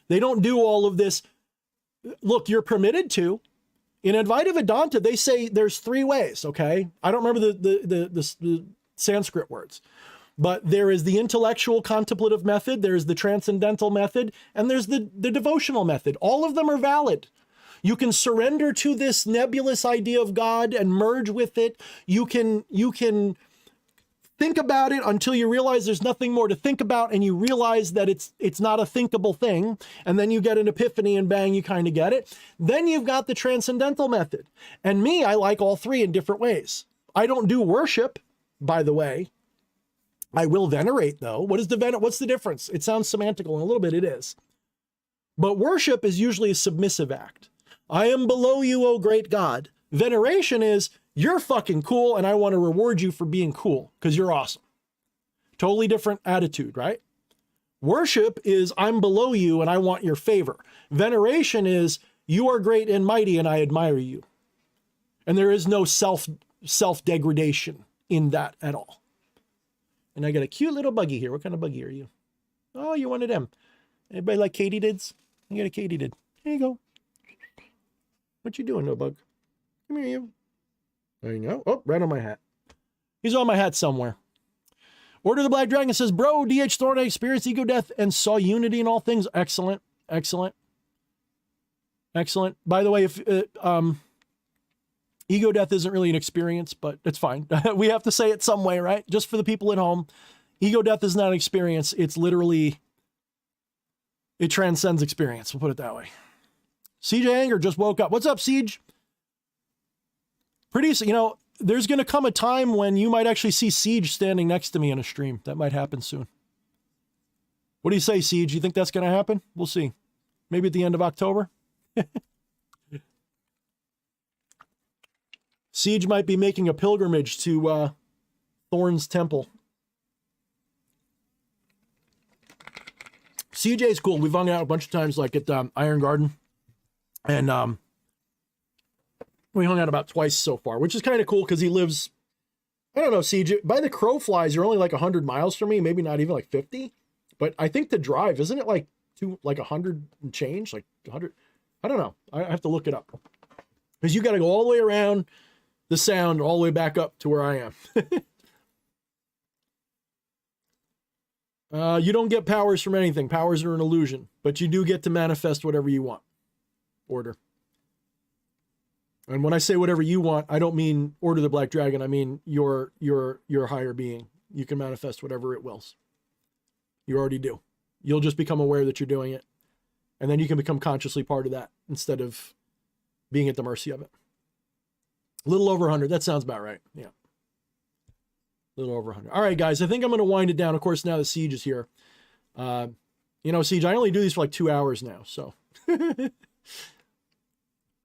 They don't do all of this. Look, you're permitted to. In Advaita Vedanta, they say there's 3 ways, okay? I don't remember the Sanskrit words. But there is the intellectual contemplative method, there's the transcendental method, and there's the devotional method. All of them are valid. You can surrender to this nebulous idea of God and merge with it. You can think about it until you realize there's nothing more to think about, and you realize that it's not a thinkable thing, and then you get an epiphany and bang, you kind of get it. Then you've got the transcendental method. And me, I like all 3 in different ways. I don't do worship, by the way. I will venerate, though. What's the difference? It sounds semantical, and a little bit it is. But worship is usually a submissive act. I am below you, O great God. Veneration is, you're fucking cool, and I want to reward you for being cool, because you're awesome. Totally different attitude, right? Worship is, I'm below you, and I want your favor. Veneration is, you are great and mighty, and I admire you. And there is no self-degradation in that at all. And I got a cute little buggy here. What kind of buggy are you? Oh, you're one of them. Anybody like katydids? You got a katydid. Here you go. What you doing, no bug? Come here, you. There you go. Oh, right on my hat. He's on my hat somewhere. Order of the Black Dragon says, bro, DH Thorne, I experienced ego death and saw unity in all things. Excellent. Excellent. Excellent. By the way, if ego death isn't really an experience, but it's fine. We have to say it some way, right? Just for the people at home. Ego death is not an experience. It's literally, it transcends experience. We'll put it that way. CJ Anger just woke up. What's up, Siege? Pretty, there's going to come a time when you might actually see Siege standing next to me in a stream. That might happen soon. What do you say, Siege? You think that's going to happen? We'll see. Maybe at the end of October? Siege might be making a pilgrimage to Thorne's temple. CJ's cool. We've hung out a bunch of times, like at Iron Garden. And we hung out about twice so far, which is kind of cool because he lives, I don't know, CJ, by the crow flies, you're only like 100 miles from me, maybe not even like 50. But I think the drive, isn't it like 100 and change? Like 100? I don't know. I have to look it up. Because you got to go all the way around the sound all the way back up to where I am. You don't get powers from anything. Powers are an illusion, but you do get to manifest whatever you want. Order. And when I say whatever you want, I don't mean Order the Black Dragon. I mean your higher being. You can manifest whatever it wills. You already do. You'll just become aware that you're doing it. And then you can become consciously part of that instead of being at the mercy of it. A little over 100. That sounds about right. Yeah. A little over 100. All right, guys. I think I'm going to wind it down. Of course, now that Siege is here. Siege, I only do these for like 2 hours now. So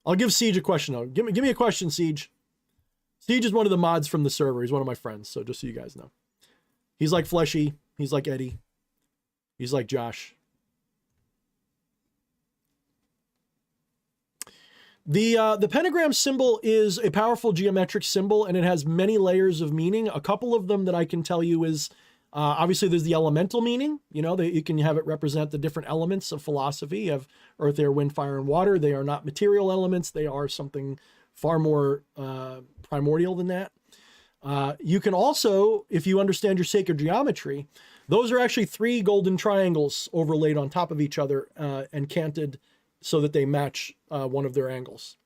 I'll give Siege a question, though. Give me a question, Siege. Siege is one of the mods from the server. He's one of my friends. So just so you guys know. He's like Fleshy. He's like Eddie. He's like Josh. The pentagram symbol is a powerful geometric symbol, and it has many layers of meaning. A couple of them that I can tell you is, obviously there's the elemental meaning, you know, that you can have it represent the different elements of philosophy of earth, air, wind, fire, and water. They are not material elements. They are something far more primordial than that. You can also, if you understand your sacred geometry, those are actually 3 golden triangles overlaid on top of each other and canted so that they match one of their angles.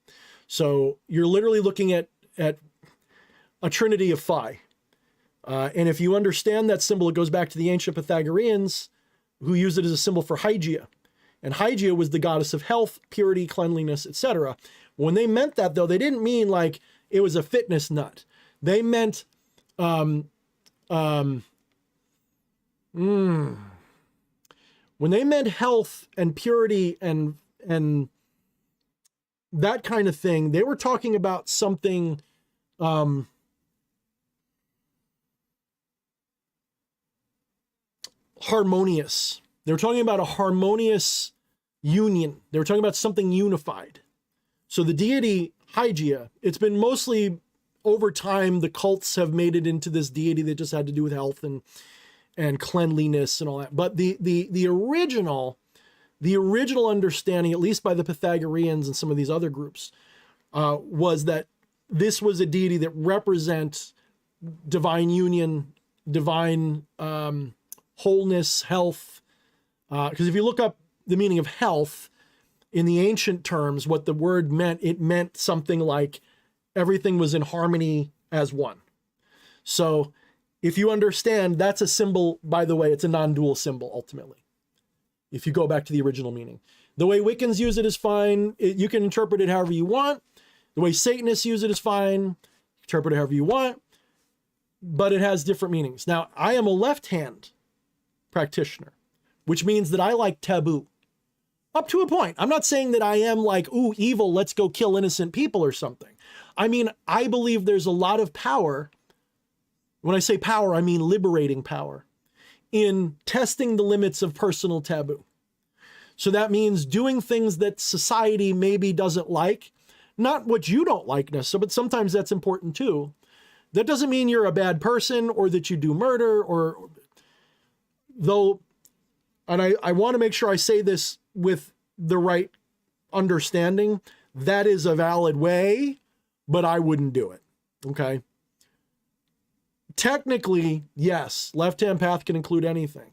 So you're literally looking at a trinity of phi. And if you understand that symbol, it goes back to the ancient Pythagoreans who used it as a symbol for Hygeia. And Hygeia was the goddess of health, purity, cleanliness, etc. When they meant that, though, they didn't mean like it was a fitness nut. They meant when they meant health and purity and that kind of thing, they were talking about something harmonious. They were talking about a harmonious union. They were talking about something unified. So the deity Hygeia, it's been mostly over time, the cults have made it into this deity that just had to do with health and cleanliness and all that. But the original understanding, at least by the Pythagoreans and some of these other groups, was that this was a deity that represents divine union, divine wholeness, health. Because if you look up the meaning of health in the ancient terms, what the word meant, it meant something like everything was in harmony as one. So if you understand, that's a symbol, by the way, it's a non-dual symbol ultimately. If you go back to the original meaning. The way Wiccans use it is fine. You can interpret it however you want. The way Satanists use it is fine. Interpret it however you want. But it has different meanings. Now, I am a left-hand practitioner, which means that I like taboo. Up to a point. I'm not saying that I am like, ooh, evil, let's go kill innocent people or something. I mean, I believe there's a lot of power. When I say power, I mean liberating power in testing the limits of personal taboo. So that means doing things that society maybe doesn't like, not what you don't like necessarily, but sometimes that's important too. That doesn't mean you're a bad person or that you do murder or though, and I want to make sure I say this with the right understanding, that is a valid way, but I wouldn't do it. Okay. Technically, yes, left-hand path can include anything,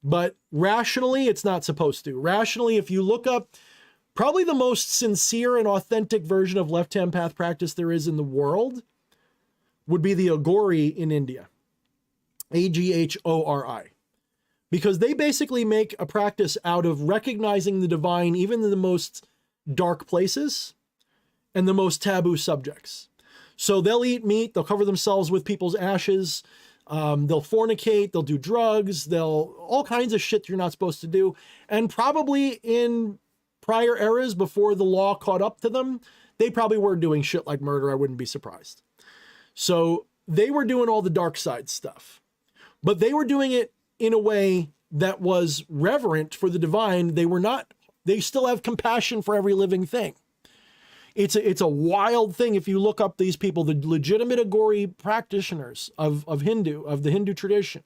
but rationally, it's not supposed to. Rationally, if you look up probably the most sincere and authentic version of left-hand path practice there is in the world would be the Aghori in India, Aghori, because they basically make a practice out of recognizing the divine, even in the most dark places and the most taboo subjects. So they'll eat meat, they'll cover themselves with people's ashes, they'll fornicate, they'll do drugs, they'll all kinds of shit you're not supposed to do. And probably in prior eras before the law caught up to them, they probably were doing shit like murder. I wouldn't be surprised. So they were doing all the dark side stuff, but they were doing it in a way that was reverent for the divine. They still have compassion for every living thing. It's a wild thing. If you look up these people, the legitimate Aghori practitioners of the Hindu tradition,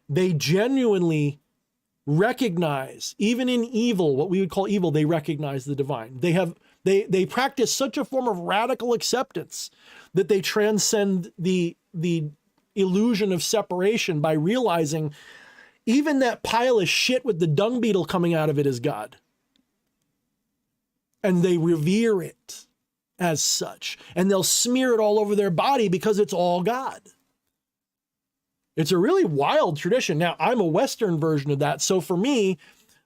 they genuinely recognize, even in evil, what we would call evil, they recognize the divine. They practice such a form of radical acceptance that they transcend the illusion of separation by realizing even that pile of shit with the dung beetle coming out of it is God. And they revere it as such. And they'll smear it all over their body because it's all God. It's a really wild tradition. Now, I'm a Western version of that. So for me,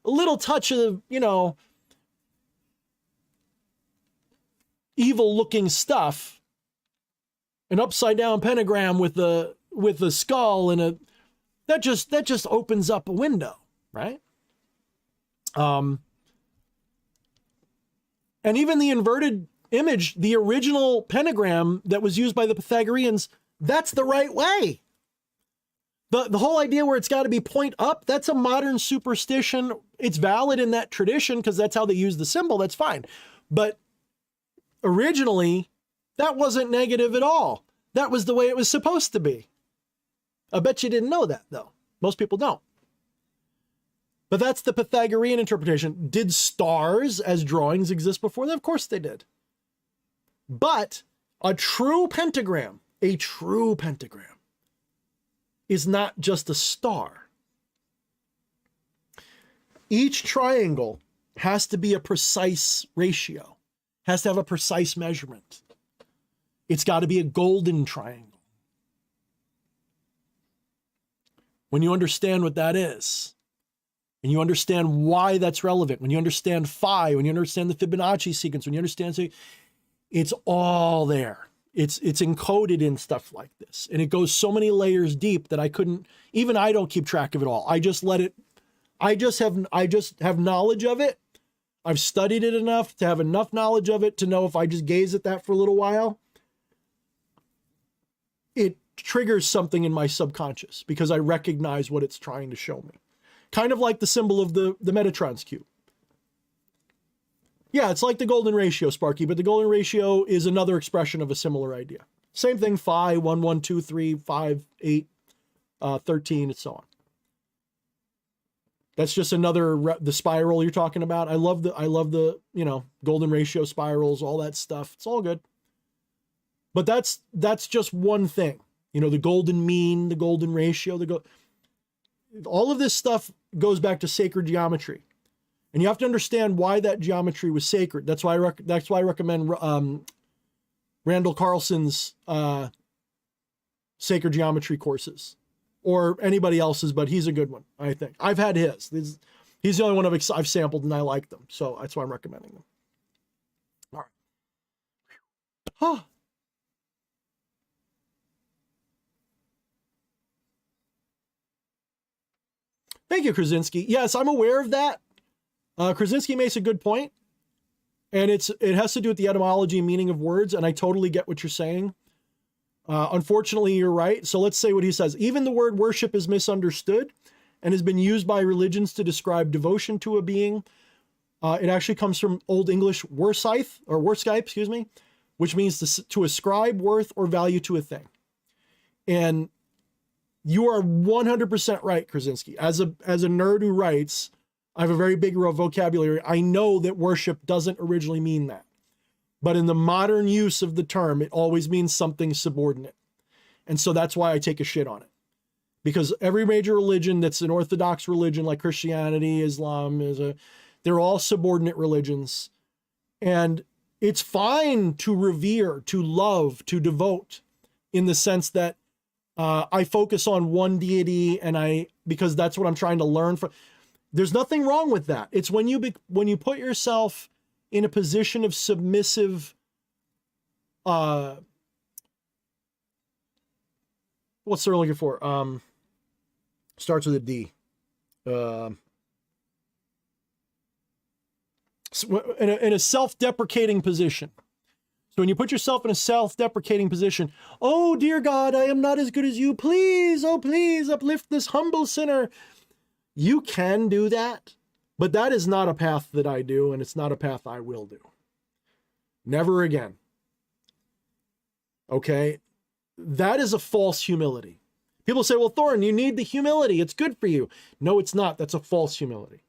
a little touch of, evil looking stuff, an upside down pentagram with a skull and that just opens up a window, right? And even the inverted image, the original pentagram that was used by the Pythagoreans, that's the right way. The whole idea where it's got to be point up, that's a modern superstition. It's valid in that tradition because that's how they use the symbol. That's fine. But originally, that wasn't negative at all. That was the way it was supposed to be. I bet you didn't know that, though. Most people don't. But that's the Pythagorean interpretation. Did stars as drawings exist before that? Of course they did. But a true pentagram is not just a star. Each triangle has to be a precise ratio, has to have a precise measurement. It's got to be a golden triangle. When you understand what that is, and you understand why that's relevant, when you understand phi, when you understand the Fibonacci sequence, when you understand, it's all there. It's encoded in stuff like this. And it goes so many layers deep that I don't keep track of it all. I just have knowledge of it. I've studied it enough to have enough knowledge of it to know if I just gaze at that for a little while, it triggers something in my subconscious because I recognize what it's trying to show me. Kind of like the symbol of the Metatron's cube. Yeah, it's like the golden ratio, Sparky, but the golden ratio is another expression of a similar idea. Same thing, phi, 1, 1, 2, 3, 5, 8, 13, and so on. That's just another, the spiral you're talking about. I love the, golden ratio spirals, all that stuff. It's all good. But that's just one thing. The golden mean, the golden ratio, all of this stuff goes back to sacred geometry. And you have to understand why that geometry was sacred. That's why I recommend Randall Carlson's sacred geometry courses, or anybody else's, but he's a good one, I think. I've had his. He's the only one I've sampled, and I like them, so that's why I'm recommending them. All right. Huh. Thank you, Krasinski. Yes, I'm aware of that. Krasinski makes a good point, and it has to do with the etymology and meaning of words, and I totally get what you're saying. Unfortunately, you're right. So let's say what he says. Even the word worship is misunderstood and has been used by religions to describe devotion to a being. It actually comes from Old English worskype, which means to ascribe worth or value to a thing. And you are 100% right, Krasinski. As a nerd who writes, I have a very big vocabulary. I know that worship doesn't originally mean that. But in the modern use of the term, it always means something subordinate. And so that's why I take a shit on it. Because every major religion that's an orthodox religion like Christianity, Islam, they're all subordinate religions. And it's fine to revere, to love, to devote, in the sense that I focus on one deity because that's what I'm trying to learn from. There's nothing wrong with that. It's when you put yourself in a position of submissive, what's they're looking for? Starts with a D. In a self-deprecating position. So when you put yourself in a self-deprecating position, oh, dear God, I am not as good as you. Please, oh, please uplift this humble sinner. You can do that, but that is not a path that I do, and it's not a path I will do. Never again. Okay? That is a false humility. People say, well, Thorne, you need the humility. It's good for you. No, it's not. That's a false humility.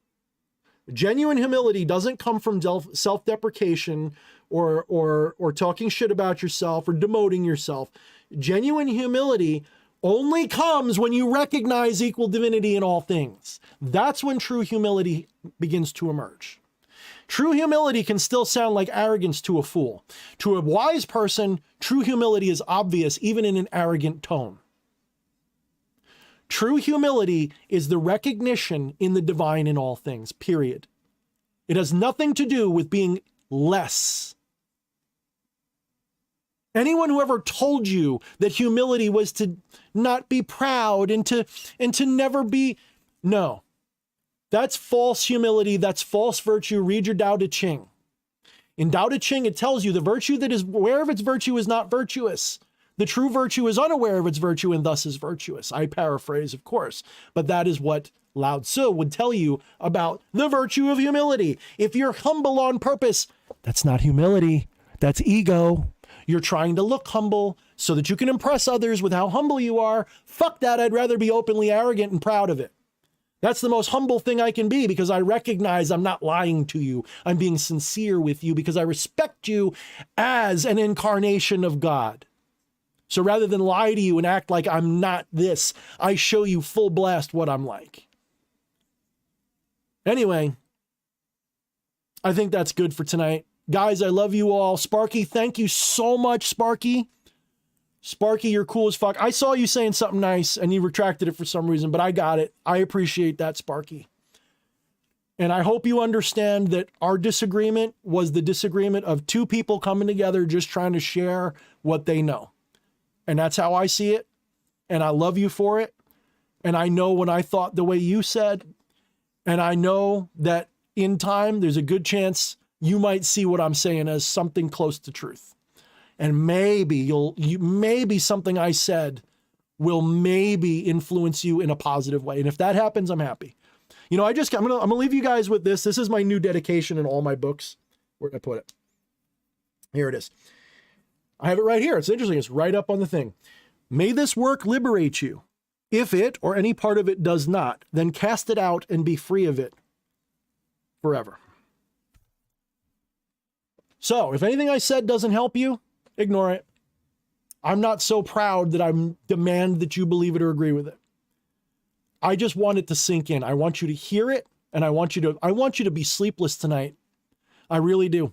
Genuine humility doesn't come from self-deprecation or talking shit about yourself or demoting yourself. Genuine humility only comes when you recognize equal divinity in all things. That's when true humility begins to emerge. True humility can still sound like arrogance to a fool. To a wise person, true humility is obvious even in an arrogant tone. True humility is the recognition in the divine in all things, period. It has nothing to do with being less. Anyone who ever told you that humility was to not be proud and to never be, no. That's false humility. That's false virtue. Read your Tao Te Ching. In Tao Te Ching, it tells you the virtue that is aware of its virtue is not virtuous. The true virtue is unaware of its virtue and thus is virtuous. I paraphrase, of course, but that is what Lao Tzu would tell you about the virtue of humility. If you're humble on purpose, that's not humility. That's ego. You're trying to look humble so that you can impress others with how humble you are. Fuck that. I'd rather be openly arrogant and proud of it. That's the most humble thing I can be, because I recognize I'm not lying to you. I'm being sincere with you because I respect you as an incarnation of God. So rather than lie to you and act like I'm not this, I show you full blast what I'm like. Anyway, I think that's good for tonight. Guys, I love you all. Sparky, thank you so much, Sparky. Sparky, you're cool as fuck. I saw you saying something nice and you retracted it for some reason, but I got it. I appreciate that, Sparky. And I hope you understand that our disagreement was the disagreement of two people coming together just trying to share what they know. And that's how I see it. And I love you for it. And I know when I thought the way you said, and I know that in time, there's a good chance you might see what I'm saying as something close to truth. And maybe maybe something I said will maybe influence you in a positive way. And if that happens, I'm happy. You know, I'm gonna leave you guys with this. This is my new dedication in all my books. Where did I put it? Here it is. I have it right here. It's interesting. It's right up on the thing. May this work liberate you. If it or any part of it does not, then cast it out and be free of it forever. So if anything I said doesn't help you, ignore it. I'm not so proud that I demand that you believe it or agree with it. I just want it to sink in. I want you to hear it, and I want you to be sleepless tonight. I really do.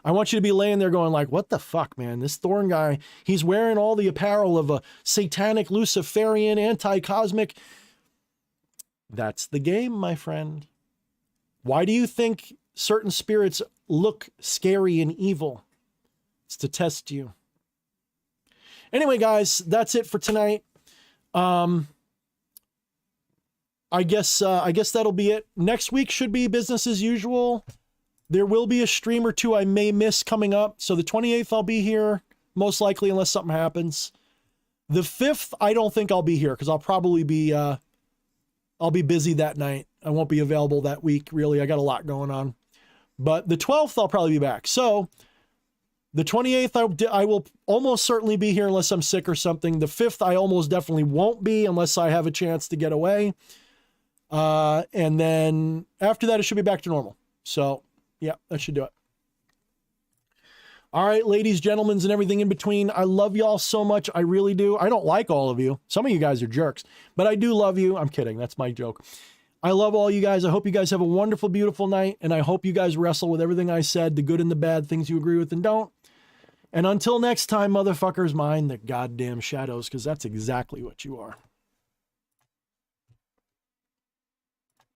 I want you to be laying there going like, what the fuck, man? This Thorne guy, he's wearing all the apparel of a satanic, Luciferian, anti-cosmic. That's the game, my friend. Why do you think certain spirits look scary and evil? It's to test you. Anyway, guys, that's it for tonight. I guess that'll be it. Next week should be business as usual. There will be a stream or two I may miss coming up. So the 28th, I'll be here, most likely, unless something happens. The 5th, I don't think I'll be here because I'll probably be, I'll be busy that night. I won't be available that week, really. I got a lot going on. But the 12th, I'll probably be back. So the 28th, I will almost certainly be here unless I'm sick or something. The 5th, I almost definitely won't be unless I have a chance to get away. And then after that, it should be back to normal. So yeah, that should do it. All right, ladies, gentlemen, and everything in between. I love y'all so much. I really do. I don't like all of you. Some of you guys are jerks, but I do love you. I'm kidding. That's my joke. I love all you guys. I hope you guys have a wonderful, beautiful night. And I hope you guys wrestle with everything I said, the good and the bad, things you agree with and don't. And until next time, motherfuckers, mind the goddamn shadows, because that's exactly what you are.